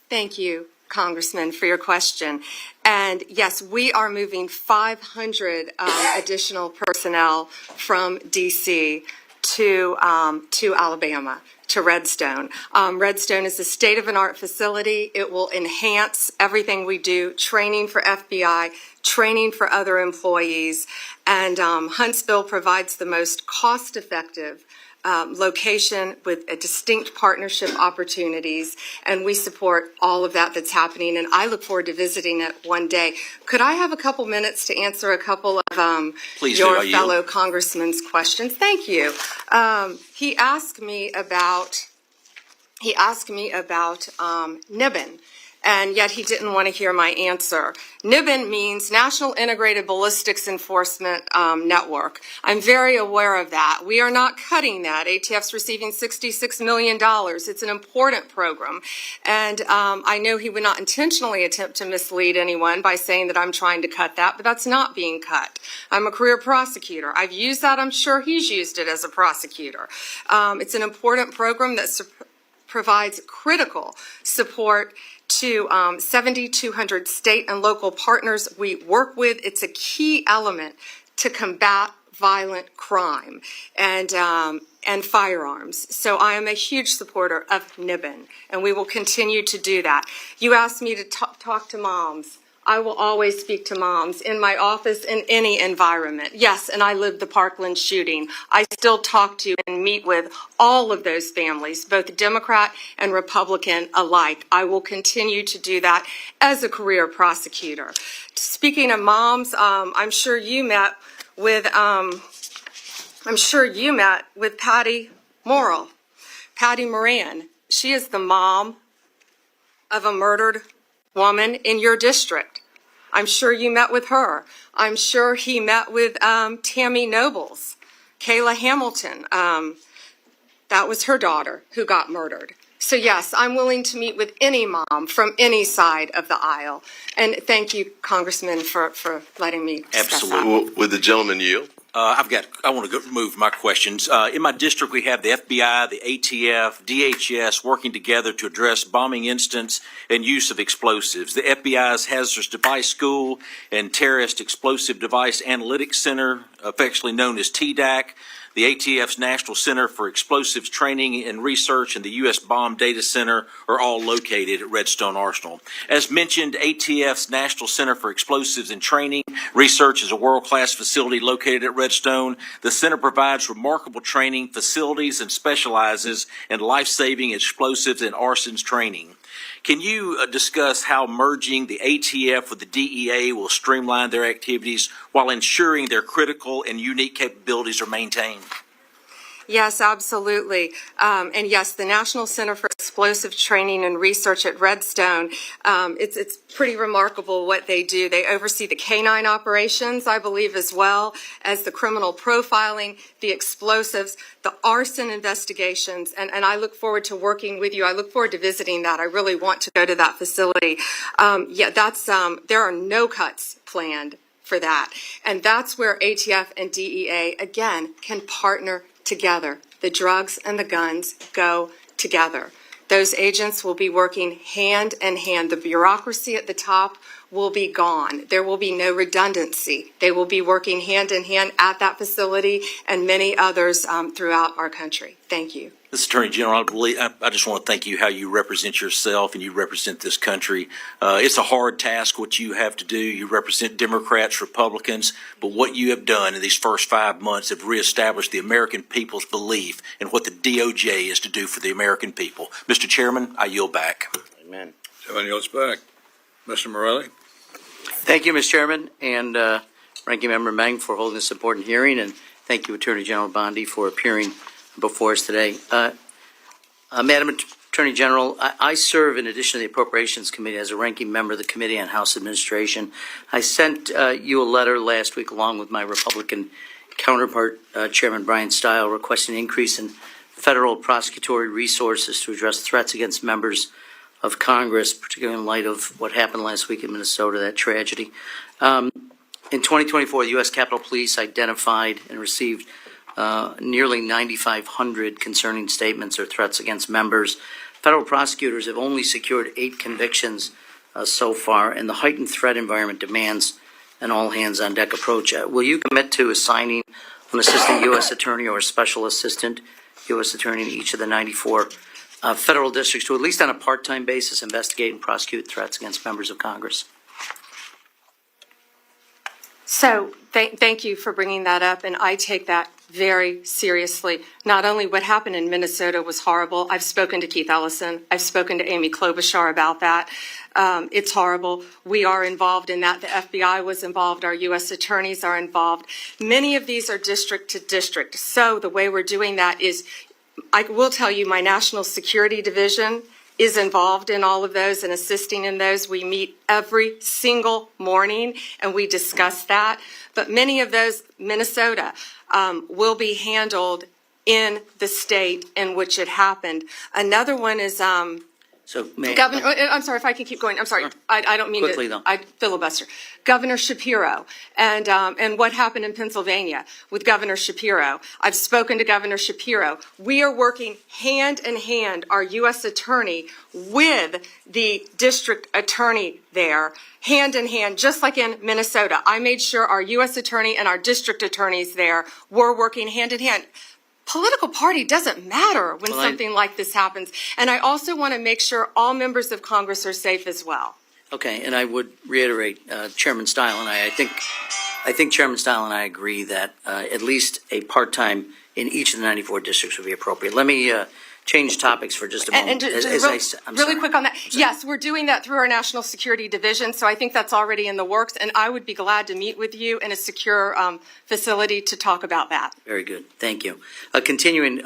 Thank you, Congressman, for your question. And yes, we are moving 500 additional personnel from D.C. to Alabama, to Redstone. Redstone is a state-of-the-art facility. It will enhance everything we do, training for FBI, training for other employees, and Huntsville provides the most cost-effective location with a distinct partnership opportunities, and we support all of that that's happening, and I look forward to visiting it one day. Could I have a couple minutes to answer a couple of Please your do. fellow congressman's questions? Thank you. He asked me about NIBN, and yet he didn't want to hear my answer. NIBN means National Integrated Ballistics Enforcement Network. I'm very aware of that. We are not cutting that. ATF's receiving $66 million. It's an important program. And I know he would not intentionally attempt to mislead anyone by saying that I'm trying to cut that, but that's not being cut. I'm a career prosecutor. I've used that. I'm sure he's used it as a prosecutor. It's an important program that provides critical support to 7,200 state and local partners we work with. It's a key element to combat violent crime and firearms. So I am a huge supporter of NIBN, and we will continue to do that. You asked me to talk to moms. I will always speak to moms in my office in any environment. Yes, and I lived the Parkland shooting. I still talk to and meet with all of those families, both Democrat and Republican alike. I will continue to do that as a career prosecutor. Speaking of moms, I'm sure you met with Patty Morrill, Patty Moran. She is the mom of a murdered woman in your district. I'm sure you met with her. I'm sure he met with Tammy Nobles, Kayla Hamilton. That was her daughter who got murdered. So yes, I'm willing to meet with any mom from any side of the aisle. And thank you, Congressman, for letting me discuss that. Well, would the gentleman yield? I want to move my questions. In my district, we have the FBI, the ATF, DHS working together to address bombing incidents and use of explosives. The FBI's Hazardous Device School and Terrorist Explosive Device Analytics Center, affectionately known as TDAC, the ATF's National Center for Explosives Training and Research, and the U.S. Bomb Data Center are all located at Redstone Arsenal. As mentioned, ATF's National Center for Explosives and Training Research is a world-class facility located at Redstone. The center provides remarkable training facilities and specializes in life-saving explosives and arsons training. Can you discuss how merging the ATF with the DEA will streamline their activities while ensuring their critical and unique capabilities are maintained? Yes, absolutely. And yes, the National Center for Explosive Training and Research at Redstone, it's pretty remarkable what they do. They oversee the canine operations, I believe, as well as the criminal profiling, the explosives, the arson investigations, and I look forward to working with you. I look forward to visiting that. I really want to go to that facility. There are no cuts planned for that. And that's where ATF and DEA, again, can partner together. The drugs and the guns go together. Those agents will be working hand in hand. The bureaucracy at the top will be gone. There will be no redundancy. They will be working hand in hand at that facility and many others throughout our country. Thank you. Mr. Attorney General, I just want to thank you how you represent yourself and you represent this country. It's a hard task what you have to do. You represent Democrats, Republicans, but what you have done in these first 5 months have reestablished the American people's belief in what the DOJ is to do for the American people. Mr. Chairman, I yield back. Amen. Chairman yields back. Mr. Morelli. Thank you, Mr. Chairman, and Ranking Member Meng for holding this important hearing, and thank you, Attorney General Bondi, for appearing before us today. Madam Attorney General, I serve in addition to the Appropriations Committee as a ranking member of the Committee on House Administration. I sent you a letter last week along with my Republican counterpart, Chairman Brian Stile, requesting an increase in federal prosecutory resources to address threats against members of Congress, particularly in light of what happened last week in Minnesota, that tragedy. In 2024, the U.S. Capitol Police identified and received nearly 9,500 concerning statements or threats against members. Federal prosecutors have only secured 8 convictions so far, and the heightened threat environment demands an all-hands-on-deck approach. Will you commit to assigning an assistant U.S. attorney or a special assistant U.S. attorney in each of the 94 federal districts to, at least on a part-time basis, investigate and prosecute threats against members of Congress? So thank you for bringing that up, and I take that very seriously. Not only what happened in Minnesota was horrible. I've spoken to Keith Ellison. I've spoken to Amy Klobuchar about that. It's horrible. We are involved in that. The FBI was involved. Our U.S. attorneys are involved. Many of these are district to district. So the way we're doing that is, I will tell you, my National Security Division is involved in all of those and assisting in those. We meet every single morning and we discuss that. But many of those, Minnesota, will be handled in the state in which it happened. Another one is Governor. I'm sorry if I can keep going. I'm sorry. I don't mean Quickly, to. though. I filibuster. Governor Shapiro and what happened in Pennsylvania with Governor Shapiro. I've spoken to Governor Shapiro. We are working hand in hand, our U.S. attorney with the district attorney there, hand in hand, just like in Minnesota. I made sure our U.S. attorney and our district attorneys there were working hand in hand. Political party doesn't matter when something like this happens. And I also want to make sure all members of Congress are safe as well. Okay, and I would reiterate, Chairman Stile and I think Chairman Stile and I agree that at least a part-time in each of the 94 districts would be appropriate. Let me change topics for just a moment. Really quick on that. Yes, we're doing that through our National Security Division, so I think that's already in the works, and I would be glad to meet with you in a secure facility to talk about that. Very good. Thank you. Continuing,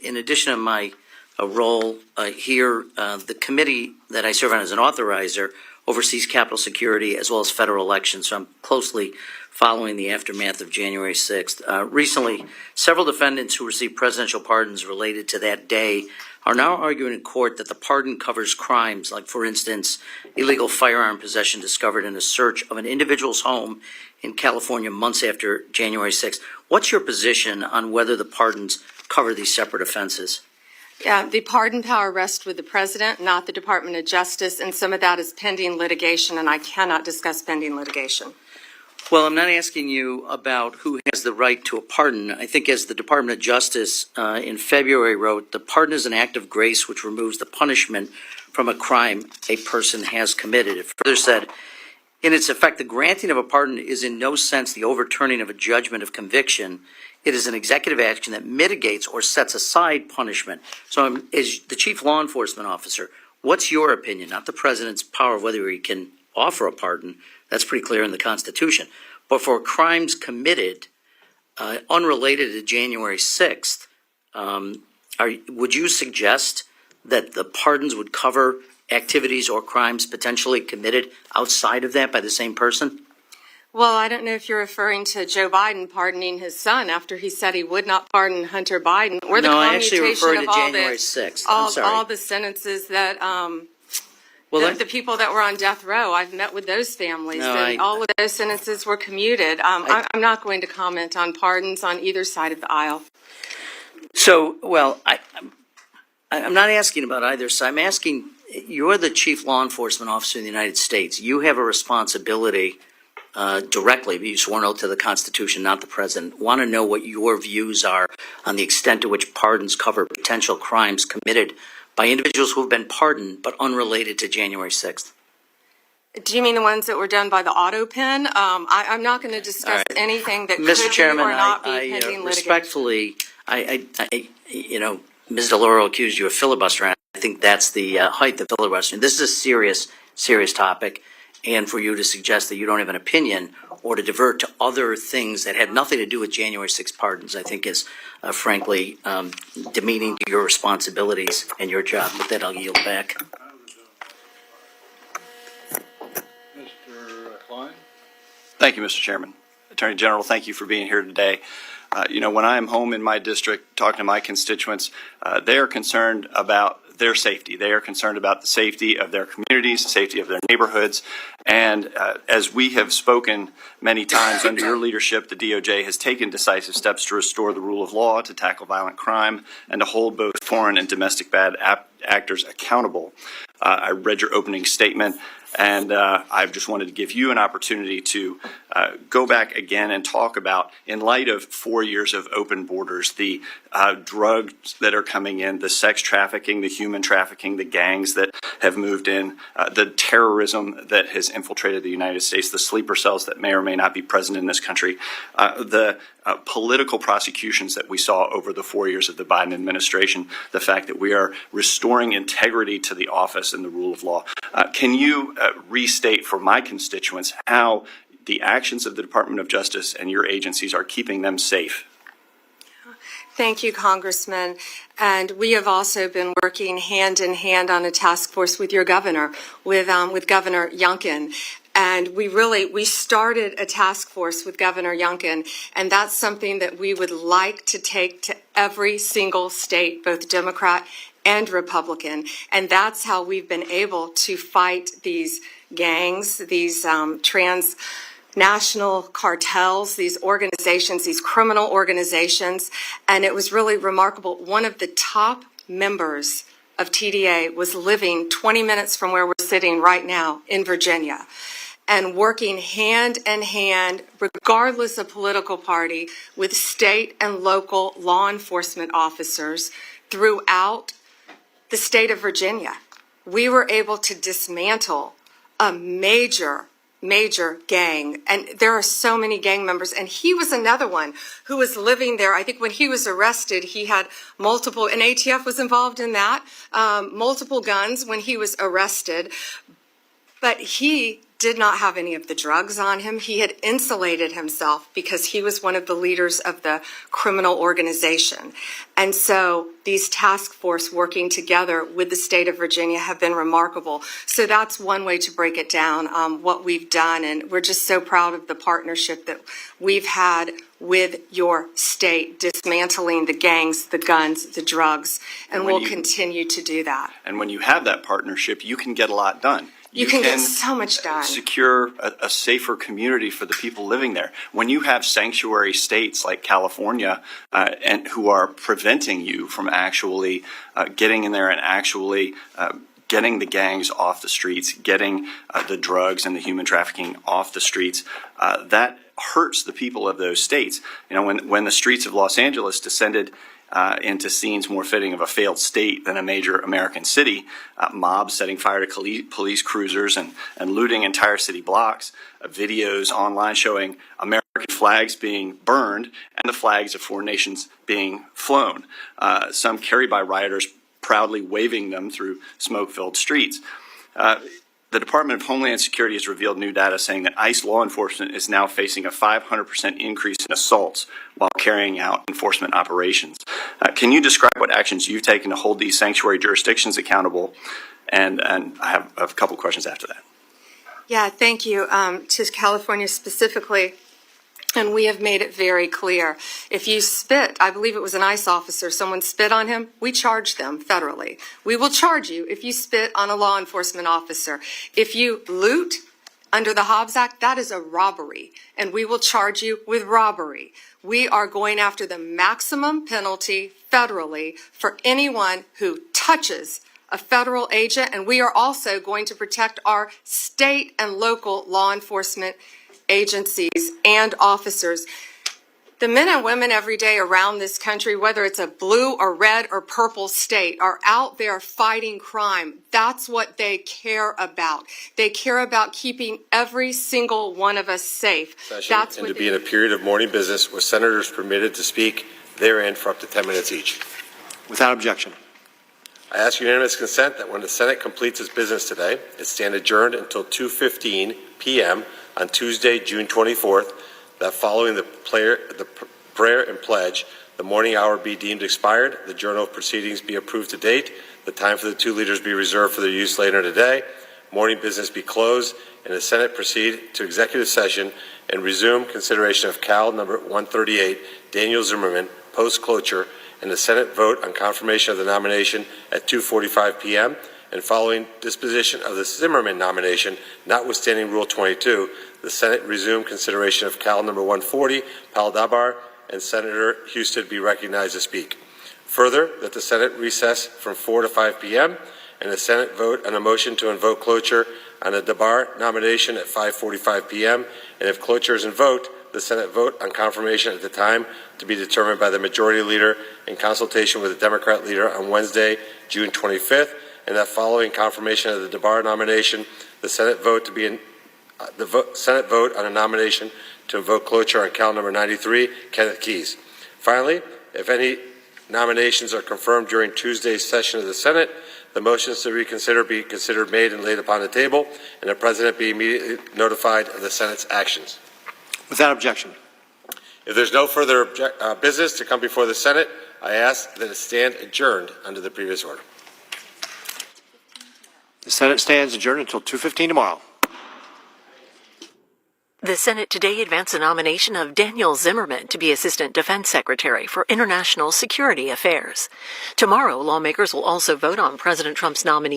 in addition to my role here, the committee that I serve on as an authorizer oversees capital security as well as federal elections, so I'm closely following the aftermath of January 6th. Recently, several defendants who received presidential pardons related to that day are now arguing in court that the pardon covers crimes like, for instance, illegal firearm possession discovered in a search of an individual's home in California months after January 6th. What's your position on whether the pardons cover these separate offenses? Yeah, the pardon power rests with the president, not the Department of Justice, and some of that is pending litigation, and I cannot discuss pending litigation. Well, I'm not asking you about who has the right to a pardon. I think as the Department of Justice in February wrote, the pardon is an act of grace which removes the punishment from a crime a person has committed. It further said, in its effect, the granting of a pardon is in no sense the overturning of a judgment of conviction. It is an executive action that mitigates or sets aside punishment. So as the chief law enforcement officer, what's your opinion, not the president's power of whether he can offer a pardon? That's pretty clear in the Constitution. But for crimes committed unrelated to January 6th, would you suggest that the pardons would cover activities or crimes potentially committed outside of that by the same person? Well, I don't know if you're referring to Joe Biden pardoning his son after he said he would not pardon Hunter Biden, or the no, I actually commutation referred of to all January the 6th. I'm sorry. all the sentences that the people that were on death row. I've met with those families, and all of those sentences were commuted. I'm not going to comment on pardons on either side of the aisle. So, well, I'm not asking about either side. I'm asking, you're the chief law enforcement officer in the United States. You have a responsibility directly, but you swore an oath to the Constitution, not the president. Want to know what your views are on the extent to which pardons cover potential crimes committed by individuals who have been pardoned but unrelated to January 6th. Do you mean the ones that were done by the auto pen? I'm not going to discuss anything that Mr. could Chairman, be or not be pending litigation. Respectfully, Ms. DeLauro accused you of filibustering. I think that's the height of filibustering. This is a serious, serious topic, and for you to suggest that you don't have an opinion or to divert to other things that had nothing to do with January 6th pardons, I think is, frankly, demeaning to your responsibilities and your job. With that, I'll yield back. Mr. Klein? Thank you, Mr. Chairman. Attorney General, thank you for being here today. When I am home in my district talking to my constituents, they are concerned about their safety. They are concerned about the safety of their communities, the safety of their neighborhoods. And as we have spoken many times under your leadership, the DOJ has taken decisive steps to restore the rule of law, to tackle violent crime, and to hold both foreign and domestic bad actors accountable. I read your opening statement, and I've just wanted to give you an opportunity to go back again and talk about, in light of 4 years of open borders, the drugs that are coming in, the sex trafficking, the human trafficking, the gangs that have moved in, the terrorism that has infiltrated the United States, the sleeper cells that may or may not be present in this country, the political prosecutions that we saw over the 4 years of the Biden administration, the fact that we are restoring integrity to the office and the rule of law. Can you restate for my constituents how the actions of the Department of Justice and your agencies are keeping them safe? Thank you, Congressman. And we have also been working hand in hand on a task force with your governor, with Governor Youngkin. And we started a task force with Governor Youngkin, and that's something that we would like to take to every single state, both Democrat and Republican. And that's how we've been able to fight these gangs, these transnational cartels, these organizations, these criminal organizations. And it was really remarkable. One of the top members of TDA was living 20 minutes from where we're sitting right now in Virginia, and working hand in hand, regardless of political party, with state and local law enforcement officers throughout the state of Virginia. We were able to dismantle a major gang, and there are so many gang members, and he was another one who was living there. I think when he was arrested, he had multiple, and ATF was involved in that, multiple guns when he was arrested, but he did not have any of the drugs on him. He had insulated himself because he was one of the leaders of the criminal organization. And so these task force working together with the state of Virginia have been remarkable. So that's one way to break it down, what we've done. And we're just so proud of the partnership that we've had with your state, dismantling the gangs, the guns, the drugs, and we'll continue to do that. And when you have that partnership, you can get a lot done. You can get so much done. Secure a safer community for the people living there. When you have sanctuary states like California and who are preventing you from actually getting in there and actually getting the gangs off the streets, getting the drugs and the human trafficking off the streets, that hurts the people of those states. You know, when the streets of Los Angeles descended into scenes more fitting of a failed state than a major American city, mobs setting fire to police cruisers and looting entire city blocks, videos online showing American flags being burned and the flags of foreign nations being flown, some carried by rioters proudly waving them through smoke-filled streets. The Department of Homeland Security has revealed new data saying that ICE law enforcement is now facing a 500% increase in assaults while carrying out enforcement operations. Can you describe what actions you've taken to hold these sanctuary jurisdictions accountable? And I have a couple questions after that. Yeah, thank you. To California specifically, and we have made it very clear. If you spit, I believe it was an ICE officer, someone spit on him, we charge them federally. We will charge you if you spit on a law enforcement officer. If you loot under the Hobbs Act, that is a robbery, and we will charge you with robbery. We are going after the maximum penalty federally for anyone who touches a federal agent, and we are also going to protect our state and local law enforcement agencies and officers. The men and women every day around this country, whether it's a blue or red or purple state, are out there fighting crime. That's what they care about. They care about keeping every single one of us safe. That's and to be in a period of morning business with senators permitted to speak therein for up to 10 minutes each. Without objection. I ask unanimous consent that when the Senate completes its business today, it stand adjourned until 2:15 p.m. on Tuesday, June 24th, that following the prayer and pledge, the morning hour be deemed expired, the journal of proceedings be approved to date, the time for the two leaders be reserved for their use later today, morning business be closed, and the Senate proceed to executive session and resume consideration of Cal number 138, Daniel Zimmerman, post-cloture, and the Senate vote on confirmation of the nomination at 2:45 p.m., and following disposition of the Zimmerman nomination, notwithstanding Rule 22, the Senate resume consideration of Cal number 140, Pal Dabar, and Senator Houston be recognized to speak. Further, that the Senate recess from 4 to 5 p.m., and the Senate vote on a motion to invoke cloture on the Dabar nomination at 5:45 p.m., and if cloture is invoked, the Senate vote on confirmation at the time to be determined by the Majority Leader in consultation with the Democrat Leader on Wednesday, June 25th, and that following confirmation of the Dabar nomination, the Senate vote on a nomination to invoke cloture on count number 93, Kenneth Keys. Finally, if any nominations are confirmed during Tuesday's session of the Senate, the motions to reconsider be considered made and laid upon the table, and the President be immediately notified of the Senate's actions. Without objection. If there's no further business to come before the Senate, I ask that it stand adjourned under the previous order. The Senate stands adjourned until 2:15 tomorrow. The Senate today advanced a nomination of Daniel Zimmerman to be Assistant Defense Secretary for International Security Affairs. Tomorrow, lawmakers will also vote on President Trump's nominee